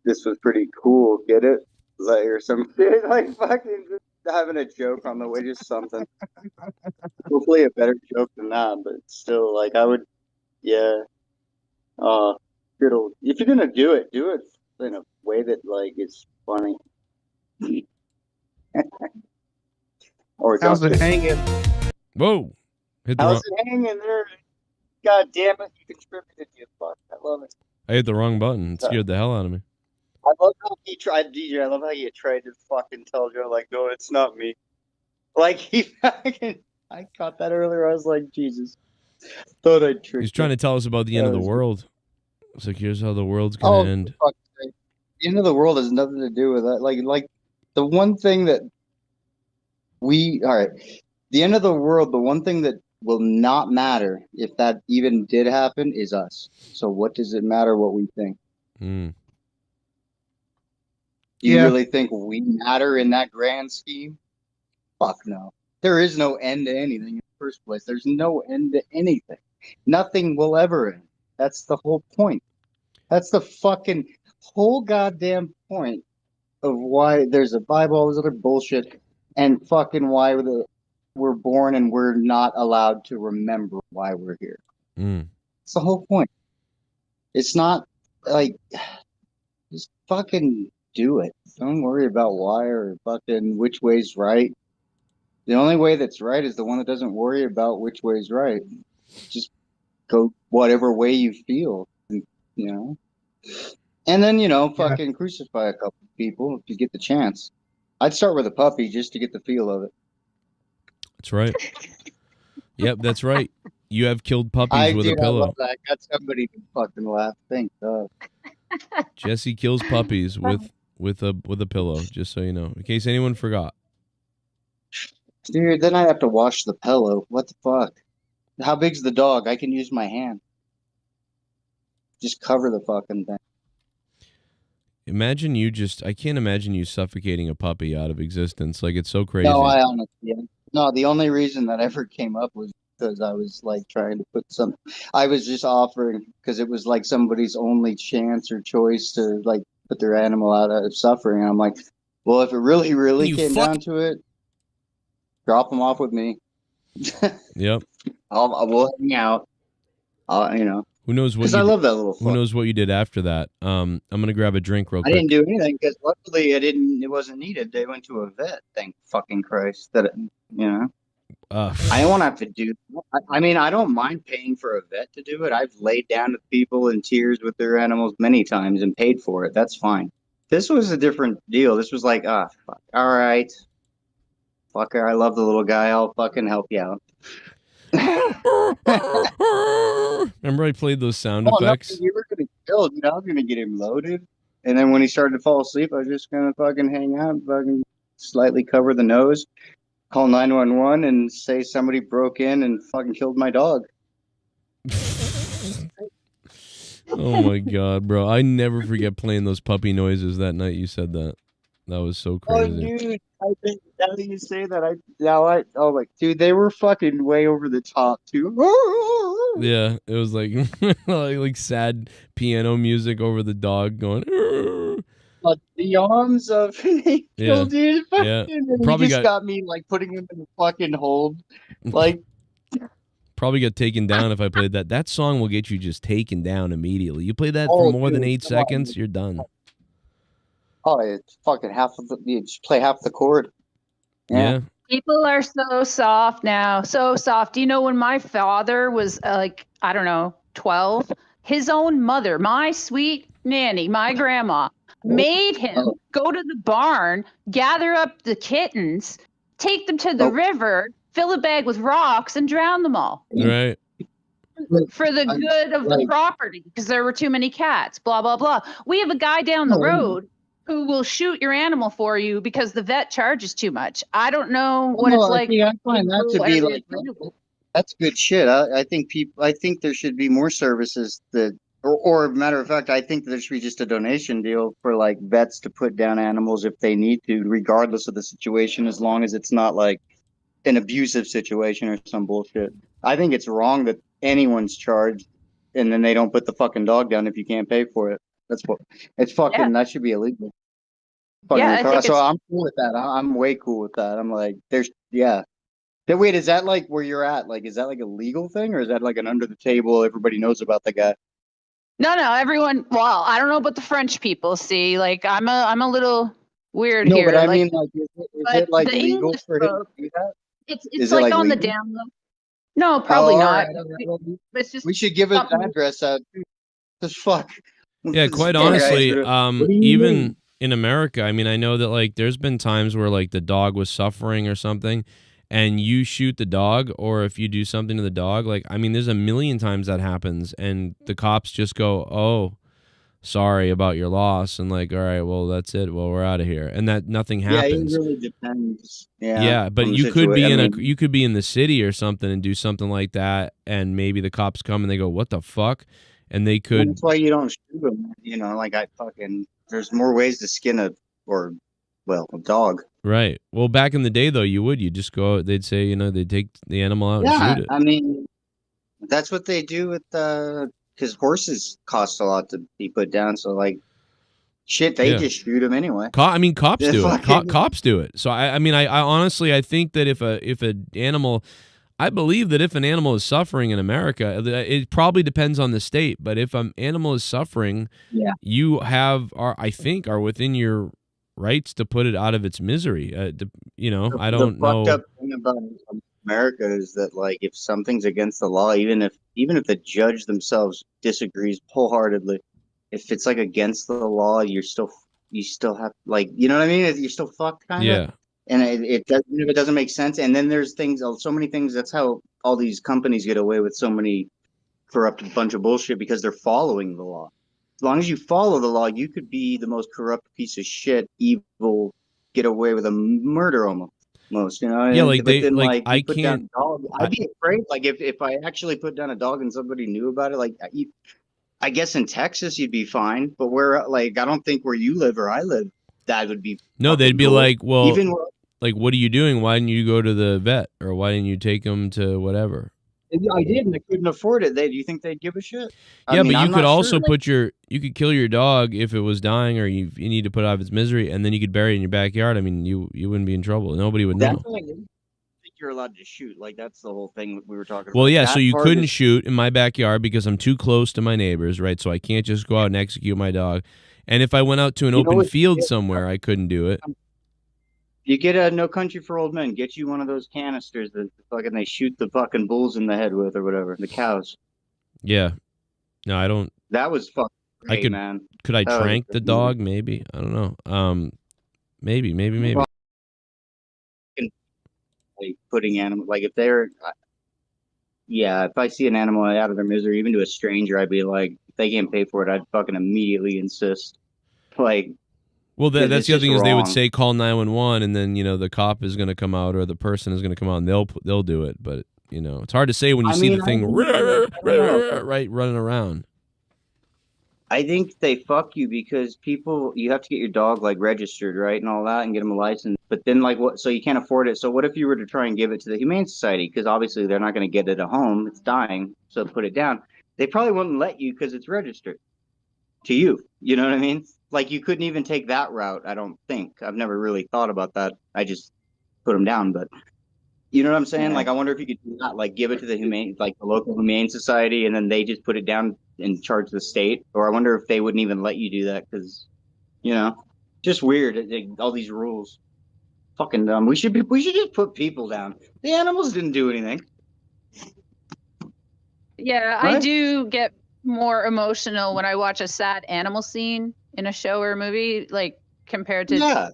"This was pretty cool, get it?" Like, or some shit, like fucking just having a joke on the way, just something. Hopefully a better joke than that, but still, like, I would, yeah. Good old. If you're gonna do it in a way that like is funny. Or how's it hanging? Whoa! How's it hanging there? God damn it! You contributed, you fuck. I love it. I hit the wrong button. It scared the hell out of me. I love how he tried, DJ. I love how you tried to fucking tell Joe, like, no, it's not me. Like, he fucking. I caught that earlier. I was like, Jesus. Thought I'd trick. He's trying to tell us about the end of the world. It's like, here's how the world's gonna end. The end of the world has nothing to do with that. Like the one thing that the end of the world, the one thing that will not matter if that even did happen is us. So what does it matter what we think? Mm. Do you really think we matter in that grand scheme? Fuck no. There is no end to anything in the first place. There's no end to anything. Nothing will ever end. That's the whole point. That's the fucking whole goddamn point of why there's a Bible, all this other bullshit, and fucking why we're born and we're not allowed to remember why we're here. Mm. It's the whole point. It's not like, just fucking do it. Don't worry about why or fucking which way's right. The only way that's right is the one that doesn't worry about which way's right. Just go whatever way you feel, And then, fucking crucify a couple people if you get the chance. I'd start with a puppy just to get the feel of it. That's right. Yep, that's right. You have killed puppies with a I love pillow. that. I got somebody to fucking laugh. Thank God. Jesse kills puppies with a pillow. Just so you know, in case anyone forgot. Dude, then I have to wash the pillow. What the fuck? How big's the dog? I can use my hand. Just cover the fucking thing. Imagine you I can't imagine you suffocating a puppy out of existence. Like, it's so crazy. No, I honestly, no, the only reason that ever came up was because I was like trying to put some, I was just offering because it was like somebody's only chance or choice to like put their animal out of suffering. And I'm like, well, if it really, really came down to it, drop them off with me. Yep. We'll hang out. You know. Who knows what? Because I love that little. Who knows what you did after that? I'm gonna grab a drink real quick. I didn't do anything because luckily it wasn't needed. They went to a vet. Thank fucking Christ that you know. I don't want to have to do. I mean, I don't mind paying for a vet to do it. I've laid down with people in tears with their animals many times and paid for it. That's fine. This was a different deal. This was like, fuck. All right, fucker. I love the little guy. I'll fucking help you out. Remember I played those sound effects? You were gonna kill, dude. I was gonna get him loaded, and then when he started to fall asleep, I was just gonna fucking hang out, fucking slightly cover the nose, call 911, and say somebody broke in and fucking killed my dog. Oh my god, bro! I never forget playing those puppy noises that night you said that. That was so crazy. Oh, dude! I think now that you say that, oh my, dude, they were fucking way over the top too. Yeah, it was like like sad piano music over the dog going. The arms of an angel, dude. Yeah. And Probably he just got me like putting him in a fucking hold, like. Probably got taken down if I played that. That song will get you just taken down immediately. You play that for more than 8 seconds, you're done. Oh, it's fucking you just play half the chord. Yeah. People are so soft now. So soft. Do you know when my father was like, I don't know, 12, his own mother, my sweet nanny, my grandma, made him go to the barn, gather up the kittens, take them to the river, fill a bag with rocks, and drown them all. Right. For the good of the property, because there were too many cats, blah, blah, blah. We have a guy down the road who will shoot your animal for you because the vet charges too much. I don't know what it's like. I find that to be like, that's good shit. I think there should be more services that, or matter of fact, I think there should be just a donation deal for like vets to put down animals if they need to, regardless of the situation, as long as it's not like an abusive situation or some bullshit. I think it's wrong that anyone's charged and then they don't put the fucking dog down if you can't pay for it. That's what it's fucking. That should be illegal. So I'm cool with that. I'm way cool with that. I'm like, Wait, is that like where you're at? Like, is that like a legal thing, or is that like an under the table? Everybody knows about the guy. No, everyone. Well, I don't know about the French people. See, like, I'm a little weird here. No, but I like, mean, like, is it like legal for him to do that? It's like on legal? The down low. No, probably not. Right. It's just we should give his address out. Just fuck. Yeah, quite honestly, even in America, I mean, I know that like there's been times where like the dog was suffering or something, and you shoot the dog, or if you do something to the dog, like, I mean, there's a million times that happens, and the cops just go, "Oh, sorry about your loss," and like, "All right, well, that's it. Well, we're out of here," and that nothing happens. Yeah, it really depends. Yeah, but you could be you could be in the city or something and do something like that, and maybe the cops come and they go, "What the fuck?" And they could. That's why you don't shoot them. You know, like there's more ways to skin a dog. Right. Well, back in the day, though, you just go. They'd say, you know, they'd take the animal out and shoot it. I mean, that's what they do with because horses cost a lot to be put down. So like, shit, they just shoot them anyway. Cops do it. Cops do it. So I mean, I honestly, I think that if an animal. I believe that if an animal is suffering in America, it probably depends on the state. But if an animal is suffering, you are within your rights to put it out of its misery. You know, I don't know. The fucked up thing about America is that like if something's against the law, even if the judge themselves disagrees wholeheartedly, if it's like against the law, you still have like, you know what I mean? You're still fucked kind of. Yeah. and it doesn't make sense. And then there's things, so many things. That's how all these companies get away with so many corrupt bunch of bullshit, because they're following the law. As long as you follow the law, you could be the most corrupt piece of shit, evil, get away with a murder almost. You know, Yeah, like but they then, like I put can't. down a dog, I'd be afraid. Like if I actually put down a dog and somebody knew about it, like I guess in Texas you'd be fine, but where I don't think where you live or I live, that would be No, they'd be cool. like, well, Even like, what are you doing? Why didn't you go to the vet, or why didn't you take them to whatever? I did, and I couldn't afford it. Do you think they'd give a shit? Yeah, but you could also sure. you could kill your dog if it was dying, or you need to put it out of its misery, and then you could bury it in your backyard. I mean, you wouldn't be in trouble. Nobody would know. That's I think you're allowed to shoot. Like, that's the whole thing we were talking about. Well, yeah, That so you part couldn't is- shoot in my backyard because I'm too close to my neighbors, right? So I can't just go out and execute my dog. And if I went out to an You know open what- field somewhere, I couldn't do it. You get a No Country for Old Men. Get you one of those canisters that fucking they shoot the fucking bulls in the head with or whatever. The cows. Yeah. No, I don't. That was fucking great, man. Could I That was trank the great. dog? Maybe. I don't know. Maybe. Well, like putting animals, like if they're, yeah, if I see an animal out of their misery, even to a stranger, I'd be like, if they can't pay for it, I'd fucking immediately insist. Like, Well, it's that's the other just thing is they would wrong. say call 911, and then the cop is going to come out or the person is going to come out and they'll do it. But it's hard to say when you see the thing right running around. I think they fuck you because you have to get your dog like registered, right, and all that, and get them a license. But then, like, what? So you can't afford it. So what if you were to try and give it to the Humane Society? Because obviously they're not going to get it at home; it's dying. So put it down. They probably wouldn't let you because it's registered to you. You know what I mean? Like, you couldn't even take that route. I don't think. I've never really thought about that. I just put them down. But you know what I'm saying? Yeah. Like, I wonder if you could do that, like give it to the the local Humane Society, and then they just put it down and charge the state. Or I wonder if they wouldn't even let you do that because, just weird. All these rules, fucking dumb. We should just put people down. The animals didn't do anything. Yeah, Right? I do get more emotional when I watch a sad animal scene in a show or a movie, like compared to Yeah.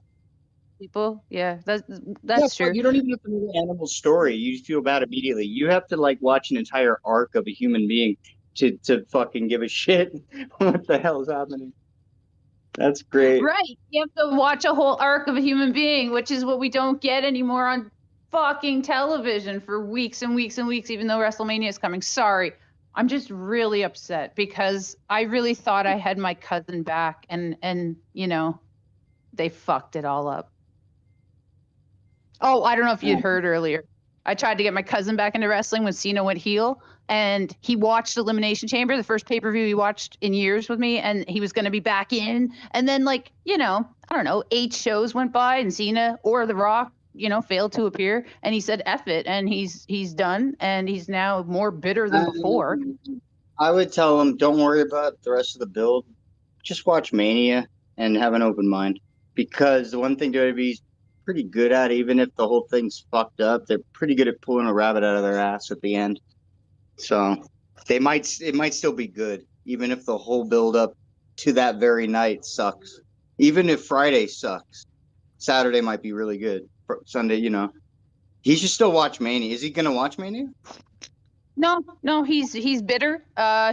people. Yeah, that's Yeah, true. you don't even have to know the animal story. You just feel bad immediately. You have to watch an entire arc of a human being to fucking give a shit what the hell is happening. That's great. Right. You have to watch a whole arc of a human being, which is what we don't get anymore on fucking television for weeks and weeks and weeks, even though WrestleMania is coming. Sorry. I'm just really upset because I really thought I had my cousin back and they fucked it all up. Oh, I don't know if you heard earlier. I tried to get my cousin back into wrestling when Cena went heel, and he watched Elimination Chamber, the first pay-per-view he watched in years with me, and he was going to be back in. And then, I don't know, 8 shows went by, and Cena or The Rock, failed to appear, and he said, F it, and he's done, and he's now more bitter than before. I would tell him, don't worry about the rest of the build. Just watch Mania and have an open mind. Because the one thing WWE's pretty good at, even if the whole thing's fucked up, they're pretty good at pulling a rabbit out of their ass at the end. So it might still be good, even if the whole build up to that very night sucks. Even if Friday sucks, Saturday might be really good. Sunday, he should still watch Mania. Is he gonna watch Mania? No, he's bitter.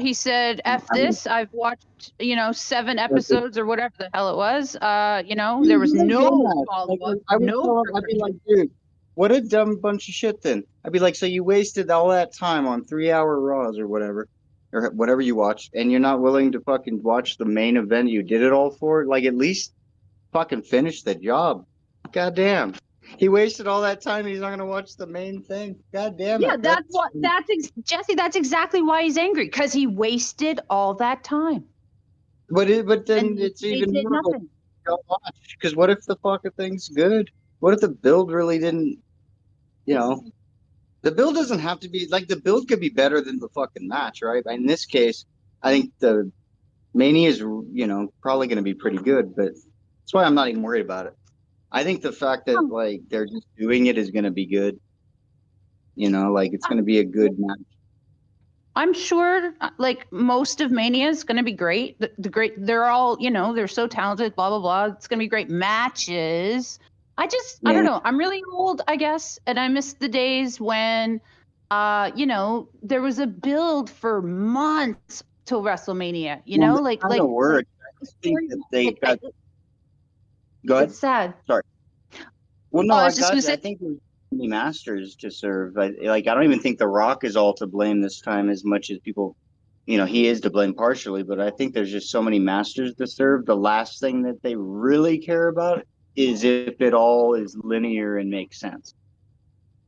He said, F this. I've watched, 7 episodes or whatever the hell it was. There was no follow-up. I'd be like, dude, what a dumb bunch of shit then. I'd be like, so you wasted all that time on 3-hour Raws or whatever you watched, and you're not willing to fucking watch the main event you did it all for? Like, at least fucking finish the job. Goddamn. He wasted all that time. He's not going to watch the main thing. God damn it. Yeah, Jesse, that's exactly why he's angry, because he wasted all that time. But then it's even more like, don't watch. Because what if the fucking thing's good? What if the build really didn't, the build doesn't have to be, the build could be better than the fucking match, right? In this case, I think the Mania is, probably going to be pretty good, but that's why I'm not even worried about it. I think the fact that they're just doing it is going to be good. It's going to be a good match. I'm sure most of Mania is going to be great. They're all, they're so talented, blah, blah, blah. It's going to be great matches. I Yeah. don't know. I'm really old, I guess, and I miss the days when, you know, there was a build for months till WrestleMania. You Well, know, that kind of works. I just think that they got. Go ahead. It's sad. Sorry. Well, no, Oh, I I was just got. gonna say. I think there's too many masters to serve. I don't even think The Rock is all to blame this time as much as people. You know, he is to blame partially, but I think there's just so many masters to serve. The last thing that they really care about is if it all is linear and makes sense.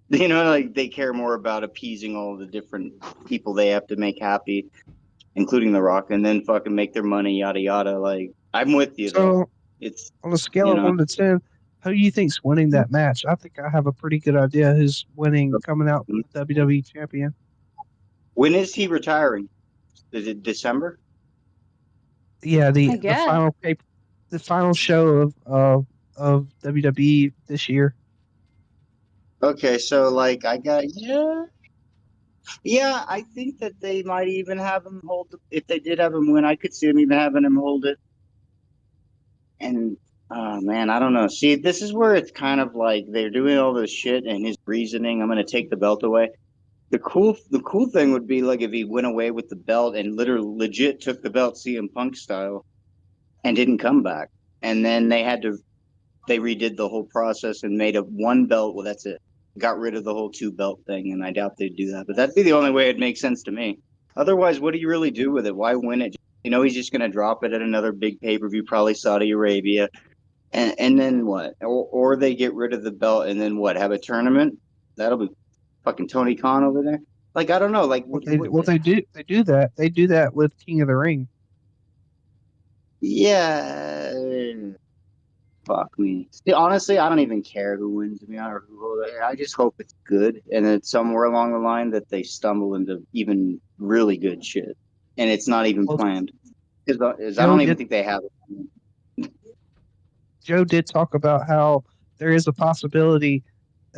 You know, like they care more about appeasing all the different people they have to make happy, including The Rock, and then fucking make their money, yada yada. Like, I'm with you though. So, It's on a scale you of know. 1 to 10, who do you think's winning that match? I think I have a pretty good idea who's winning, coming out with the WWE champion. When is he retiring? Is it December? Yeah, I the guess. the final show of WWE this year. Okay, so like I got yeah, I think that they might even have him hold if they did have him win, I could see them even having him hold it. And oh man, I don't know. See, this is where it's kind of like they're doing all this shit and his reasoning, I'm gonna take the belt away. The cool thing would be like if he went away with the belt and literally legit took the belt CM Punk style and didn't come back. And then they redid the whole process and made a one belt. Well, that's it. Got rid of the whole two belt thing, and I doubt they'd do that. But that'd be the only way it makes sense to me. Otherwise, what do you really do with it? Why win it? You know, he's just going to drop it at another big pay per view, probably Saudi Arabia, and then what? Or they get rid of the belt and then what? Have a tournament? That'll be fucking Tony Khan over there. Like I don't know. Like They do that with King of the Ring. yeah. Fuck me. See, honestly, I don't even care who wins. To be honest, I just hope it's good, and it's somewhere along the line that they stumble into even really good shit, and it's not even planned. Because I don't even think they have it. Joe did talk about how there is a possibility.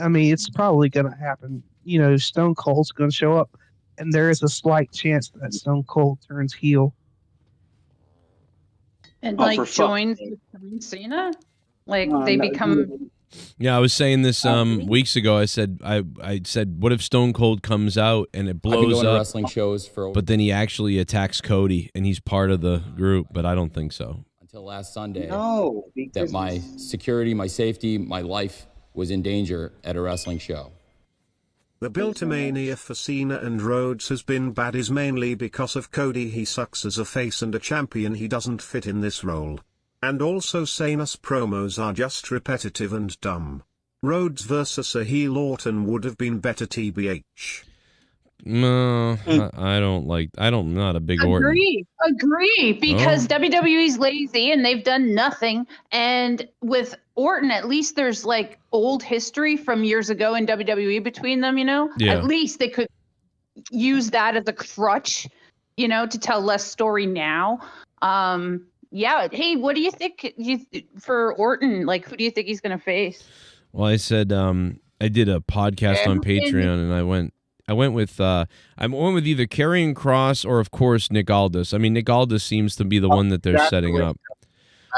I mean, it's probably going to happen. You know, Stone Cold's going to show up, and there is a slight chance that Stone Cold turns heel. And Oh, like for fuck's joins sake. John Cena? Like Oh, they no, become Yeah, I was saying this weeks ago. I said, what if Stone Cold comes out and it I've been blows going to up, wrestling shows for but then he actually attacks Cody and he's part of the group? But I don't think so. until last Sunday No, that because my security, my safety, my life was in danger at a wrestling show. The build to Mania for Cena and Rhodes has been bad is mainly because of Cody. He sucks as a face and a champion. He doesn't fit in this role. And also Cena's promos are just repetitive and dumb. Rhodes versus a heel Orton would have been better TBH. No, I'm not a big Orton. Agree, because Oh. WWE's lazy and they've done nothing. And with Orton, at least there's like old history from years ago in WWE between them, you know? Yeah. At least they could use that as a crutch, you know, to tell less story now. Yeah. Hey, what do you think for Orton? Like, who do you think he's going to face? Well, I said I did a podcast on Patreon, and I went with either Karrion Kross or of course Nick Aldis. I mean, Nick Aldis seems to be the one that they're setting up.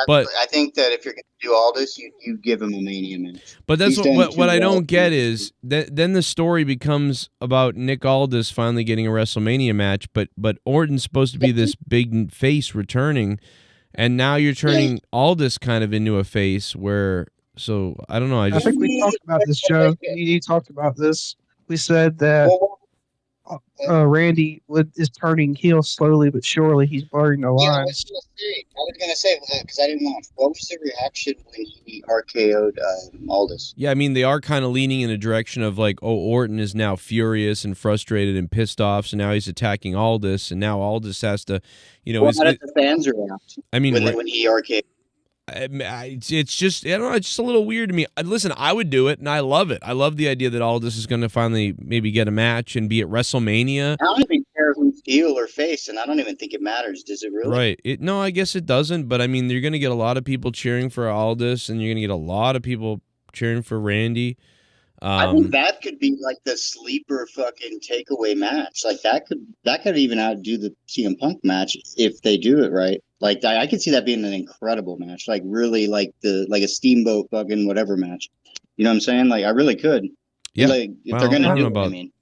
But I think that if you're going to do all this, you give him a Mania match. But that's He's done what too I well. don't get is that then the story becomes about Nick Aldis finally getting a WrestleMania match, but Orton's supposed to be this big face returning, and now you're turning Aldis kind of into a face where. So I don't know. I think we talked about this, Joe. You talked about this. We said that Randy is turning heel slowly but surely. He's blurring the Yeah, lines. I was gonna say because I didn't watch. What was the reaction when he RKO'd Aldis? Yeah, I mean, they are kind of leaning in a direction of like, oh, Orton is now furious and frustrated and pissed off, so now he's attacking Aldis, and now Aldis has to, you know, How did the fans react? I mean, when he RKO'd. it's just, I don't know, it's just a little weird to me. Listen, I would do it, and I love it. I love the idea that Aldis is going to finally maybe get a match and be at WrestleMania. I don't even care who's heel or face, and I don't even think it matters. Does it really? Right. No, I guess it doesn't, but I mean, you're going to get a lot of people cheering for Aldis, and you're going to get a lot of people cheering for Randy. I think that could be like the sleeper fucking takeaway match. Like that could even outdo the CM Punk match if they do it right. Like I could see that being an incredible match. Like really like a Steamboat fucking whatever match. You know what I'm saying? Like I really could. Yeah. Like if they're gonna do it, I mean.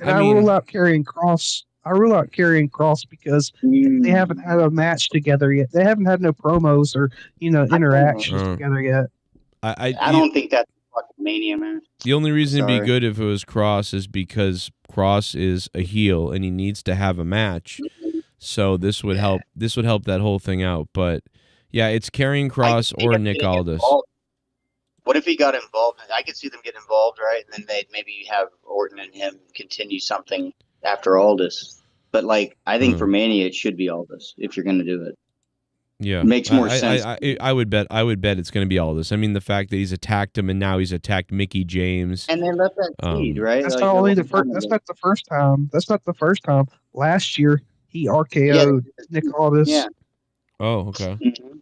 And I rule out Karrion Kross. I rule out Karrion Kross because they haven't had a match together yet. They haven't had no promos or interactions together yet. I don't think that's a fucking Mania match. The only reason it'd be good if it was Kross is because Kross is a heel and he needs to have a match. So this would help. This would help that whole thing out. But yeah, it's Karrion Kross or Nick Aldis. What if he got involved? I could see them get involved, right? And then they'd maybe have Orton and him continue something after Aldis. But like, I think for Mania, it should be Aldis if you're going to do it. Yeah, it makes more sense. I would bet it's going to be Aldis. I mean, the fact that he's attacked him and now he's attacked Mickey James, and they left that seed, right? That's like, not only the first. That's not the first time. That's not the first time. Last year he RKO'd Nick Aldis. Yeah. Oh, okay. Mm-hmm.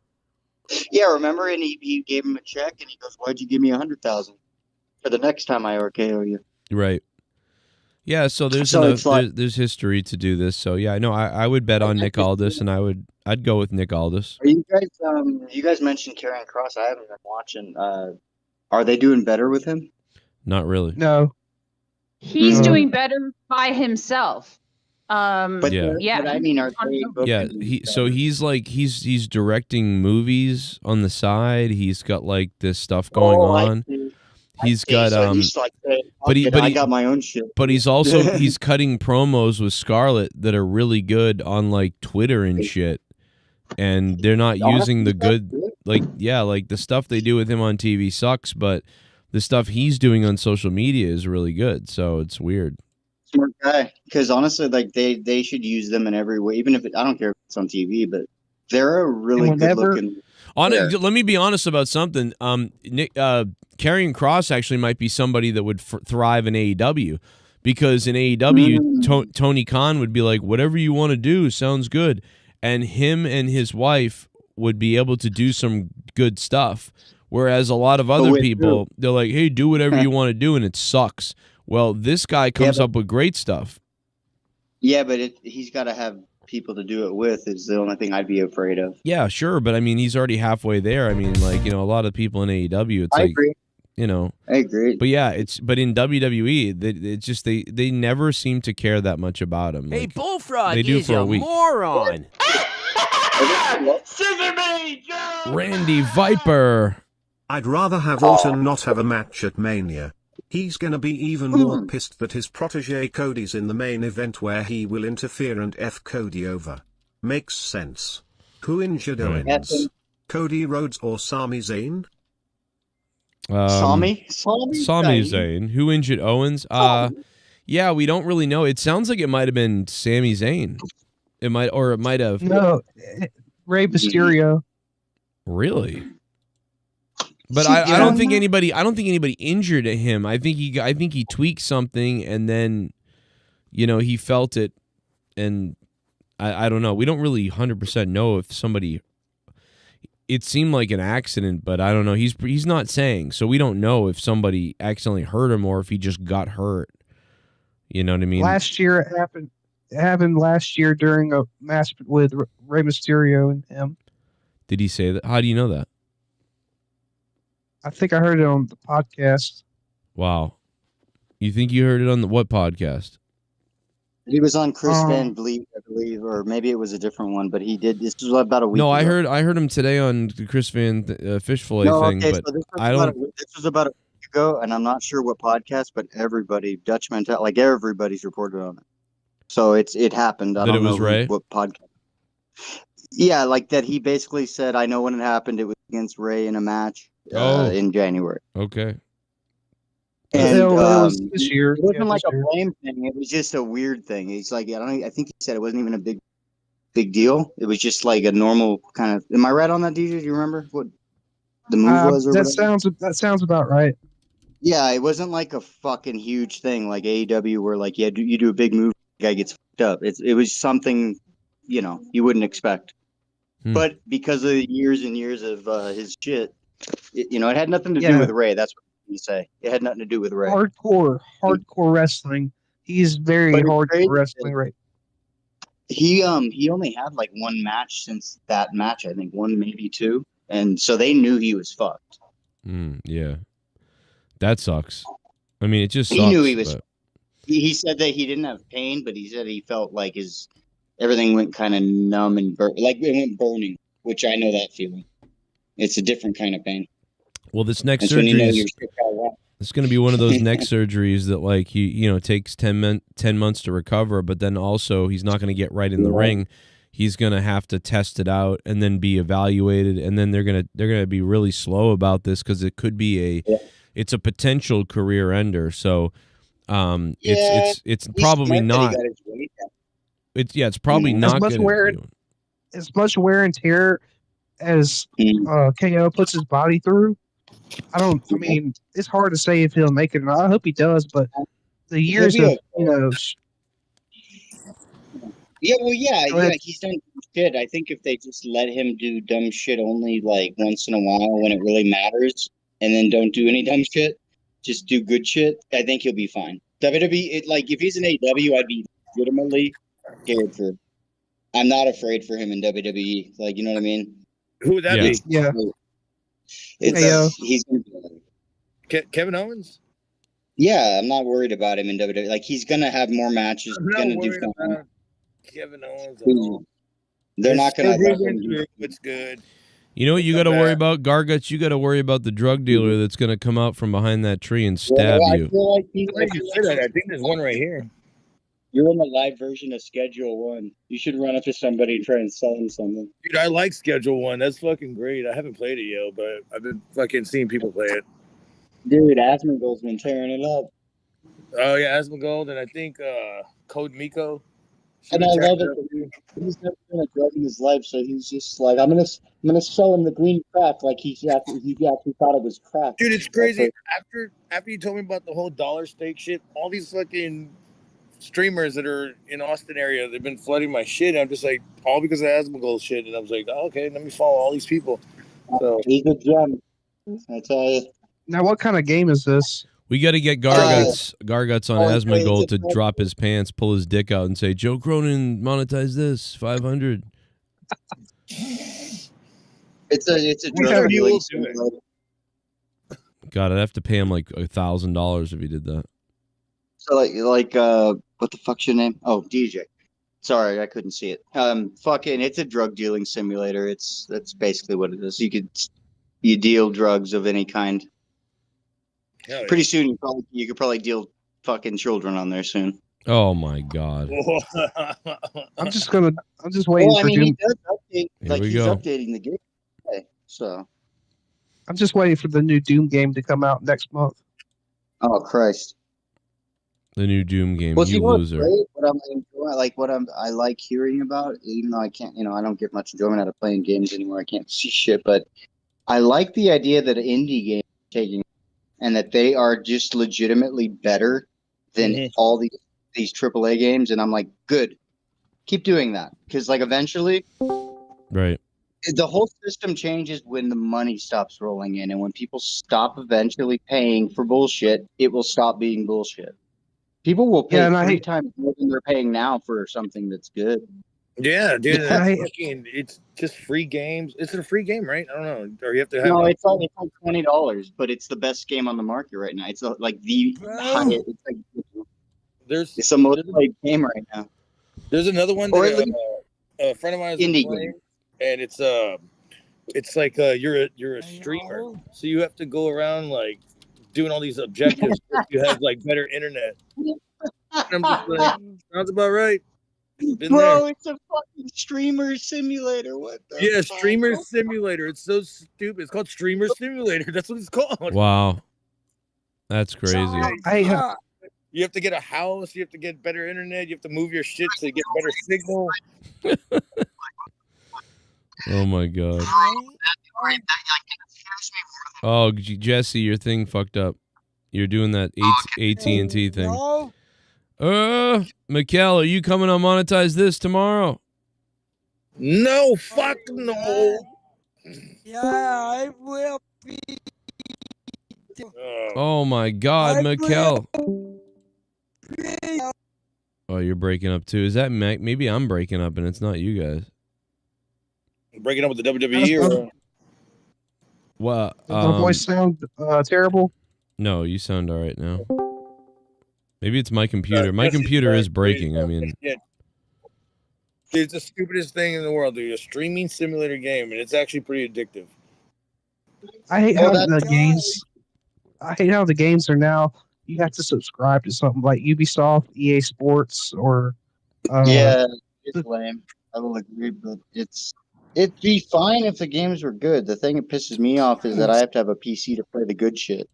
Yeah, remember? And he gave him a check, and he goes, "Why'd you give me $100,000 for the next time I RKO you?" Right. Yeah. So there's there's history to do this. So yeah, no, I would bet on Nick Aldis, and I'd go with Nick Aldis. Are you guys? You guys mentioned Karrion Kross. I haven't been watching. Are they doing better with him? Not really. No. He's doing better by himself. But I mean, are they? He's directing movies on the side. He's got like this stuff going on. He's got I got my own shit. But he's also he's cutting promos with Scarlett that are really good on like Twitter and shit. And they're not using the good like the stuff they do with him on TV sucks, but the stuff he's doing on social media is really good. So it's weird. Smart guy, because honestly, like they should use them in every way, even if I don't care if it's on TV, but they're a really good looking. Let me be honest about something. Karrion Kross actually might be somebody that would thrive in AEW, because in AEW, Tony Khan would be like, whatever you want to do sounds good, and him and his wife would be able to do some good stuff. Whereas a lot of other people, they're like, hey, do whatever you want to do, and it sucks. Well, this guy comes up with great stuff. Yeah, but he's got to have people to do it with is the only thing I'd be afraid of. Yeah, sure, but I mean, he's already halfway there. I mean, like, a lot of people in AEW, it's I agree. I agree. But yeah, but in WWE, it's just they never seem to care that much about him. Hey, like, Bullfrog, they do is for a a week. moron. Randy Viper. I'd rather have Orton not have a match at Mania. He's gonna be even more pissed that his protege Cody's in the main event where he will interfere and F Cody over. Makes sense. Who injured Owens? Cody Rhodes or Sami Zayn? Sami Zayn. Who injured Owens? Yeah, we don't really know. It sounds like it might have been Sami Zayn. It might have. No, Rey Mysterio. Really? But I don't think anybody injured him. I think he tweaked something, and then he felt it, and I don't know. We don't really 100% know if somebody. It seemed like an accident, but I don't know. He's not saying, so we don't know if somebody accidentally hurt him or if he just got hurt. You know what I mean? Last year it happened. It happened last year during a match with Rey Mysterio and him. Did he say that? How do you know that? I think I heard it on the podcast. Wow. You think you heard it on what podcast? He was on Chris Van Vliet, I believe, or maybe it was a different one, but he did. This was about a week ago. I heard him today on the Chris Van Fish Fillet thing, but so this was about a week ago, and I'm not sure what podcast, but Dutch Mental, like everybody's reported on it. So it happened. I don't know what podcast. Yeah, like that. He basically said, "I know when it happened. It was against Ray in a match in January." Okay. And it was this year. It wasn't like a blame thing. It was just a weird thing. He's like, I think he said it wasn't even a big deal. It was just like a normal kind of. Am I right on that, DJ? Do you remember what the move was? Or that sounds about right. Yeah, it wasn't like a fucking huge thing like AEW where like you do a big move, the guy gets fucked up. It was something you wouldn't expect. But because of the years and years of his shit, it had nothing to do with Ray. That's what to say. It had nothing to do with Ray. Hardcore wrestling. He's very But it's hardcore crazy wrestling, right? He only had like one match since that match, I think, one maybe two, and so they knew he was fucked. Yeah, that sucks. I mean, it just sucks. He knew he was. But... He said that he didn't have pain, but he said he felt like everything went kind of numb and like it went burning, which I know that feeling. It's a different kind of pain. Well, this next That's surgery when you know is you're sick out loud. it's going to be one of those neck surgeries that like takes 10 months to recover, but then also he's not going to get right in the ring. He's going to have to test it out and then be evaluated, and then they're going to be really slow about this because it could be it's a potential career ender. So it's probably not. It's probably not as much wear and tear as KO puts his body through. I mean, it's hard to say if he'll make it or not. I hope he does, but the years of Yeah, he's done shit. I think if they just let him do dumb shit only like once in a while when it really matters, and then don't do any dumb shit, just do good shit, I think he'll be fine. WWE, if he's in AEW, I'd be legitimately scared for him. I'm not afraid for him in WWE. Like, you know what I mean? Who would that be? Yeah. He's Kevin Owens? Yeah, I'm not worried about him in WWE. Like, he's gonna have more matches. I'm He's not gonna do worried fine. about Kevin Owens at all. They're not gonna. It's good. You know what you got to worry about, Garguts? You got to worry about the drug dealer that's going to come out from behind that tree and stab you. I think there's one right here. You're in the live version of Schedule 1. You should run up to somebody and try and sell him something. Dude, I like Schedule 1. That's fucking great. I haven't played it yet, but I've been fucking seeing people play it. Dude, Asmongold's been tearing it up. Oh, yeah, Asmongold, and I think Code Miko. And I love it. He's never been a drug in his life, so he's just like, I'm gonna sell him the green crack like he actually thought it was crack. Dude, it's crazy. After you told me about the whole dollar stake shit, all these fucking streamers that are in Austin area, they've been flooding my shit. And I'm just like, all because of Asmongold shit. And I was like, oh, okay, let me follow all these people. So he's a gem. I tell you. Now, what kind of game is this? We got to get Garguts on Asmongold to drop his pants, pull his dick out, and say, "Joe Cronin, monetize this 500." It's a drug dealing simulator. God, I'd have to pay him like $1,000 if he did that. So what the fuck's your name? Oh, DJ. Sorry, I couldn't see it. It's a drug dealing simulator. That's basically what it is. You deal drugs of any kind. Yeah. Pretty soon, you could probably deal fucking children on there soon. Oh my God! I'm just waiting for Doom. He does update. He's updating the game. So I'm just waiting for the new Doom game to come out next month. Oh Christ! The new Doom game, well, you loser. I like hearing about, even though I can't, I don't get much enjoyment out of playing games anymore. I can't see shit, but I like the idea that indie games are taking. And that they are just legitimately better than all these AAA games, and I'm like, good, keep doing that, because eventually, right, the whole system changes when the money stops rolling in, and when people stop eventually paying for bullshit, it will stop being bullshit. People will pay 3 times more than they're paying now for something that's good. Yeah, dude, it's just free games. It's a free game, right? I don't know. Or you have to have. No, it's like $20, but it's the best game on the market right now. It's like the highest. It's the most played game right now. There's another one that a friend of mine is indie playing, game, and it's like you're a streamer, so you have to go around like doing all these objectives. You have like better internet. And I'm just like, sounds about right. Bro, it's a fucking streamer simulator. What the Streamer Simulator. It's so stupid. It's called Streamer Simulator. That's what it's called. Wow. That's crazy. You have to get a house. You have to get better internet. You have to move your shit to get better signal. Oh, my God. Oh, Jesse, your thing fucked up. You're doing that AT&T thing. No. Mikkel, are you coming on Monetize this tomorrow? No, fuck no. Yeah, I will be Oh my God, Mikkel. Oh, you're breaking up too. Is that maybe I'm breaking up and it's not you guys? Breaking up with the WWE or? Well, does my voice sound terrible? No, you sound all right now. Maybe it's my computer. My computer is breaking. I mean, dude, it's the stupidest thing in the world, dude. A streaming simulator game, and it's actually pretty addictive. I hate how the games. I hate how the games are now. You have to subscribe to something like Ubisoft, EA Sports, or yeah, it's lame. I will agree, but it'd be fine if the games were good. The thing that pisses me off is that I have to have a PC to play the good shit.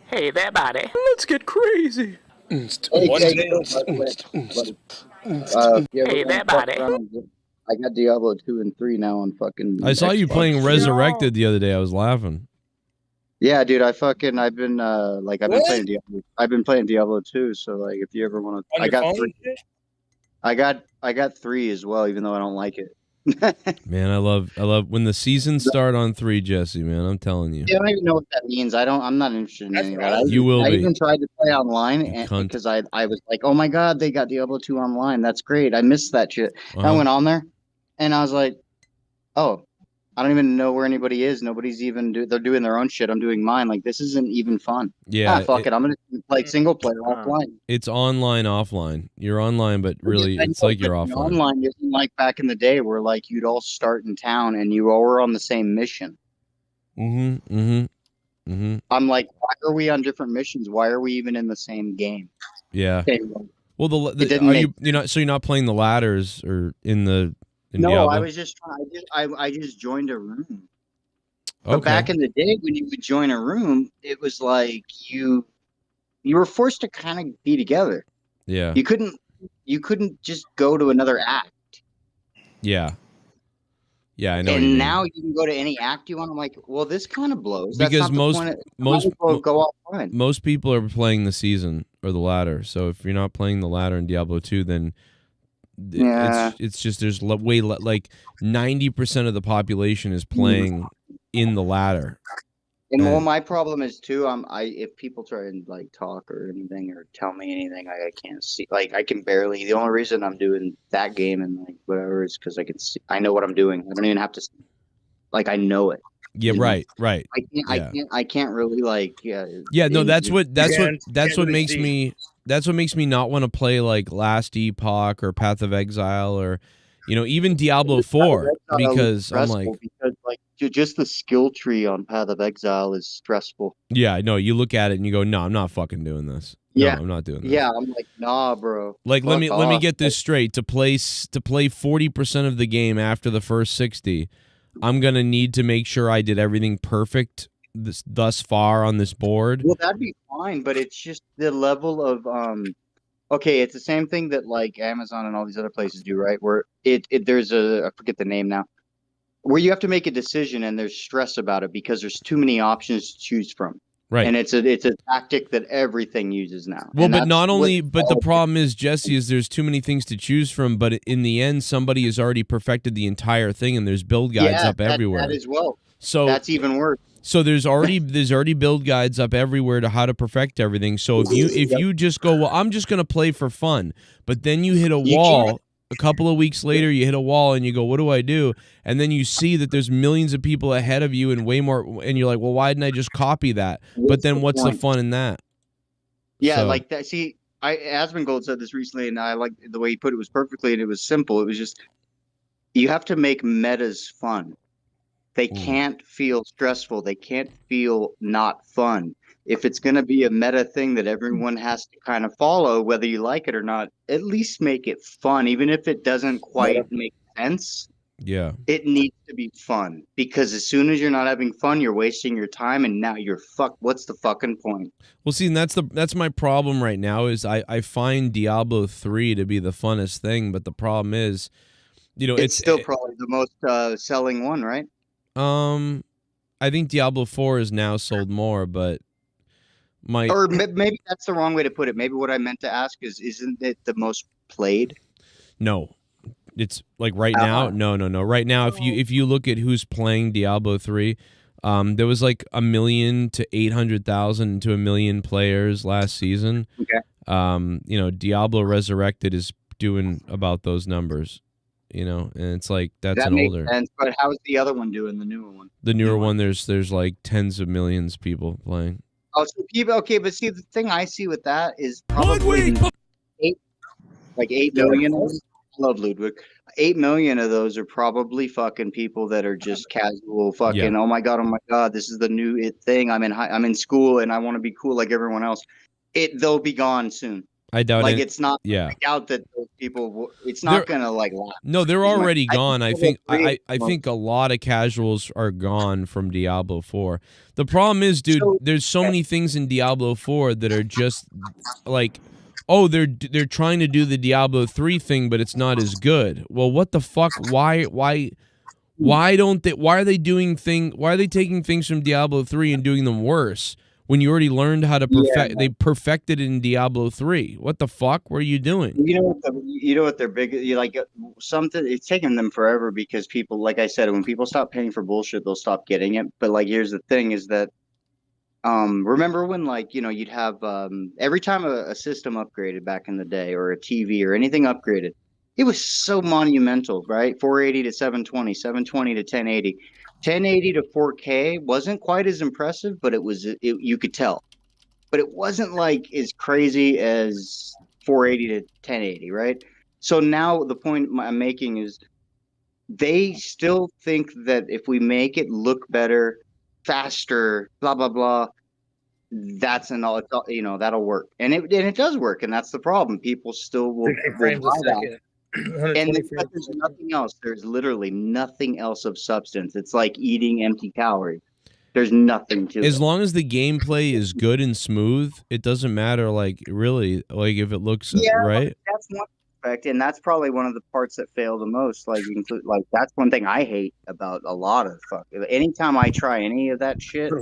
Hey there, buddy. Let's get crazy. Hey there, buddy. I got Diablo 2 and 3 now on fucking. I saw you Xbox. playing Resurrected the other day. I was laughing. Yeah, dude, I've been playing Diablo. I've been playing Diablo 2, so like if you ever want to, I got 3. I got 3 as well, even though I don't like it. Man, I love when the seasons start on 3, Jesse, man. I'm telling you. I don't even know what that means. I'm not interested in any of that. You will I be. even tried to play online because I was like, oh my God, they got Diablo 2 online. That's great. I missed that shit. I went on there and I was like, oh, I don't even know where anybody is. Nobody's even they're doing their own shit. I'm doing mine. Like, this isn't even fun. Yeah. Fuck it. I'm going to play single player offline. It's online, offline. You're online, but really it's like you're offline. Online isn't like back in the day where like you'd all start in town and you all were on the same mission. I'm like, why are we on different missions? Why are we even in the same game? Yeah. Well, so you're not playing the ladders or in No, Diablo? I was just trying. I just joined a room. But back in the day, when you would join a room, it was like you were forced to kind of be together. Yeah. You couldn't just go to another act. Yeah. Yeah, I know. And now you can go to any act you want. I'm like, well, this kind of blows. That's Because not most go offline. Most people are playing the season or the ladder. So if you're not playing the ladder in Diablo 2, then it's just there's way like 90% of the population is playing in the ladder. And well, my problem is too. If people try and like talk or anything or tell me anything, I can't see. Like I can barely. The only reason I'm doing that game and like whatever is because I can see. I know what I'm doing. I don't even have to. Like I know it. Yeah, right. I can't really like. Yeah, no, that's what makes me. That's what makes me not want to play like Last Epoch or Path of Exile or, even Diablo 4 because I'm like, just the skill tree on Path of Exile is stressful. Yeah, no, you look at it and you go, no, I'm not fucking doing this. No, I'm not doing this. Yeah, I'm like, nah, bro. Like, let me get this straight. To play 40% of the game after the first 60, I'm gonna need to make sure I did everything perfect thus far on this board. Well, that'd be fine, but it's just the level of okay, it's the same thing that like Amazon and all these other places do, right? Where there's I forget the name now, where you have to make a decision and there's stress about it because there's too many options to choose from. Right. And it's a tactic that everything uses now. Well, but the problem is, Jesse, is there's too many things to choose from, but in the end, somebody has already perfected the entire thing and there's build guides up everywhere. That as well. So that's even worse. So there's already build guides up everywhere to how to perfect everything. So if you just go, well, I'm just going to play for fun, but then you hit a wall. A couple of weeks later, you hit a wall and you go, what do I do? And then you see that there's millions of people ahead of you and way more. And you're like, well, why didn't I just copy that? But then what's the fun in that? Yeah, like that. See, Asmongold said this recently, and I like the way he put it was perfectly, and it was simple. It was just, you have to make metas fun. They can't feel stressful. They can't feel not fun. If it's going to be a meta thing that everyone has to kind of follow, whether you like it or not, at least make it fun. Even if it doesn't quite make sense, it needs to be fun. Because as soon as you're not having fun, you're wasting your time, and now you're fucked. What's the fucking point? Well, see, and that's my problem right now is I find Diablo 3 to be the funnest thing, but the problem is, it's still probably the most selling one, right? I think Diablo 4 is now sold more, but or maybe that's the wrong way to put it. Maybe what I meant to ask is, isn't it the most played? No, it's like right now. No. Right now, if you look at who's playing Diablo 3, There was like 1 million to 800,000 to 1 million players last season. Okay. You know, Diablo Resurrected is doing about those numbers. You know, and it's like that's that an makes older. sense. But how's the other one doing? The newer one. The newer one, there's like tens of millions of people playing. Oh, so people, okay, but see, the thing I see with that is probably 8 million. I love Ludwig. 8 million of those are probably fucking people that are just casual fucking. Yeah. Oh my god, this is the new thing. I'm in school and I want to be cool like everyone else. They'll be gone soon. I doubt like it. it's not. Yeah. I doubt that those people. It's not gonna like. Last. No, they're already gone. I think I think a lot of casuals are gone from Diablo 4. The problem is, dude, there's so many things in Diablo 4 that are just like, oh, they're trying to do the Diablo 3 thing, but it's not as good. Well, what the fuck? Why don't they? Why are they taking things from Diablo 3 and doing them worse? When you already learned how to perfect, they perfected it in Diablo 3. What the fuck were you doing? You know what they're big. You like something. It's taken them forever because people, like I said, when people stop paying for bullshit, they'll stop getting it. But like, here's the thing: is that remember when like you'd have every time a system upgraded back in the day, or a TV or anything upgraded, it was so monumental, right? 480 to 720, 720 to 1080. 1080 to 4K wasn't quite as impressive, but you could tell. But it wasn't like as crazy as 480 to 1080, right? So now the point I'm making is they still think that if we make it look better, faster, blah blah blah, that'll work, and it does work, and that's the problem. People still will buy that. And there's nothing else. There's literally nothing else of substance. It's like eating empty calories. There's nothing to it. As long as the gameplay is good and smooth, it doesn't matter. Like really, like if it looks right. That's one aspect, and that's probably one of the parts that fail the most. Like that's one thing I hate about a lot of fuck. Anytime I try any of that shit,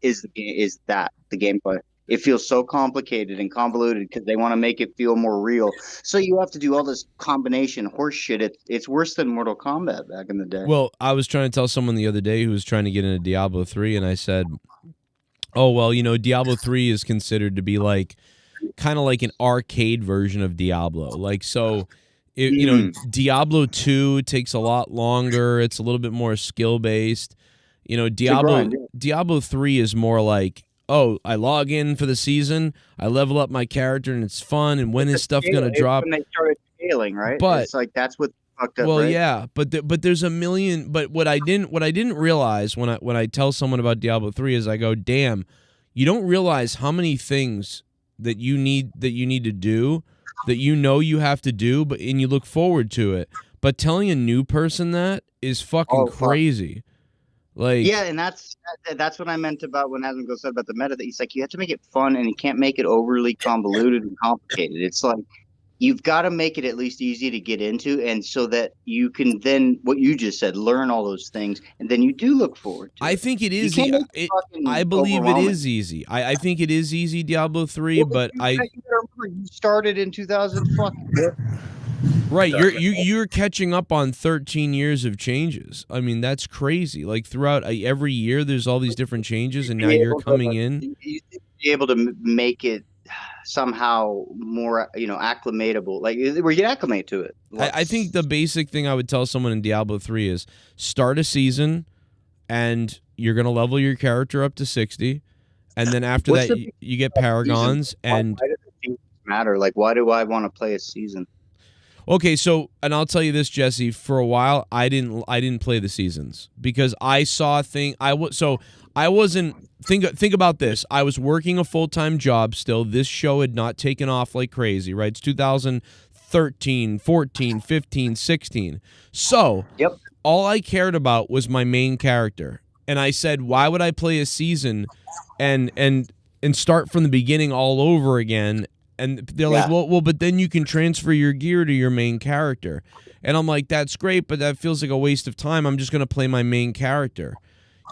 is the gameplay. It feels so complicated and convoluted because they want to make it feel more real. So you have to do all this combination horse shit. It's worse than Mortal Kombat back in the day. Well, I was trying to tell someone the other day who was trying to get into Diablo 3, and I said, oh, well, Diablo 3 is considered to be like kind of like an arcade version of Diablo. Like, so, Diablo 2 takes a lot longer. It's a little bit more skill-based. Diablo 3 is more like, oh, I log in for the season, I level up my character, and it's fun. And when is stuff gonna drop? When they started scaling, right? But it's like that's what fucked up. Well, right? yeah, but there's a million. But what I didn't realize when I tell someone about Diablo 3 is I go, damn, you don't realize how many things that you need to do that you have to do, and you look forward to it. But telling a new person that is fucking crazy. Like, yeah, and that's what I meant about when Hasmiko said about the meta. That he's like, you have to make it fun, and you can't make it overly convoluted and complicated. It's like you've got to make it at least easy to get into, and so that you can then, what you just said, learn all those things, and then you do look forward to it. I think it is. I believe it is easy. I think it is easy, Diablo 3, but you started in 2000. Right, you're catching up on 13 years of changes. I mean, that's crazy. Like throughout every year, there's all these different changes, and now you're coming in. You be able to make it somehow more, acclimatable. Like where you acclimate to it. I think the basic thing I would tell someone in Diablo 3 is start a season, and you're gonna level your character up to 60, and then after that you get paragons. And why does it matter? Like, why do I want to play a season? Okay, so, and I'll tell you this, Jesse. For a while, I didn't play the seasons because I saw a thing. I wasn't think about this. I was working a full-time job still. This show had not taken off like crazy, right? It's 2013, 14, 15, 16. So, all I cared about was my main character, and I said, why would I play a season and start from the beginning all over again? And they're like, well, but then you can transfer your gear to your main character. And I'm like, that's great, but that feels like a waste of time. I'm just going to play my main character,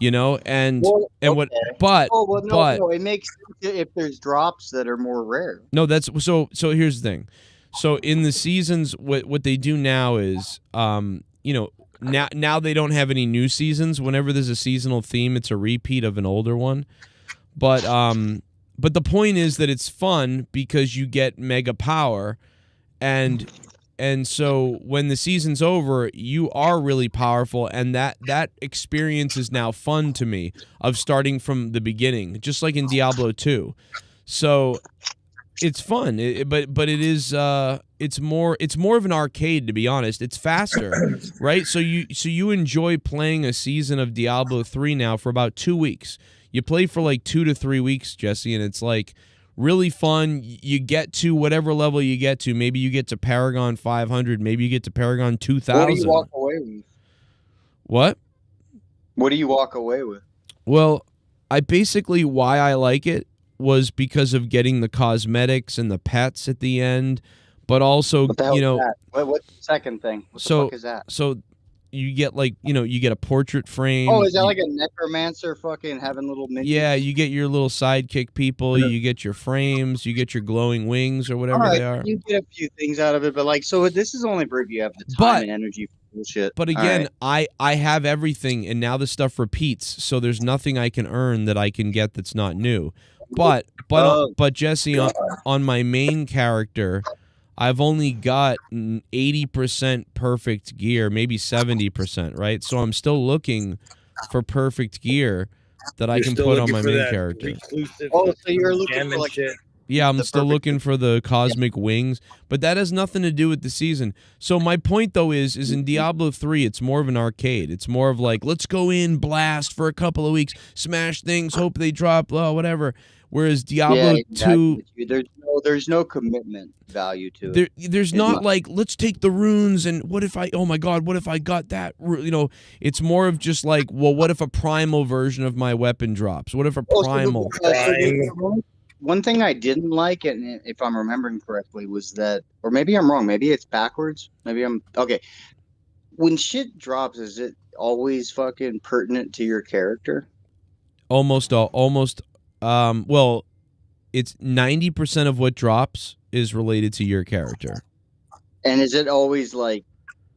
and no, it makes sense if there's drops that are more rare. No, that's so here's the thing. So in the seasons, what they do now is, now they don't have any new seasons. Whenever there's a seasonal theme, it's a repeat of an older one. But the point is that it's fun because you get mega power, and so when the season's over, you are really powerful, and that experience is now fun to me of starting from the beginning, just like in Diablo 2. So it's fun, but it is it's more of an arcade, to be honest. It's faster, right? So you enjoy playing a season of Diablo 3 now for about 2 weeks. You play for like 2 to 3 weeks, Jesse, and it's like really fun. You get to whatever level you get to. Maybe you get to Paragon 500. Maybe you get to Paragon 2000. What do you walk away with? What? What do you walk away with? Well, why I like it was because of getting the cosmetics and the pets at the end, but also, What the hell is that? What's the second thing? What the fuck is that? So you get like, you get a portrait frame. Oh, is that like a necromancer fucking having little minions? Yeah, you get your little sidekick people, you get your frames, you get your glowing wings or whatever they are. You get a few things out of it, but like, so this is only for if you have the time and energy for bullshit. But again, I have everything, and now the stuff repeats, so there's nothing I can earn that I can get that's not new. But Jesse, on my main character, I've only got 80% perfect gear, maybe 70%, right? So I'm still looking for perfect gear that I can put on my main character. Oh, so you're looking for like shit. Yeah, I'm still looking for the cosmic wings, but that has nothing to do with the season. So my point, though, is in Diablo 3, it's more of an arcade. It's more of like, let's go in, blast for a couple of weeks, smash things, hope they drop, whatever. Whereas Diablo 2... There's no commitment value to it. There's not like, let's take the runes and what if I got that? It's more of just like, well, what if a primal version of my weapon drops? What if a primal... One thing I didn't like, and if I'm remembering correctly, was that, or maybe I'm wrong, maybe it's backwards. Maybe I'm okay. When shit drops, is it always fucking pertinent to your character? Almost. Well, it's 90% of what drops is related to your character. And is it always like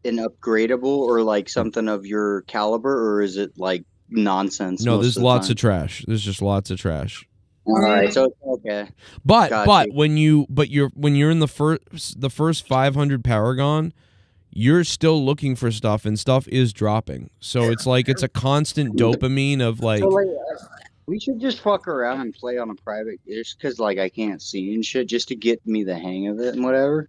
an upgradable or like something of your caliber, or is it like nonsense? No, there's lots of trash. There's just lots of trash. All right, so okay. But when you're in the first 500 Paragon, you're still looking for stuff, and stuff is dropping. So it's like it's a constant dopamine of like. So like we should just fuck around and play on a private, just because like I can't see and shit, just to get me the hang of it and whatever.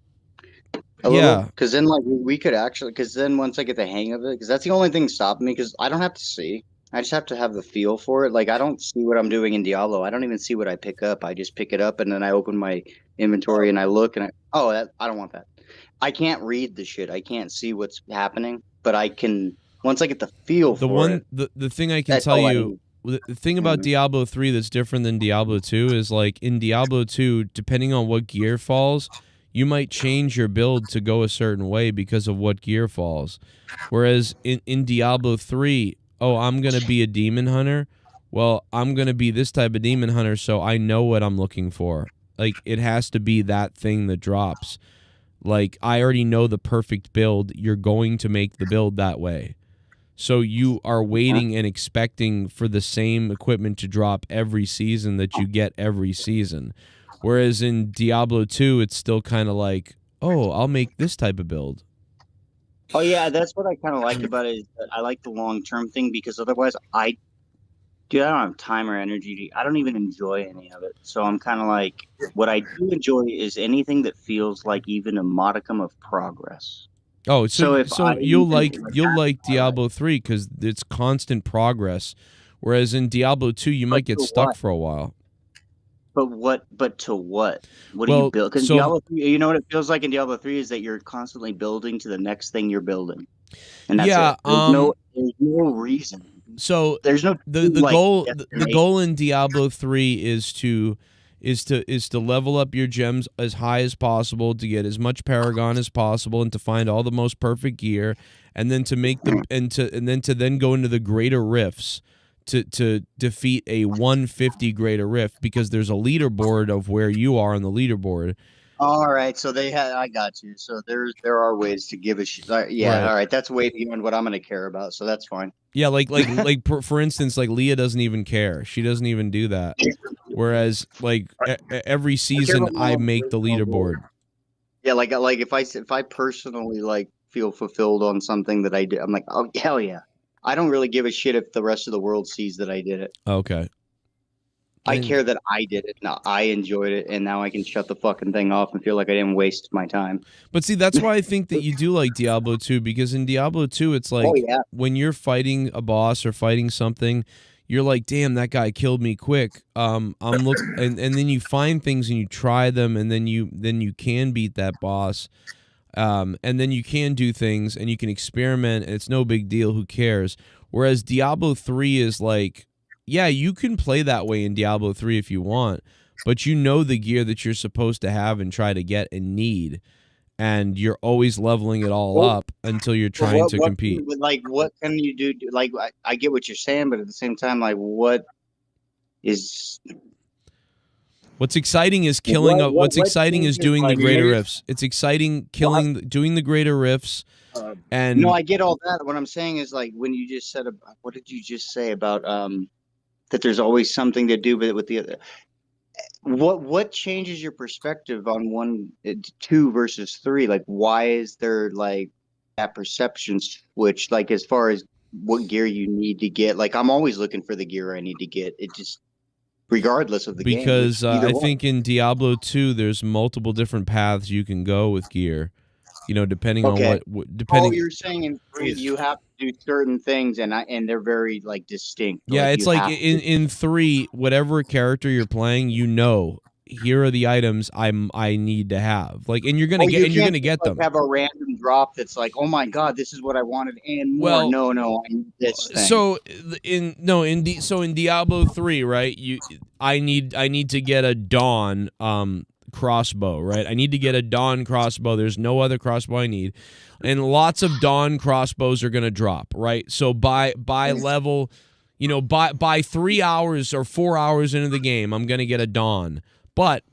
Because then like we could actually, because then once I get the hang of it, because that's the only thing stopping me, because I don't have to see. I just have to have the feel for it. Like, I don't see what I'm doing in Diablo. I don't even see what I pick up. I just pick it up, and then I open my inventory, and I look, and I don't want that. I can't read the shit. I can't see what's happening, but I can, once I get the feel for it. The thing I can tell you, the thing about Diablo 3 that's different than Diablo 2 is, like, in Diablo 2, depending on what gear falls, you might change your build to go a certain way because of what gear falls. Whereas in Diablo 3... oh, I'm going to be a demon hunter. Well, I'm going to be this type of demon hunter, so I know what I'm looking for. Like, it has to be that thing that drops. Like, I already know the perfect build. You're going to make the build that way. So you are waiting and expecting for the same equipment to drop every season that you get every season. Whereas in Diablo 2, it's still kind of like, oh, I'll make this type of build. Oh yeah, that's what I kind of like about it. Is that I like the long-term thing, because otherwise, I don't have time or energy. I don't even enjoy any of it. So I'm kind of like, what I do enjoy is anything that feels like even a modicum of progress. Oh, so you'll like Diablo 3 because it's constant progress, whereas in Diablo 2 you might get stuck for a while. But to what? What do you build? Because Diablo 3, you know what it feels like in Diablo 3 is that you're constantly building to the next thing you're building. And that's it. There's no reason. So there's no the goal in Diablo 3 is to level up your gems as high as possible, to get as much Paragon as possible, and to find all the most perfect gear, and then to make them and then go into the greater rifts. To defeat a 150 greater rift, because there's a leaderboard of where you are on the leaderboard, All right, so they had. I got you. So there are ways to give a shit. Yeah, Right. all right. That's way beyond what I'm going to care about. So that's fine. Yeah, for instance, like Leah doesn't even care. She doesn't even do that. Whereas like every season I make the leaderboard. Yeah, like if I personally like feel fulfilled on something that I did, I'm like, oh hell yeah. I don't really give a shit if the rest of the world sees that I did it. Okay. I care that I did it. Now I enjoyed it, and now I can shut the fucking thing off and feel like I didn't waste my time. But see, that's why I think that you do like Diablo 2, because in Diablo 2, it's like when you're fighting a boss or fighting something, you're like, damn, that guy killed me quick. I'm looking, and then you find things and you try them, and then you can beat that boss. And then you can do things and you can experiment, and it's no big deal. Who cares? Whereas Diablo 3 is like, yeah, you can play that way in Diablo 3 if you want, but you know the gear that you're supposed to have and try to get and need, and you're always leveling it all up until you're trying to compete. Like, what can you do? Like, I get what you're saying, but at the same time, like, what is... What's exciting is killing. What's exciting is doing the greater rifts. It's exciting doing the greater rifts. And no, I get all that. What I'm saying is, like, when you just said, what did you just say about that? There's always something to do with the other. What changes your perspective on 2 versus 3? Like, why is there like that perception switch? Like, as far as what gear you need to get. Like, I'm always looking for the gear I need to get. It just. Regardless of the game. Because I think in Diablo 2, there's multiple different paths you can go with gear. You know, depending on what depending. Oh, you're saying in 3 you have to do certain things, and they're very like distinct. Yeah, it's like in 3, whatever character you're playing, you know, here are the items I need to have. Like, and you're gonna get them. Have a random drop that's like, oh my god, this is what I wanted, and more. Well, no, I need this thing. So in Diablo 3, right? I need to get a Dawn crossbow, right? I need to get a Dawn crossbow. There's no other crossbow I need, and lots of Dawn crossbows are gonna drop, right? So by level, you know, by 3 hours or 4 hours into the game, I'm gonna get a Dawn. But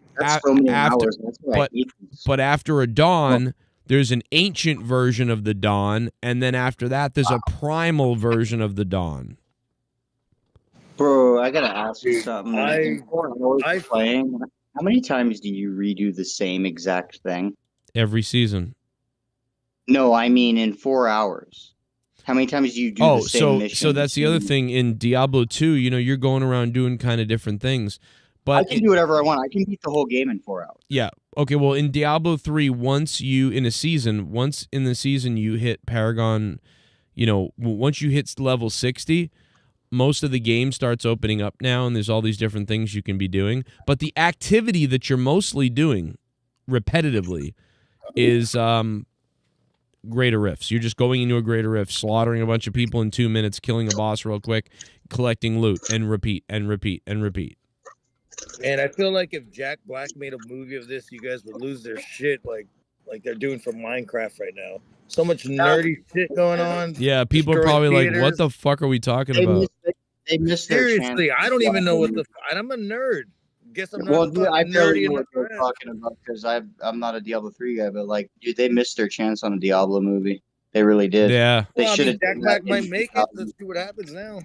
but after a Dawn, there's an ancient version of the Dawn, and then after that, there's a primal version of the Dawn. Bro, I gotta ask you something. Playing. How many times do you redo the same exact thing? Every season. No, I mean in 4 hours. How many times do you do the same mission? So that's the other thing. In Diablo 2, you know, you're going around doing kind of different things. But I can do whatever I want. I can beat the whole game in 4 hours. Yeah. Okay, well, in Diablo 3, once in the season you hit Paragon, you know, once you hit level 60, most of the game starts opening up now, and there's all these different things you can be doing. But the activity that you're mostly doing repetitively is greater rifts. You're just going into a greater rift, slaughtering a bunch of people in 2 minutes, killing a boss real quick, collecting loot, and repeat, and repeat, and repeat. And I feel like if Jack Black made a movie of this, you guys would lose their shit like they're doing for Minecraft right now. So much nerdy shit going on. Yeah, people are probably like, what the fuck are we talking about? They missed Seriously, I don't even know what the and I'm a nerd. Guess I'm not I nerdy know what they're talking about because I'm not a Diablo 3 guy, but like, dude, they missed their chance on a Diablo movie. They really did. Yeah. They should have. Jack Black might make it. Let's see what happens now.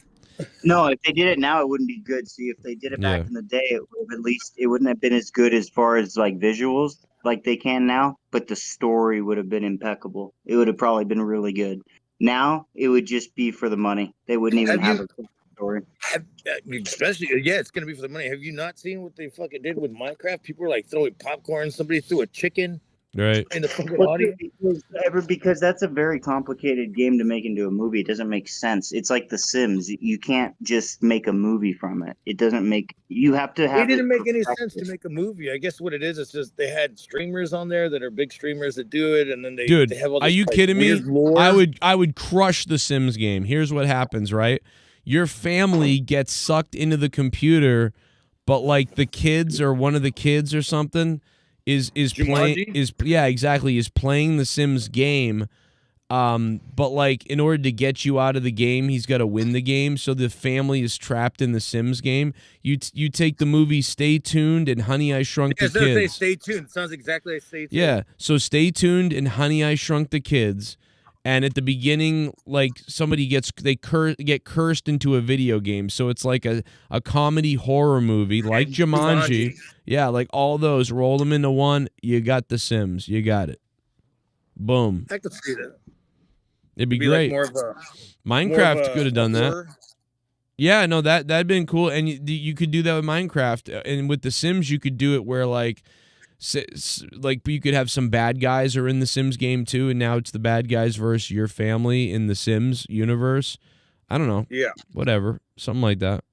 No, if they did it now, it wouldn't be good. See, if they did it back in the day, it would at least it wouldn't have been as good as far as like visuals like they can now. But the story would have been impeccable. It would have probably been really good. Now it would just be for the money. They wouldn't even have a story. Especially, it's gonna be for the money. Have you not seen what they fucking did with Minecraft? People were like throwing popcorn. Somebody threw a chicken. Right. In the fucking audience. Because that's a very complicated game to make into a movie. It doesn't make sense. It's like The Sims. You can't just make a movie from it. It doesn't make. You have to have. It didn't make any sense to make a movie. I guess what it is, it's just they had streamers on there that are big streamers that do it, and then they have all this, are you like, kidding me? lore. I would crush the Sims game. Here's what happens, right? Your family gets sucked into the computer, but like the kids or one of the kids or something is playing the Sims game, But like in order to get you out of the game, he's got to win the game. So the family is trapped in the Sims game. You take the movie Stay Tuned and Honey, I Shrunk the Kids. Stay Tuned. Sounds exactly like Stay Tuned. Yeah. So Stay Tuned and Honey, I Shrunk the Kids. And at the beginning, like somebody get cursed into a video game. So it's like a comedy horror movie like Jumanji. Yeah, like all those. Roll them into one. You got the Sims. You got it. Boom. I could see that. It'd be great. Like more of a, Minecraft could have done that. Yeah, no, that'd been cool. And you could do that with Minecraft. And with the Sims, you could do it where like you could have some bad guys are in the Sims game too, and now it's the bad guys versus your family in the Sims universe. I don't know. Yeah. Whatever. Something like that.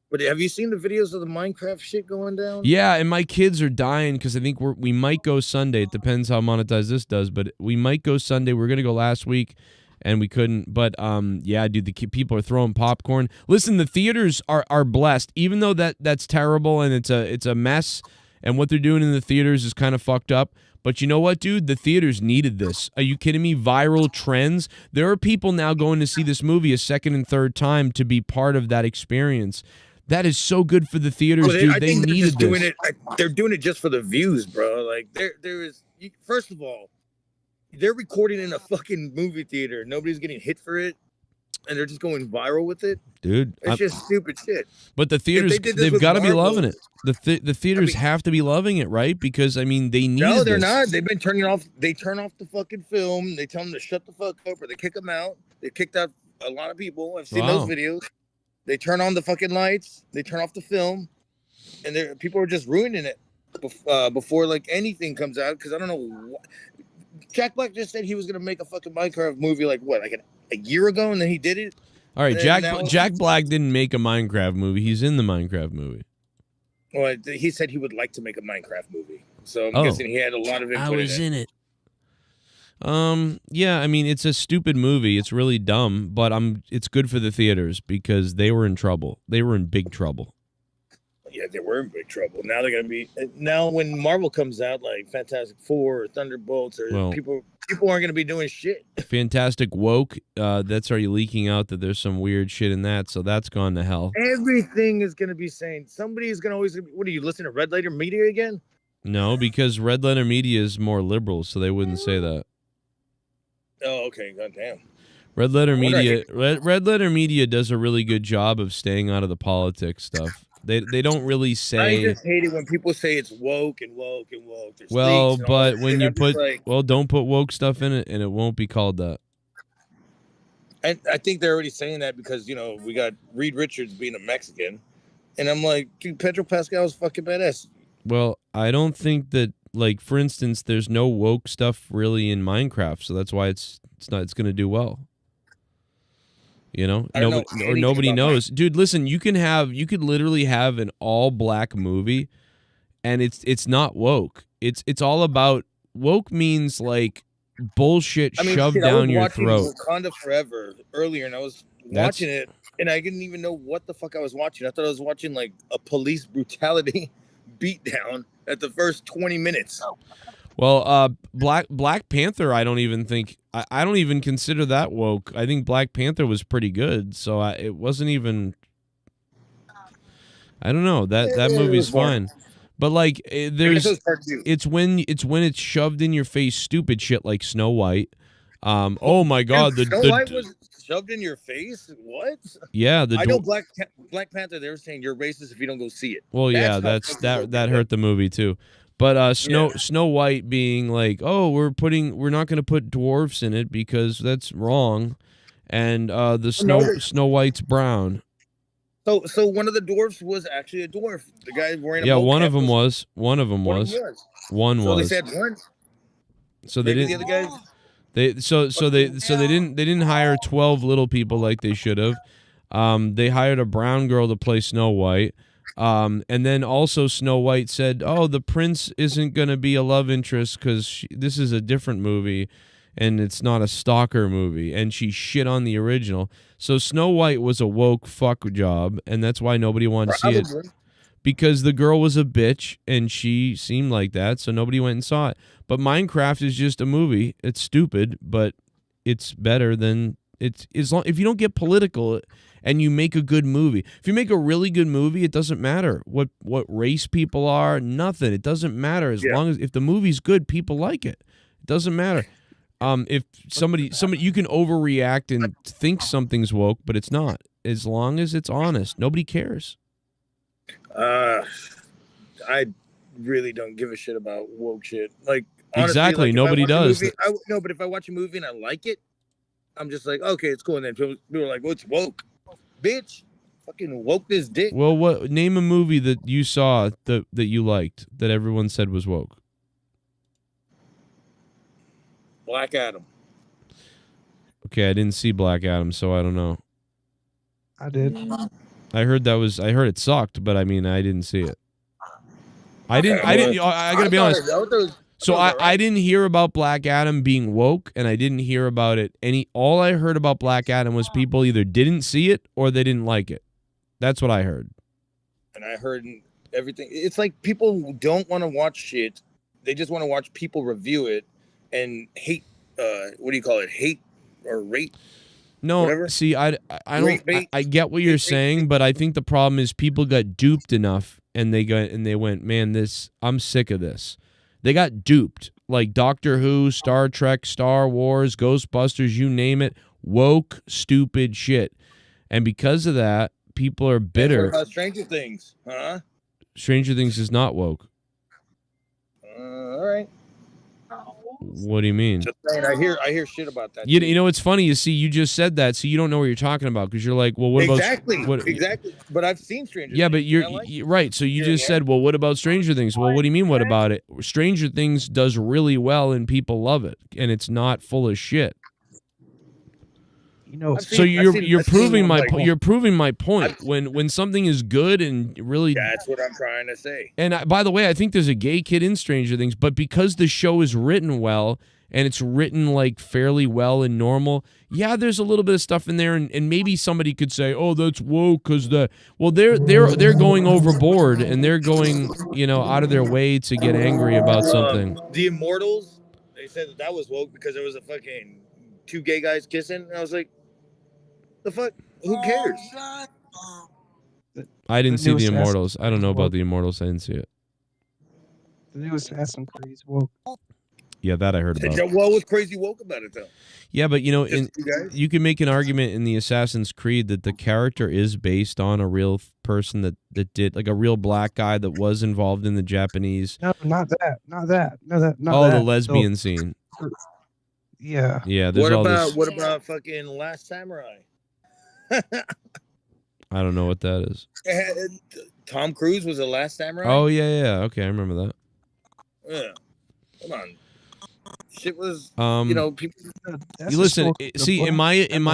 But have you seen the videos of the Minecraft shit going down? Yeah, and my kids are dying because I think we might go Sunday. It depends how Monetize this does, but we might go Sunday. We're gonna go last week, and we couldn't. But yeah, dude, the people are throwing popcorn. Listen, the theaters are blessed, even though that's terrible and it's a mess. And what they're doing in the theaters is kind of fucked up. But you know what, dude? The theaters needed this. Are you kidding me? Viral trends. There are people now going to see this movie a second and third time to be part of that experience. That is so good for the theaters, dude. They needed this. They're doing it just for the views, bro. Like there is. First of all, they're recording in a fucking movie theater. Nobody's getting hit for it. And they're just going viral with it, dude. It's just stupid shit. But the theaters, they've got to be loving it. The theaters have to be loving it, right? Because I mean, they need. No, they're not. They've been turning off. They turn off the fucking film. They tell them to shut the fuck up, or they kick them out. They kicked out a lot of people. I've seen those videos. They turn on the fucking lights. They turn off the film, and people are just ruining it before like anything comes out. Because I don't know. Jack Black just said he was gonna make a fucking Minecraft movie like a year ago, and then he did it. All right, Jack Black didn't make a Minecraft movie. He's in the Minecraft movie. Well, he said he would like to make a Minecraft movie, so I'm guessing he had a lot of input. I was in it. Yeah, I mean, it's a stupid movie. It's really dumb, but it's good for the theaters because they were in trouble. They were in big trouble. Yeah, they were in big trouble. Now they're gonna be. Now when Marvel comes out, like Fantastic Four or Thunderbolts, or people aren't gonna be doing shit. Fantastic Woke. That's already leaking out that there's some weird shit in that, so that's gone to hell. Everything is gonna be saying somebody is gonna always. What are you listening to Red Letter Media again? No, because Red Letter Media is more liberal, so they wouldn't say that. Oh, okay. Goddamn. Red Letter Media does a really good job of staying out of the politics stuff. They don't really say. I just hate it when people say it's woke and woke and woke. Well, but when you put don't put woke stuff in it, and it won't be called that. I think they're already saying that because we got Reed Richards being a Mexican, and I'm like, dude, Pedro Pascal is fucking badass. Well, I don't think that, like, for instance, there's no woke stuff really in Minecraft, so that's why it's going to do well. Nobody knows. Dude, listen, you could literally have an all black movie and it's not woke. It's all about woke means like bullshit shoved down your throat. Wakanda Forever earlier, and I was watching it and I didn't even know what the fuck I was watching. I thought I was watching like a police brutality beatdown at the first 20 minutes. Well, Black Panther, I don't even consider that woke. I think Black Panther was pretty good, so it wasn't even. I don't know, that movie's fine, but like it's when it's shoved in your face, stupid shit like Snow White. Oh my God, Snow White was shoved in your face. What? Yeah, I know Black Panther. They were saying you're racist if you don't go see it. Well, that hurt the movie too. But Snow White being like, oh, we're not going to put dwarfs in it because that's wrong, and Snow White's brown. So one of the dwarfs was actually a dwarf. The guy wearing one of them was. One was. So they said one. So they didn't. The other guys. They didn't hire 12 little people like they should have. They hired a brown girl to play Snow White. And then also Snow White said, oh, the prince isn't going to be a love interest because this is a different movie and it's not a stalker movie. And she shit on the original. So Snow White was a woke fuck job, and that's why nobody wanted to see it. Because the girl was a bitch and she seemed like that, so nobody went and saw it. But Minecraft is just a movie. It's stupid, but it's better than it's as long if you don't get political and you make a good movie. If you make a really good movie, it doesn't matter what race people are, nothing. It doesn't matter as long as if the movie's good, people like it. It doesn't matter. If somebody you can overreact and think something's woke, but it's not. As long as it's honest, nobody cares. I really don't give a shit about woke shit. Like honestly, exactly, like, nobody does. No, but if I watch a movie and I like it, I'm just like, okay, it's cool. And then people are like, "What's woke, bitch? Fucking woke this dick." Well, what name a movie that you saw that you liked that everyone said was woke? Black Adam. Okay, I didn't see Black Adam, so I don't know. I did. I heard it sucked, but I mean, I didn't see it. I gotta be honest. So I didn't hear about Black Adam being woke, and I didn't hear about it all I heard about Black Adam was people either didn't see it or they didn't like it. That's what I heard. And I heard everything. It's like people who don't want to watch shit. They just want to watch people review it and hate. What do you call it? Hate or rate? No, whatever. See, I get what you're saying, but I think the problem is people got duped enough, and they went, man, I'm sick of this. They got duped, like Doctor Who, Star Trek, Star Wars, Ghostbusters, you name it, woke, stupid shit, and because of that, people are bitter. What about Stranger Things? Huh? Stranger Things is not woke. All right. What do you mean? Just saying, I hear shit about that. You know, it's funny. You see, you just said that, so you don't know what you're talking about because you're like, well, what about exactly? But I've seen Stranger. Yeah, Things. but you're right. So you just said, well, what about Stranger Things? Well, what do you mean? What about it? Stranger Things does really well, and people love it, and it's not full of shit. You know, you're proving my point. When something is good and really, that's what I'm trying to say. And by the way, I think there's a gay kid in Stranger Things, but because the show is written well and it's written like fairly well and normal, yeah, there's a little bit of stuff in there, and maybe somebody could say, oh, that's woke because they're going overboard and they're going out of their way to get angry about something. The Immortals, they said that was woke because there was a fucking 2 gay guys kissing, and I was like, the fuck? Who cares? I didn't see the Immortals. I don't know about the Immortals. I didn't see it. The new Assassin's Creed woke. Yeah, that I heard about. What was crazy woke about it, though? Yeah, but you can make an argument in the Assassin's Creed that the character is based on a real person that did, like a real black guy that was involved in the Japanese. No, not that. The lesbian scene. Yeah. Yeah. There's what about fucking Last Samurai? I don't know what that is. Tom Cruise was the Last Samurai. Oh yeah. Okay, I remember that. Yeah. Come on. Shit was. People. You listen. See, in my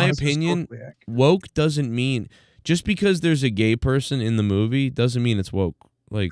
opinion, woke doesn't mean just because there's a gay person in the movie doesn't mean it's woke. Like.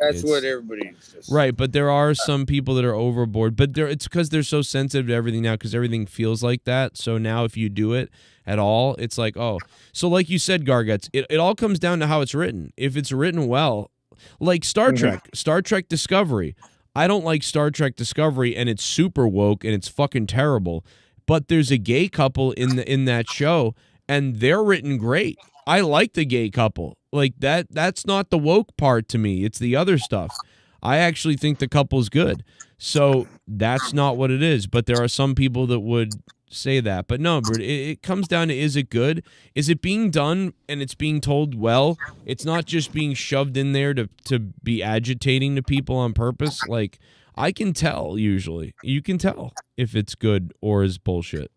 That's what everybody's just... Right, but there are some people that are overboard. But it's because they're so sensitive to everything now because everything feels like that. So now if you do it at all, it's like, oh. So like you said, Garguts, it all comes down to how it's written. If it's written well, like Star Trek, Star Trek Discovery. I don't like Star Trek Discovery, and it's super woke, and it's fucking terrible. But there's a gay couple in that show, and they're written great. I like the gay couple. Like that's not the woke part to me. It's the other stuff. I actually think the couple's good. So that's not what it is. But there are some people that would say that. But no, it comes down to, is it good? Is it being done and it's being told well? It's not just being shoved in there to be agitating to people on purpose. Like, I can tell usually. You can tell if it's good or is bullshit.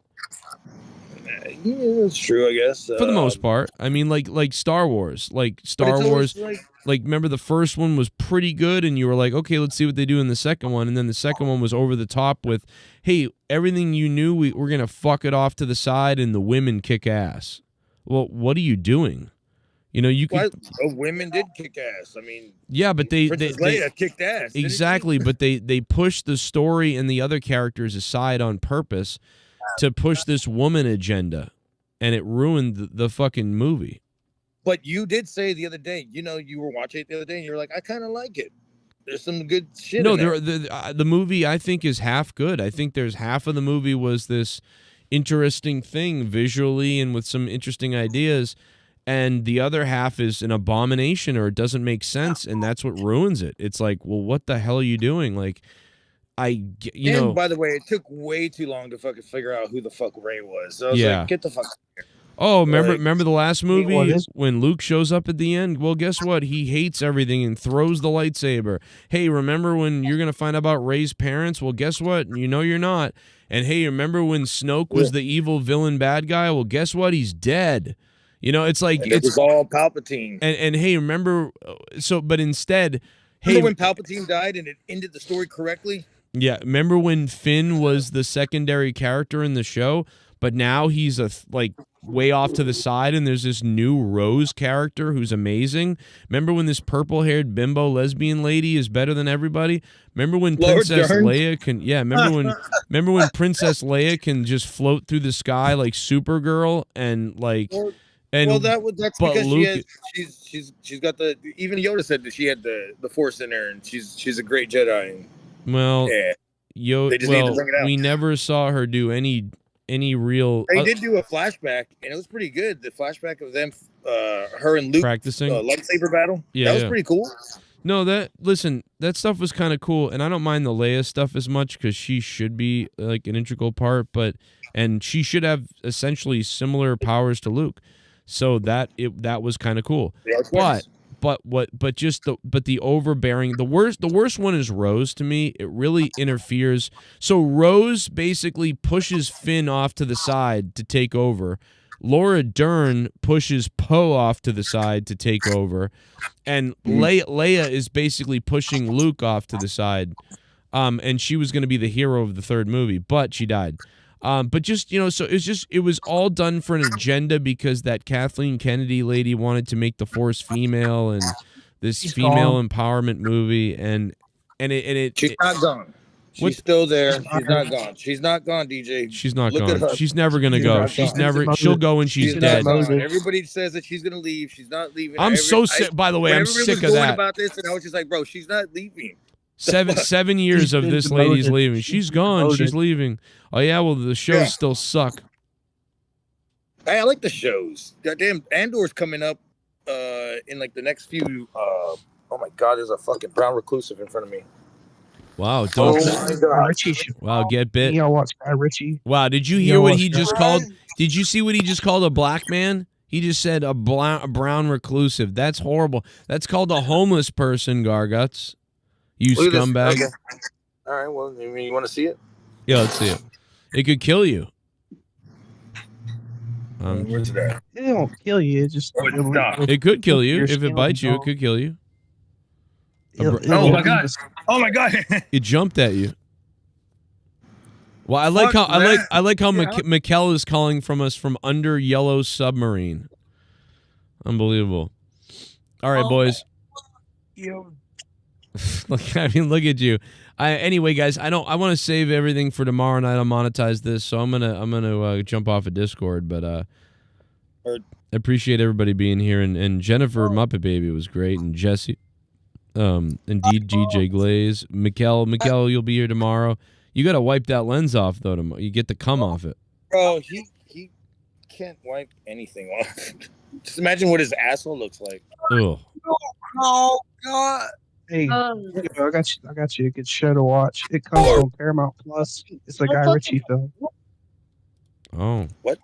Yeah, that's true, I guess. For the most part. I mean, like Star Wars. Like, Star Wars, like, remember the first one was pretty good, and you were like, okay, let's see what they do in the second one. And then the second one was over the top with, hey, everything you knew, we're going to fuck it off to the side, and the women kick ass. Well, what are you doing? You could... women did kick ass. I mean... Yeah, but they Leia kicked ass. Exactly, but they pushed the story and the other characters aside on purpose to push this woman agenda, and it ruined the fucking movie. But you did say the other day, you were watching it the other day, and you were like, I kind of like it. There's some good shit. No, in there. the movie I think is half good. I think there's half of the movie was this, interesting thing visually and with some interesting ideas, and the other half is an abomination or it doesn't make sense, and that's what ruins it. It's like, well, what the hell are you doing? Like, you know. By the way, it took way too long to fucking figure out who the fuck Ray was. So I was Yeah. like, get the fuck out of here. Oh, Like, remember the last movie when Luke shows up at the end? Well, guess what? He hates everything and throws the lightsaber. Hey, remember when you're going to find out about Rey's parents? Well, guess what? You know you're not. And hey, remember when Snoke was the evil villain bad guy? Well, guess what? He's dead. You know, it's like it was all Palpatine. And hey, remember but instead, Remember when Palpatine died and it ended the story correctly? Yeah, remember when Finn was the secondary character in the show, but now he's way off to the side, and there's this new Rose character who's amazing. Remember when this purple-haired bimbo lesbian lady is better than everybody? Remember when Princess Leia can? Yeah, remember when Princess Leia can just float through the sky like Supergirl and like. That's because Luke, she's got the. Even Yoda said that she had the Force in her, and she's a great Jedi. Well, yeah. They just need to bring it out. We never saw her do any real. They did do a flashback, and it was pretty good. The flashback of them, her and Luke practicing lightsaber battle. Yeah, that was pretty cool. No, that stuff was kind of cool, and I don't mind the Leia stuff as much because she should be like an integral part, and she should have essentially similar powers to Luke, so that was kind of cool. Yeah, but the overbearing, the worst one is Rose to me. It really interferes. So Rose basically pushes Finn off to the side to take over. Laura Dern pushes Poe off to the side to take over, and Leia is basically pushing Luke off to the side. And she was going to be the hero of the third movie, but she died. But just, so it was all done for an agenda because that Kathleen Kennedy lady wanted to make the Force female and this female empowerment movie, and she's not gone. She's still there. She's not gone. She's not gone, DJ. She's not gone. She's never gonna go. She'll go when she's dead. Everybody says that she's gonna leave. She's not leaving. I'm so sick. By the way, I'm sick of that. About this, and I was just like, bro, she's not leaving. 7 years of this lady's leaving. She's gone. She's leaving. Oh yeah. Well, the shows still suck. Hey, I like the shows. Goddamn, Andor's coming up in like the next few. Oh my God, there's a fucking brown reclusive in front of me. Wow, wow, get bit. You know what's Guy Ritchie? Wow, did you hear what he just called? Did you see what he just called a black man? He just said a brown reclusive. That's horrible. That's called a homeless person, Garguts. You scumbag. Okay. All right, well, you want to see it? Yeah, let's see it. It could kill you. Where's it at? It won't kill you. It could kill you. If it bites you, it could kill you. Oh my God! Oh my God! It jumped at you. Well, I like how Mikkel is calling from us from under Yellow Submarine. Unbelievable. All right, boys. Look at you. Anyway, guys, I want to save everything for tomorrow night. I'll monetize this, so I'm gonna jump off of Discord. But I appreciate everybody being here, and Jennifer Muppet Baby was great, and Jesse. Indeed, GJ Glaze, Mikkel, you'll be here tomorrow. You got to wipe that lens off though. Tomorrow, you get the cum off it. Bro, he can't wipe anything off. Just imagine what his asshole looks like. Ugh. Oh God! Hey, I got you a good show to watch. It comes on Paramount Plus. It's a Guy Ritchie film. Oh, what?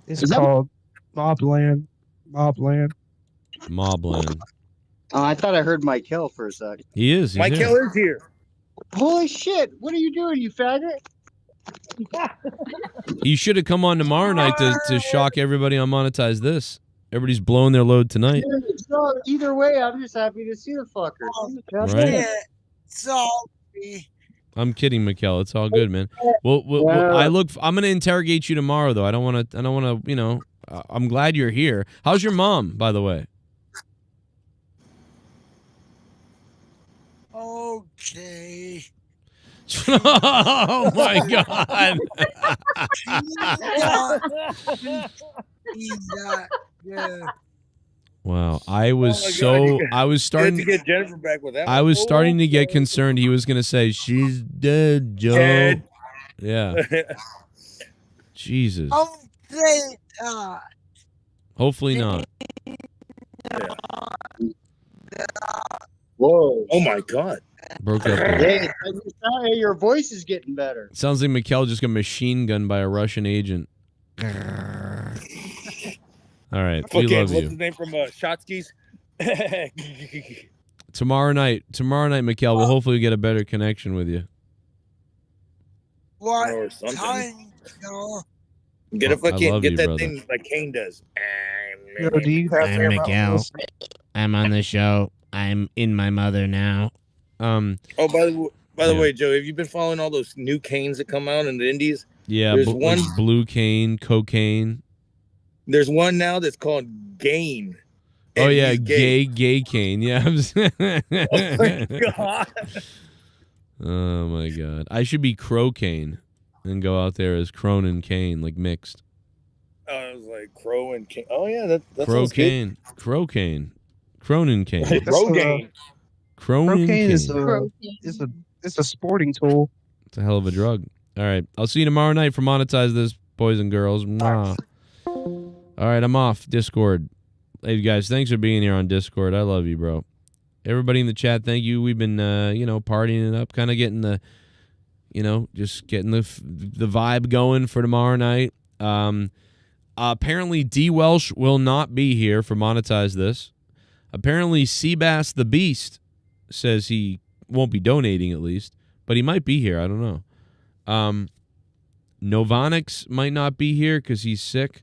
It's called Mobland. Mobland. Oh, I thought I heard Michael for a second. He is. Michael is here. Holy shit! What are you doing, you faggot? You should have come on tomorrow night to shock everybody on Monetize This. Everybody's blowing their load tonight. So, either way, I'm just happy to see the fucker. Right? I'm kidding, Mikkel. It's all good, man. Well, I'm gonna interrogate you tomorrow, though. I don't want to. I'm glad you're here. How's your mom, by the way? Okay. Oh my God. Wow, I was starting to get Jennifer back with that. I was starting to get concerned. He was gonna say she's dead, Joe. Dead. Yeah. Jesus. Hopefully not. Hopefully not. Whoa. Oh my God. Broke up there. Hey, your voice is getting better. Sounds like Mikkel just got machine gunned by a Russian agent. All right, we Fucking, love what's his you. name from Shotskis? Tomorrow night, Mikkel, we'll hopefully get a better connection with you. What Or something. time, Joe? Get a I fucking love get you, that brother. thing like Kane does. Yo, do you have I'm Miguel. I'm on the show. I'm in my mother now. Oh, by the way, Joe, have you been following all those new canes that come out in the indies? Yeah, There's like one. blue cane, cocaine. There's one now that's called Gain. Oh and yeah, he's gay. gay cane. Yeah. Oh my God. Oh my God. I should be Crocaine and go out there as Cronin Kane, like mixed. I was like Crow and Kane. Oh yeah, that sounds Crocaine. Crocaine. Cronin Kane. good. Rogaine. Cronin Cocaine is Kane. it's a sporting tool. It's a hell of a drug. All right. I'll see you tomorrow night for Monetize This, boys and girls. Mwah. All right, I'm off. Discord. Hey, guys, thanks for being here on Discord. I love you, bro. Everybody in the chat, thank you. We've been, partying it up, kind of getting the, just getting the vibe going for tomorrow night. Apparently, D. Welsh will not be here for Monetize This. Apparently, Seabass the Beast says he won't be donating at least, but he might be here. I don't know. Novanix might not be here because he's sick.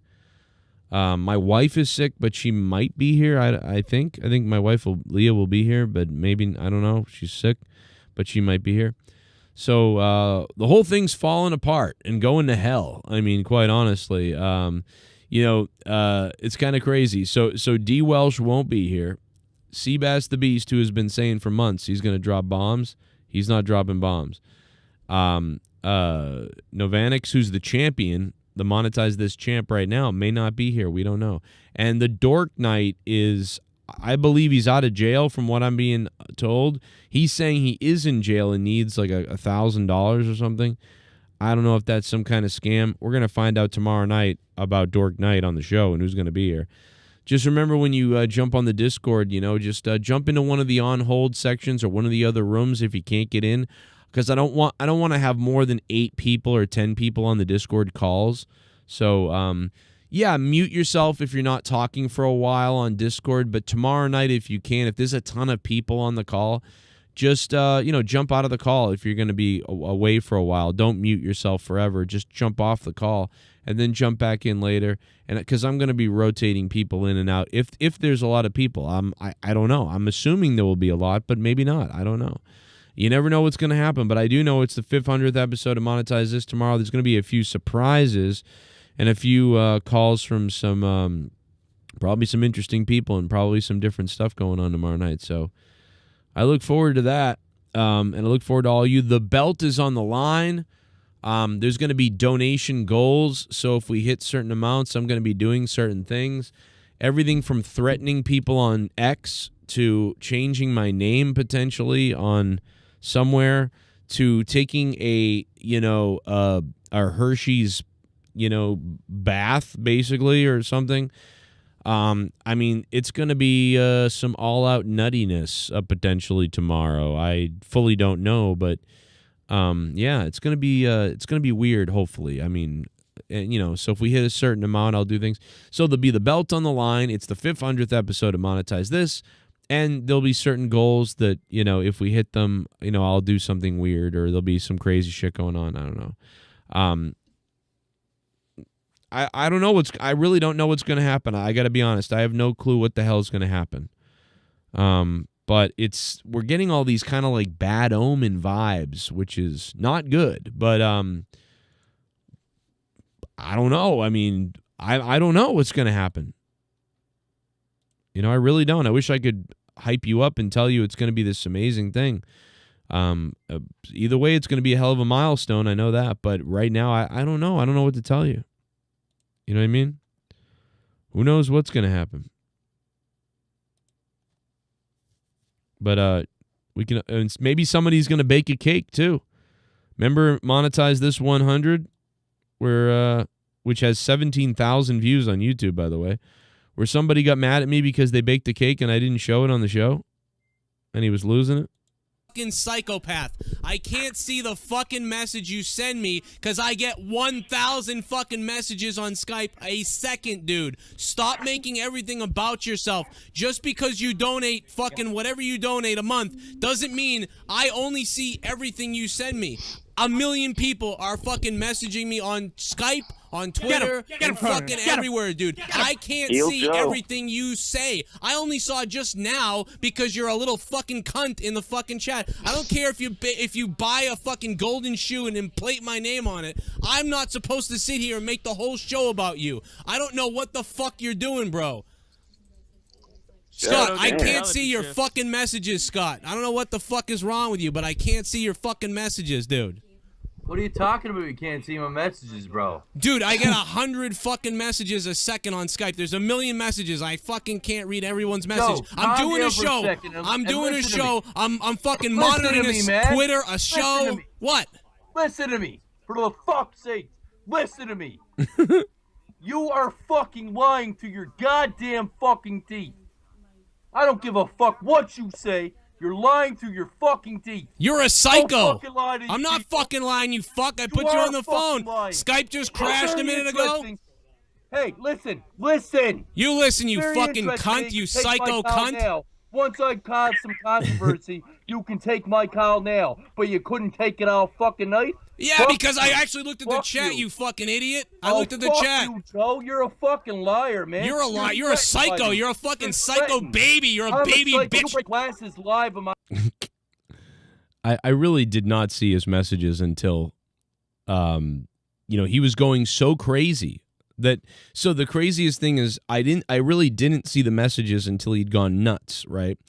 My wife is sick, but she might be here. I think my wife Leah will be here, but maybe I don't know. She's sick, but she might be here. So the whole thing's falling apart and going to hell. I mean, quite honestly, it's kind of crazy. So D. Welsh won't be here. Seabass the Beast, who has been saying for months he's going to drop bombs, he's not dropping bombs. Novanix, who's the champion, the Monetize This champ right now, may not be here. We don't know. And the Dork Knight is, I believe he's out of jail from what I'm being told. He's saying he is in jail and needs like $1,000 or something. I don't know if that's some kind of scam. We're going to find out tomorrow night about Dork Knight on the show and who's going to be here. Just remember when you jump on the Discord, just jump into one of the on hold sections or one of the other rooms if you can't get in. Because I don't want to have more than 8 people or 10 people on the Discord calls. So, mute yourself if you're not talking for a while on Discord. But tomorrow night, if you can, if there's a ton of people on the call, just, jump out of the call if you're going to be away for a while. Don't mute yourself forever. Just jump off the call and then jump back in later. And because I'm going to be rotating people in and out. If there's a lot of people, I don't know. I'm assuming there will be a lot, but maybe not. I don't know. You never know what's going to happen, but I do know it's the 500th episode of Monetize This tomorrow. There's going to be a few surprises and a few calls from some, probably some interesting people and probably some different stuff going on tomorrow night. So I look forward to that, and I look forward to all you. The belt is on the line. There's going to be donation goals, so if we hit certain amounts, I'm going to be doing certain things. Everything from threatening people on X to changing my name potentially on somewhere to taking a Hershey's bath basically or something. I mean, it's going to be some all-out nuttiness potentially tomorrow. I fully don't know, but it's going to be weird hopefully. I mean, so if we hit a certain amount, I'll do things. So there'll be the belt on the line. It's the 500th episode of Monetize This. And there'll be certain goals that, if we hit them, I'll do something weird or there'll be some crazy shit going on. I don't know. I don't know I really don't know what's going to happen. I got to be honest. I have no clue what the hell is going to happen. But we're getting all these kind of like bad omen vibes, which is not good. But I don't know. I mean, I don't know what's going to happen. I really don't. I wish I could hype you up and tell you it's going to be this amazing thing. Either way, it's going to be a hell of a milestone. I know that. But right now, I don't know. I don't know what to tell you. You know what I mean? Who knows what's going to happen? But we can. Maybe somebody's going to bake a cake too. Remember Monetize This 100, where which has 17,000 views on YouTube, by the way, where somebody got mad at me because they baked a cake and I didn't show it on the show, and he was losing it. Fucking psychopath. I can't see the fucking message you send me because I get 1,000 fucking messages on Skype a second, dude. Stop making everything about yourself. Just because you donate fucking whatever you donate a month doesn't mean I only see everything you send me. 1 million people are fucking messaging me on Skype, on Twitter, and fucking everywhere, dude. I can't see everything you say. I only saw just now because you're a little fucking cunt in the fucking chat. I don't care if you buy a fucking golden shoe and then plate my name on it. I'm not supposed to sit here and make the whole show about you. I don't know what the fuck you're doing, bro. Scott, I can't see your fucking messages, Scott. I don't know what the fuck is wrong with you, but I can't see your fucking messages, dude. What are you talking about? You can't see my messages, bro. Dude, I get 100 fucking messages a second on Skype. There's 1 million messages. I fucking can't read everyone's message. I'm doing a show. I'm doing a show. I'm fucking monitoring a Twitter, a show. What? Listen to me. For the fuck's sake. Listen to me. You are fucking lying to your goddamn fucking teeth. I don't give a fuck what you say. You're lying through your fucking teeth. You're a psycho. I'm not fucking lying, you fuck. I put you on the phone. Skype just crashed a minute ago. Hey, listen. You listen, you fucking cunt, you psycho cunt. Now. Once I caused some controversy, you can take my call now, but you couldn't take it all fucking night? Yeah, because I actually looked at the chat, you fucking idiot. I looked at the chat. You, Joe. You're a fucking liar, man. You're a liar. You're a psycho. You're a fucking psycho baby. You're a baby bitch. Glasses live on my I really did not see his messages until, he was going so crazy that. So the craziest thing is I really didn't see the messages until he'd gone nuts, right?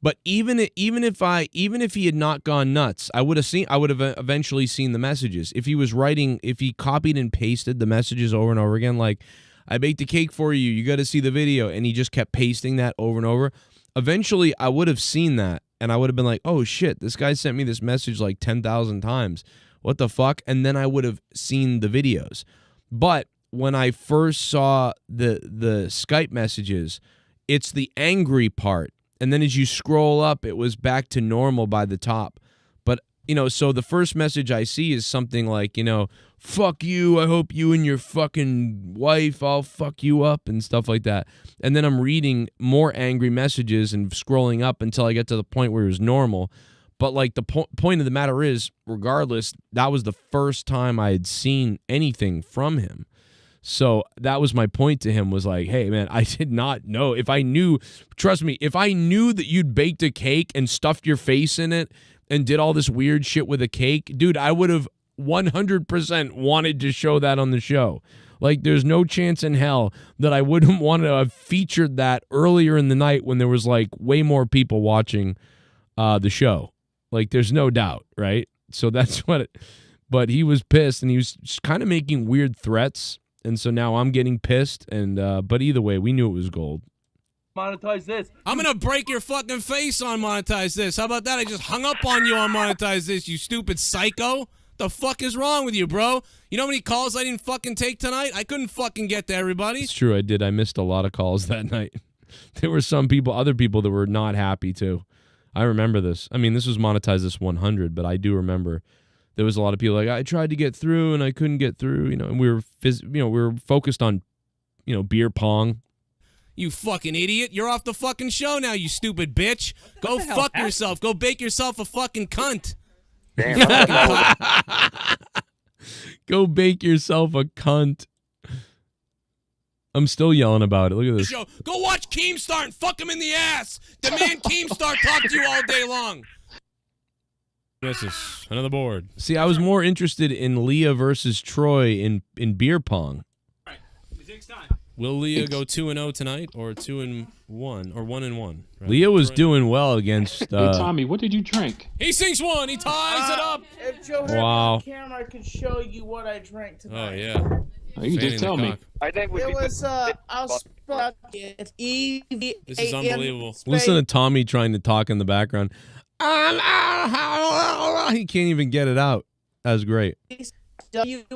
But even if he had not gone nuts, I would have eventually seen the messages. If he copied and pasted the messages over and over again, like, I baked a cake for you, you got to see the video, and he just kept pasting that over and over, eventually I would have seen that, and I would have been like, oh shit, this guy sent me this message like 10,000 times. What the fuck? And then I would have seen the videos. But when I first saw the Skype messages, it's the angry part. And then as you scroll up, it was back to normal by the top. But, so the first message I see is something like, fuck you, I hope you and your fucking wife, I'll fuck you up and stuff like that. And then I'm reading more angry messages and scrolling up until I get to the point where it was normal. But, like, the point of the matter is, regardless, that was the first time I had seen anything from him. So that was my point to him, was like, hey, man, I did not know. Trust me, if I knew that you'd baked a cake and stuffed your face in it and did all this weird shit with a cake, dude, I would have 100% wanted to show that on the show. Like, there's no chance in hell that I wouldn't want to have featured that earlier in the night when there was, like, way more people watching the show. Like, there's no doubt, right? So that's but he was pissed, and he was kind of making weird threats. And so now I'm getting pissed, but either way, we knew it was gold. Monetize this. I'm going to break your fucking face on Monetize This. How about that? I just hung up on you on Monetize This, you stupid psycho. The fuck is wrong with you, bro? You know how many calls I didn't fucking take tonight? I couldn't fucking get to everybody. It's true, I did. I missed a lot of calls that night. There were other people that were not happy too. I remember this. I mean, this was Monetize This 100, but I do remember there was a lot of people like, I tried to get through and I couldn't get through, and we were focused on, beer pong. You fucking idiot. You're off the fucking show now, you stupid bitch. Go fuck yourself. Go bake yourself a fucking cunt. Damn. Go bake yourself a cunt. I'm still yelling about it. Look at this. Go watch Keemstar and fuck him in the ass. Demand Keemstar talk to you all day long. This is another board. See, I was more interested in Leah versus Troy in beer pong. All right. Next time. Will Leah go 2-0 tonight, or 2-1, or 1-1? Right? Leah was doing well against. Hey Tommy, what did you drink? He sinks one. He ties it up. If Joe had Wow. the camera, I could show you what I drank tonight. Oh yeah. Oh, you can just tell me. I think It was I'll spell it. E-V-A-M. This is unbelievable. Listen to Tommy trying to talk in the background. He can't even get it out. That was great. WILLIMS.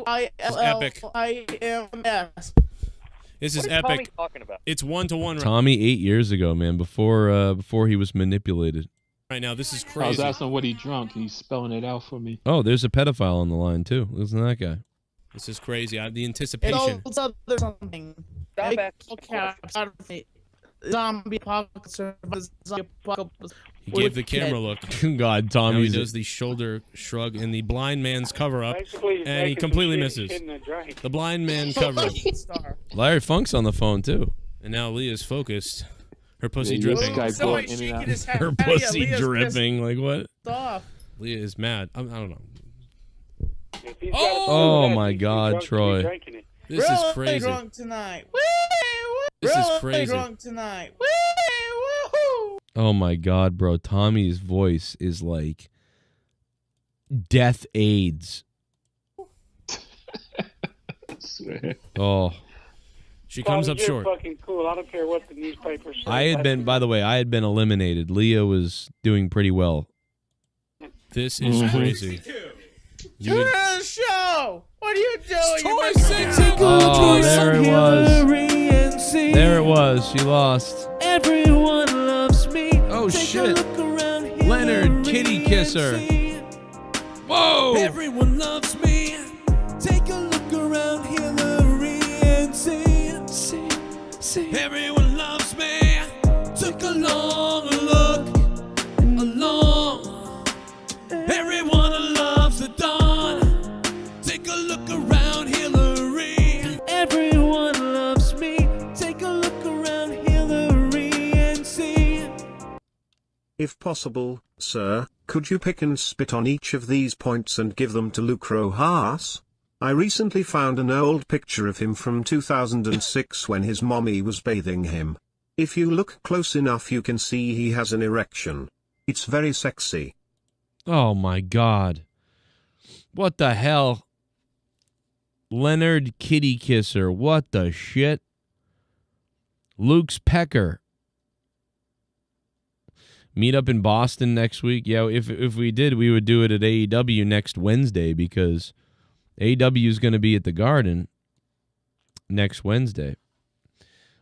This is What is Tommy epic. talking about? It's 1-to-1 Tommy 8 years ago, man, before he was manipulated. right now. This is I was crazy. asking what he drunk, and he's spelling it out for me. Oh, there's a pedophile on the line too. Listen to that guy. This is crazy. The anticipation. It's also there's something. Stop Big asking caps out of it. Zombie apocalypse. Zombie apocalypse. He gave the camera look. God, Now he Tommy's does the shoulder shrug and the blind man's cover up, Basically, he's and he making some completely shit misses. in the drink. The blind man cover up. Larry Funk's on the phone too. And now Leah's focused. Her pussy Yeah, you dripping. Skype going in and out. Her pussy dripping. Like what? Off. Leah is mad. I don't know. If he's gotta Oh do that, my he's too God, drunk to be Troy. drinking it. This really is crazy. drunk tonight. Woo! This is really crazy. drunk tonight. Woo! Woohoo! Oh my God, bro. Tommy's voice is like death AIDS. I swear. Oh. She comes Tommy, up you're short. fucking cool. I don't care what the newspapers say. I had been, by the way, I had been eliminated. Leah was doing pretty well. This is crazy. You Turn would- on the show. What are you doing? Troy You sings messing it. Oh, there it was. There it was. She lost. Everyone loves me. Oh shit. Leonard, kitty kisser. Whoa. Everyone loves me. Take a look around Hillary and see. Everyone loves me. Took a long look. Everyone loves the dawn. Take a look around Hillary. Everyone loves me. Take a look around Hillary and see. If possible, sir, could you pick and spit on each of these points and give them to Luke Rojas? I recently found an old picture of him from 2006 when his mommy was bathing him. If you look close enough you can see he has an erection. It's very sexy. Oh my God. What the hell? Leonard kitty kisser. What the shit? Luke's pecker. Meet up in Boston next week. Yeah, if we did, we would do it at AEW next Wednesday because AEW is going to be at the Garden next Wednesday.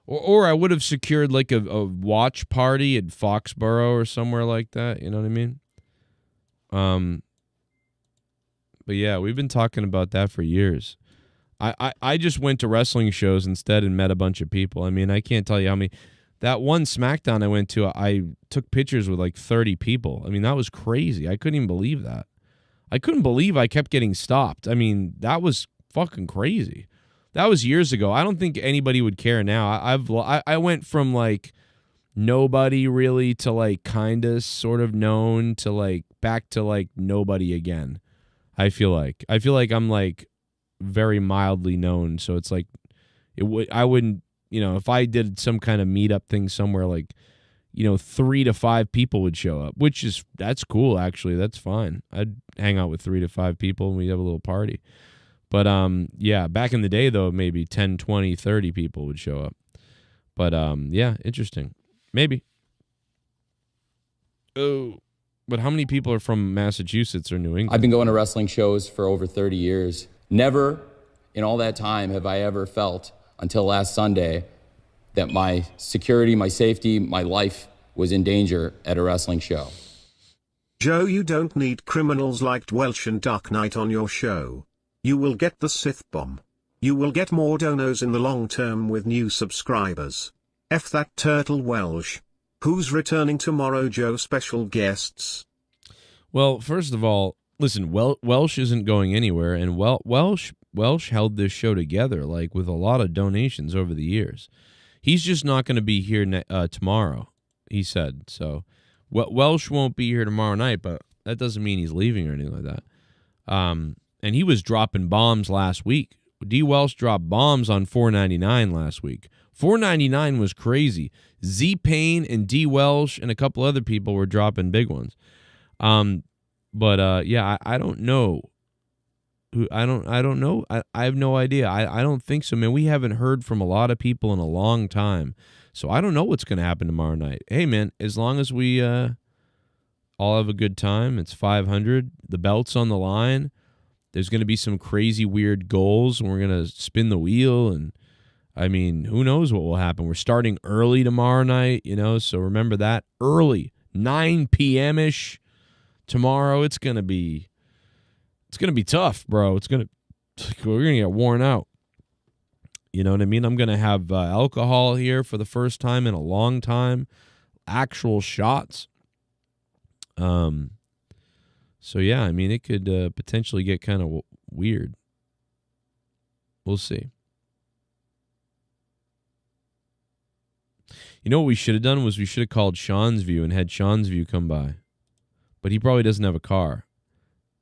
Or I would have secured like a watch party at Foxborough or somewhere like that. You know what I mean? But yeah, we've been talking about that for years. I just went to wrestling shows instead and met a bunch of people. I mean, I can't tell you how many. That one SmackDown I went to, I took pictures with like 30 people. I mean, that was crazy. I couldn't even believe that. I couldn't believe I kept getting stopped. I mean, that was fucking crazy. That was years ago. I don't think anybody would care now. I went from like nobody really to like kind of sort of known to like back to like nobody again. I feel like I'm like very mildly known. So it's like I wouldn't, if I did some kind of meetup thing somewhere, like, 3 to 5 people would show up, that's cool. Actually, that's fine. I'd hang out with 3 to 5 people and we'd have a little party. But yeah, back in the day though, maybe 10, 20, 30 people would show up. But yeah, interesting. Maybe. Oh, but how many people are from Massachusetts or New England? I've been going to wrestling shows for over 30 years. Never in all that time have I ever felt until last Sunday that my security, my safety, my life was in danger at a wrestling show. Joe, you don't need criminals like Welsh and Dark Knight on your show. You will get the Sith bomb. You will get more donos in the long term with new subscribers. F that turtle Welsh. Who's returning tomorrow, Joe? Special guests? Well, first of all, listen, Welsh isn't going anywhere, and Welsh held this show together, like, with a lot of donations over the years. He's just not going to be here tomorrow, he said. So, Welsh won't be here tomorrow night, but that doesn't mean he's leaving or anything like that. And he was dropping bombs last week. D. Welsh dropped bombs on $4.99 last week. $4.99 was crazy. Z-Pain and D. Welsh and a couple other people were dropping big ones. But yeah, I don't know. I don't know. I have no idea. I don't think so, man. We haven't heard from a lot of people in a long time. So I don't know what's going to happen tomorrow night. Hey, man, as long as we all have a good time, it's 500. The belt's on the line. There's going to be some crazy weird goals, and we're going to spin the wheel, and I mean, who knows what will happen. We're starting early tomorrow night, so remember that. Early, 9 p.m.-ish tomorrow. It's going to be tough, bro. we're going to get worn out. You know what I mean? I'm going to have alcohol here for the first time in a long time. Actual shots. So, yeah, I mean, it could potentially get kind of weird. We'll see. You know what we should have done was we should have called Sean's View and had Sean's View come by. But he probably doesn't have a car.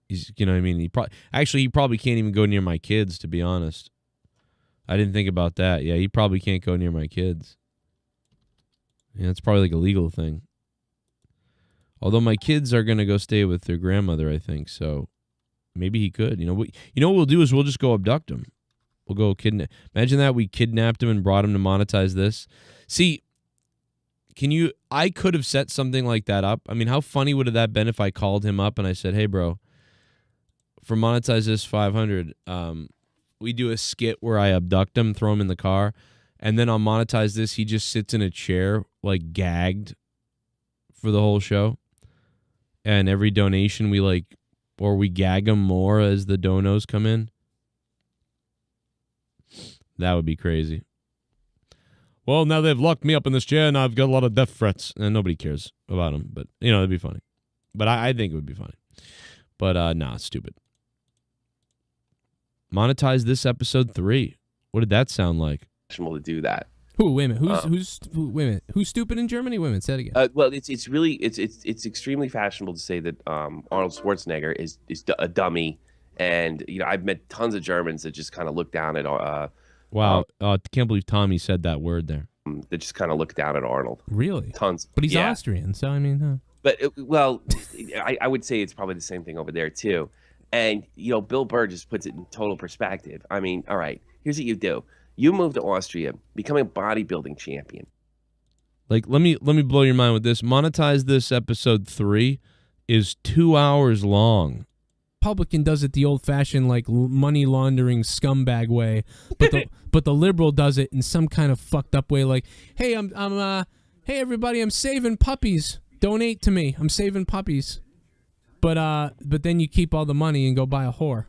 He's, you know what I mean? He probably can't even go near my kids, to be honest. I didn't think about that. Yeah, he probably can't go near my kids. Yeah, it's probably like a legal thing. Although my kids are going to go stay with their grandmother, I think. So maybe he could. You know what we'll do is we'll just go abduct him. We'll go kidnap. Imagine that we kidnapped him and brought him to monetize this. See, I could have set something like that up. I mean, how funny would have that been if I called him up and I said, hey, bro, for monetize this 500, we do a skit where I abduct him, throw him in the car, and then on monetize this, he just sits in a chair, like gagged for the whole show. And every donation we gag him more as the donos come in. That would be crazy. Well, now they've locked me up in this chair and I've got a lot of death threats. And nobody cares about him. But, it'd be funny. But I think it would be funny. But, nah, stupid. Monetize this episode 3. What did that sound like? To do that. Who? Wait a minute. Wait a minute. Who's stupid in Germany? Wait a minute. Say it again. Well, it's extremely fashionable to say that Arnold Schwarzenegger is a dummy, and I've met tons of Germans that just kind of look down at. Wow, I can't believe Tommy said that word there. That just kind of look down at Arnold. Really? Tons. But he's Austrian, so I mean. But I would say it's probably the same thing over there too, and Bill Burr just puts it in total perspective. I mean, all right, here's what you do. You move to Austria, becoming a bodybuilding champion. Like, let me blow your mind with this. Monetize this episode 3 is 2 hours long. Republican does it the old-fashioned, like, money laundering scumbag way, but the liberal does it in some kind of fucked up way. Like, hey, hey everybody, I'm saving puppies. Donate to me. I'm saving puppies. But then you keep all the money and go buy a whore.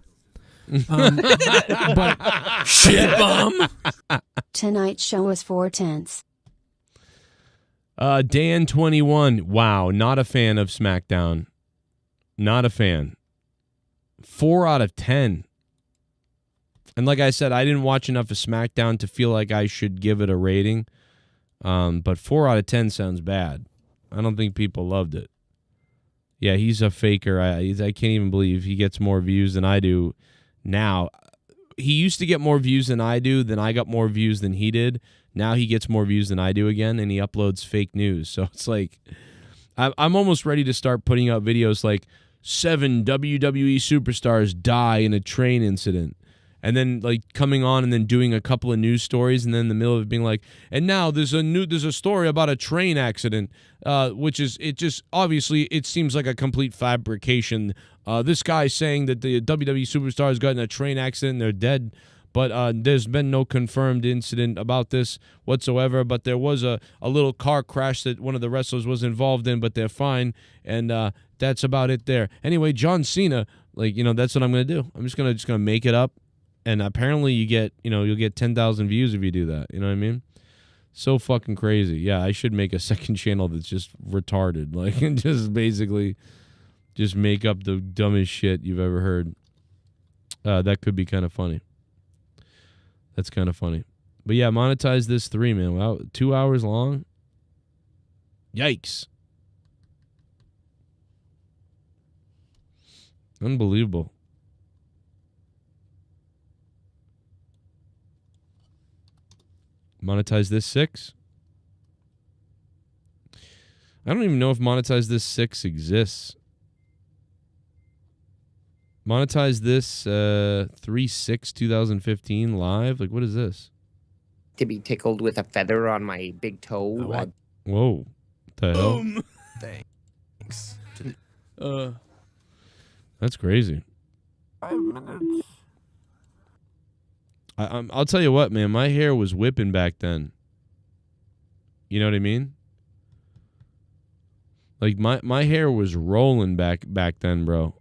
But shit bum. Tonight's show was 4 tenths. Dan 21. Wow, not a fan of SmackDown. Not a fan. 4 out of 10. And like I said, I didn't watch enough of SmackDown to feel like I should give it a rating. But 4 out of 10 sounds bad. I don't think people loved it. Yeah, he's a faker. I can't even believe he gets more views than I do. Now, he used to get more views than I do, then I got more views than he did. Now he gets more views than I do again, and he uploads fake news. So it's like, I'm almost ready to start putting out videos like 7 WWE superstars die in a train incident. And then like coming on and then doing a couple of news stories, and then in the middle of it being like, and now there's a story about a train accident, which is, it just obviously it seems like a complete fabrication. This guy saying that the WWE superstars got in a train accident and they're dead, but there's been no confirmed incident about this whatsoever. But there was a little car crash that one of the wrestlers was involved in, but they're fine, and that's about it there. Anyway, John Cena, like, that's what I'm gonna do. I'm just gonna make it up. And apparently you'll get 10,000 views if you do that. You know what I mean? So fucking crazy. Yeah, I should make a second channel that's just retarded. Like, and just basically just make up the dumbest shit you've ever heard. That could be kind of funny. That's kind of funny. But yeah, monetize this 3, man. Wow, 2 hours long? Yikes. Unbelievable. Monetize this 6? I don't even know if monetize this 6 exists. Monetize this 3/6/2015 live? Like, what is this? To be tickled with a feather on my big toe. Whoa. What the hell? Thanks. That's crazy. 5 minutes. I'll tell you what, man. My hair was whipping back then. You know what I mean? Like my hair was rolling back then, bro.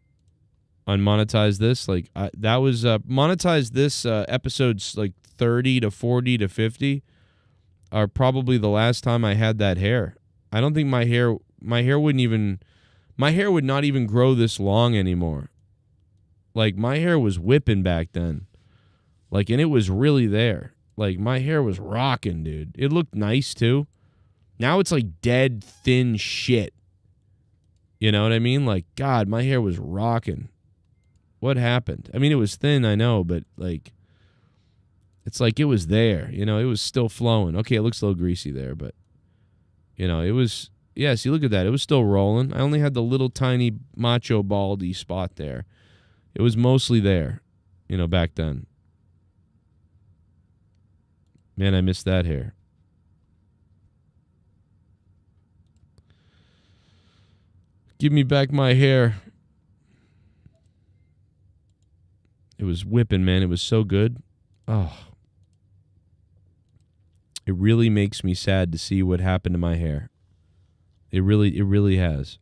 On Monetize This, like that was Monetize This episodes like 30 to 40 to 50 are probably the last time I had that hair. I don't think my hair would not even grow this long anymore. Like my hair was whipping back then. Like, and it was really there. Like my hair was rocking, dude. It looked nice too. Now it's like dead thin shit. You know what I mean? Like, God, my hair was rocking. What happened? I mean, it was thin, I know, but like, it's like it was there. You know, it was still flowing. Okay, it looks a little greasy there, but, you know, it was, yeah, see, look at that. It was still rolling. I only had the little tiny macho baldy spot there. It was mostly there, you know, back then. Man, I missed that hair. Give me back my hair. It was whipping, man. It was so good. Oh. It really makes me sad to see what happened to my hair. It really has.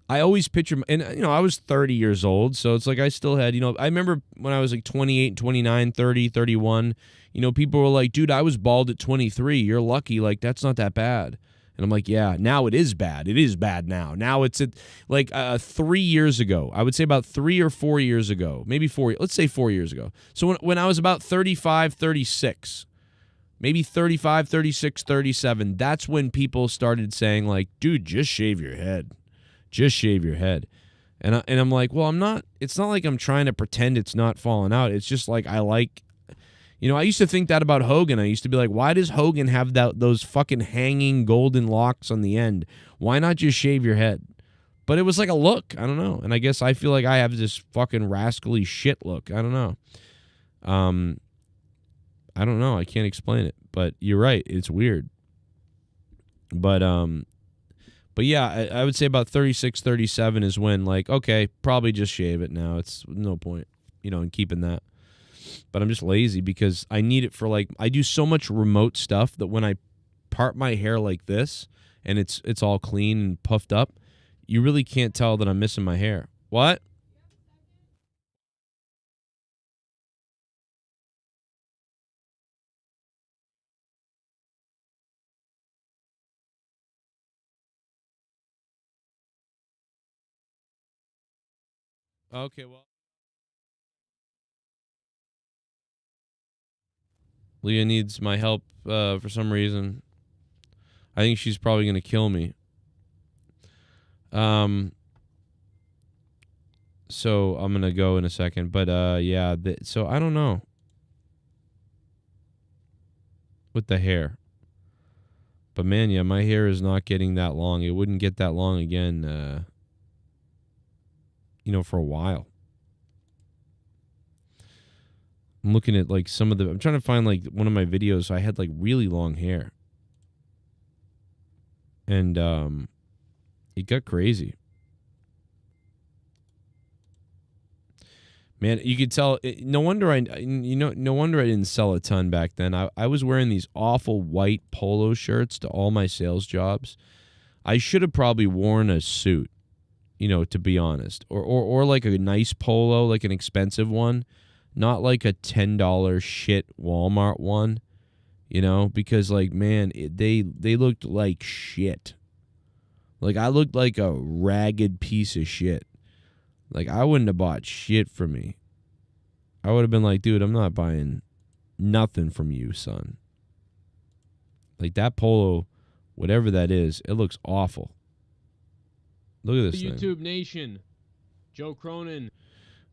I always picture, and you know, I was 30 years old, so it's like I still had, you know, I remember when I was like 28, 29, 30, 31, you know, people were like, dude, I was bald at 23. You're lucky. Like, that's not that bad. And I'm like, yeah, now it is bad. It is bad now. Now it's at, like 3 years ago. I would say about 3 or 4 years ago. Maybe 4. Let's say 4 years ago. So when I was about 35, 36, maybe 35, 36, 37, that's when people started saying like, dude, just shave your head. Just shave your head. And I'm like, well, I'm not, it's not like I'm trying to pretend it's not falling out. It's just like I like, you know, I used to think that about Hogan. I used to be like, why does Hogan have those fucking hanging golden locks on the end? Why not just shave your head? But it was like a look. I don't know. And I guess I feel like I have this fucking rascally shit look. I don't know. I don't know. I can't explain it. But you're right. It's weird. But yeah, I would say about 36, 37 is when, like, okay, probably just shave it now. It's no point, you know, in keeping that. But I'm just lazy because I need it for, like, I do so much remote stuff that when I part my hair like this and it's all clean and puffed up, you really can't tell that I'm missing my hair. What? Okay, well. Leah needs my help for some reason. I think she's probably going to kill me. So I'm going to go in a second. But, yeah, so I don't know. With the hair. But, man, yeah, my hair is not getting that long. It wouldn't get that long again, you know, for a while. I'm looking at, like, I'm trying to find, like, one of my videos. I had, like, really long hair. And, it got crazy. Man, you could tell. No wonder I didn't sell a ton back then. I was wearing these awful white polo shirts to all my sales jobs. I should have probably worn a suit, you know, to be honest, or like a nice polo, like an expensive one, not like a $10 shit Walmart one, you know, because like, man, they looked like shit. Like I looked like a ragged piece of shit. Like, I wouldn't have bought shit from me. I would have been like, dude, I'm not buying nothing from you, son. Like, that polo, whatever that is, it looks awful. Look at this thing. YouTube Nation, Joe Cronin.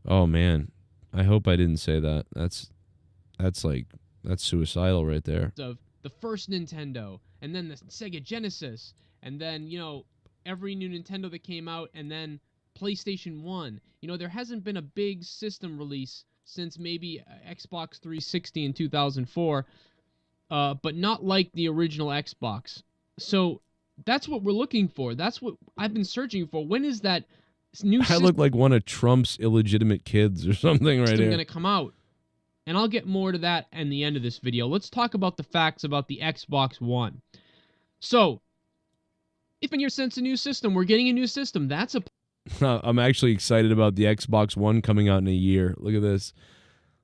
Oh, man. I hope I didn't say that. That's suicidal right there. Of the first Nintendo, and then the Sega Genesis, and then, you know, every new Nintendo that came out, and then PlayStation 1. You know, there hasn't been a big system release since maybe Xbox 360 in 2004, but not like the original Xbox. So that's what we're looking for. That's what I've been searching for. When is that new I look like one of Trump's illegitimate kids or something right system here. going to come out. And I'll get more to that in the end of this video. Let's talk about the facts about the Xbox One. So, if in your sense a new system, we're getting a new system. That's a... I'm actually excited about the Xbox One coming out in a year. Look at this.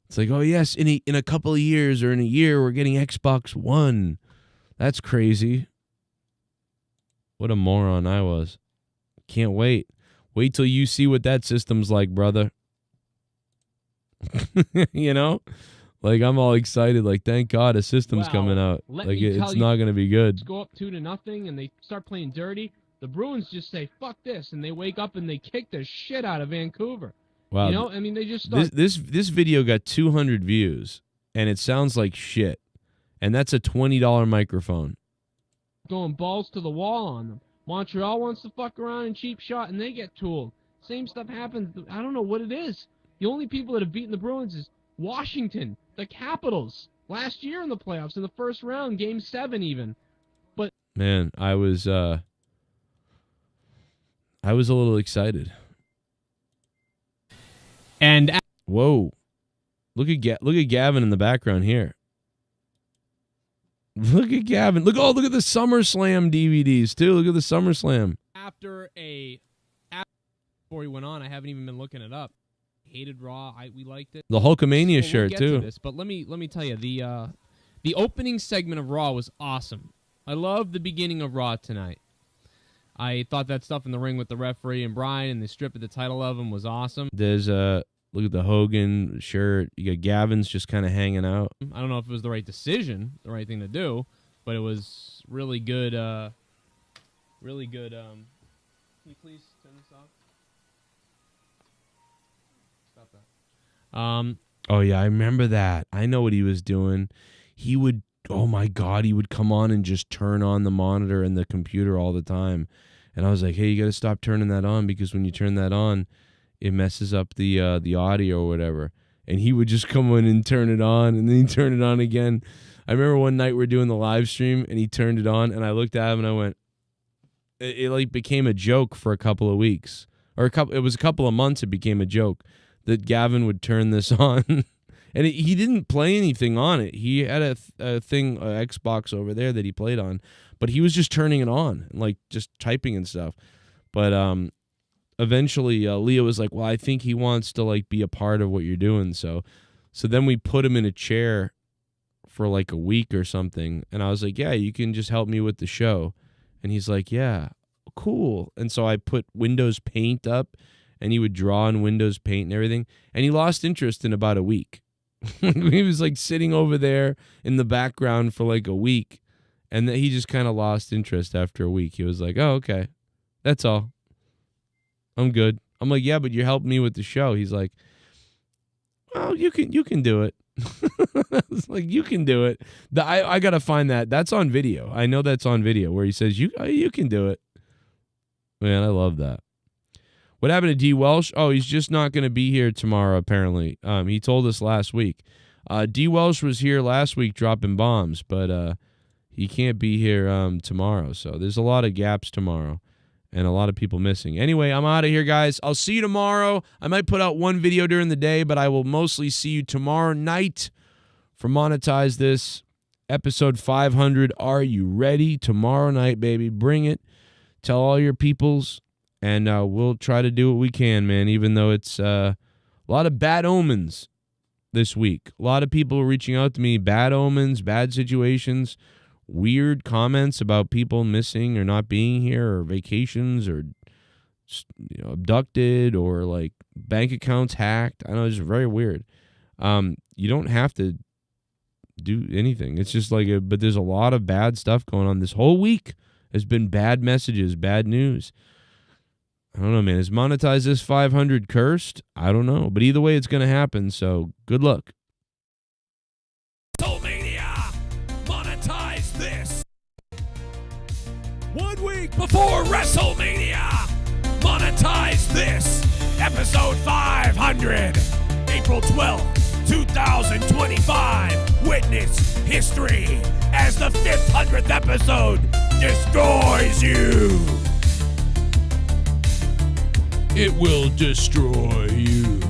It's like, oh yes, in a couple of years or in a year, we're getting Xbox One. That's crazy. What a moron I was. Can't wait. Wait till you see what that system's like, brother. You know? Like, I'm all excited. Like, thank God a system's coming out. Like, it's not going to be good. Go up 2-0 and they start playing dirty. The Bruins just say, fuck this, and they wake up and they kick the shit out of Vancouver. Wow. You know, I mean, they just start... This video got 200 views, and it sounds like shit. And that's a $20 microphone. Going balls to the wall on them. Montreal wants to fuck around and cheap shot, and they get tooled. Same stuff happens. I don't know what it is. The only people that have beaten the Bruins is Washington, the Capitals, last year in the playoffs, in the first round, Game 7 even. But man, I was a little excited. And whoa, look at Gavin in the background here. Look at Gavin. Look at the SummerSlam DVDs too. Look at the SummerSlam. Before he went on, I haven't even been looking it up. Hated Raw. We liked it. The Hulkamania shirt we'll get too. To this, but let me tell you, the opening segment of Raw was awesome. I love the beginning of Raw tonight. I thought that stuff in the ring with the referee and Bryan and the strip of the title of him was awesome. There's look at the Hogan shirt. You got Gavin's just kind of hanging out. I don't know if it was the right decision, the right thing to do, but it was really good. Really good. Can you please turn this off? Stop that. Oh yeah, I remember that. I know what he was doing. He would, oh my God, he would come on and just turn on the monitor and the computer all the time. And I was like, hey, you got to stop turning that on, because when you turn that on, it messes up the audio or whatever. And he would just come in and turn it on, and then he'd turn it on again. I remember one night we're doing the live stream, and he turned it on, and I looked at him and I went, it like became a joke for a couple of weeks. It was a couple of months it became a joke that Gavin would turn this on. And he didn't play anything on it. He had a Xbox over there that he played on, but he was just turning it on and like just typing and stuff. But eventually Leah was like, well, I think he wants to like be a part of what you're doing. So then we put him in a chair for like a week or something. And I was like, yeah, you can just help me with the show. And he's like, yeah, cool. And so I put Windows Paint up, and he would draw in Windows Paint and everything. And he lost interest in about a week. He was like sitting over there in the background for like a week, and then he just kind of lost interest after a week. He was like, oh, okay, that's all. I'm good. I'm like, yeah, but you're helping me with the show. He's like, well, you can do it. I was like, you can do it. I got to find that. That's on video. I know that's on video where he says, you can do it. Man, I love that. What happened to D. Welsh? Oh, he's just not going to be here tomorrow, apparently. He told us last week. D. Welsh was here last week dropping bombs, but he can't be here tomorrow. So there's a lot of gaps tomorrow and a lot of people missing. Anyway, I'm out of here, guys. I'll see you tomorrow. I might put out one video during the day, but I will mostly see you tomorrow night for Monetize This. Episode 500. Are you ready? Tomorrow night, baby. Bring it. Tell all your peoples. And we'll try to do what we can, man, even though it's a lot of bad omens this week. A lot of people reaching out to me, bad omens, bad situations, weird comments about people missing or not being here, or vacations, or abducted, or like bank accounts hacked. I know, it's very weird. You don't have to do anything. It's just like, but there's a lot of bad stuff going on. This whole week has been bad messages, bad news. I don't know, man. Is Monetize This 500 cursed? I don't know. But either way, it's going to happen, so good luck. WrestleMania! Monetize This! 1 week before WrestleMania! Monetize This! Episode 500! April 12th, 2025! Witness history as the 500th episode destroys you! It will destroy you.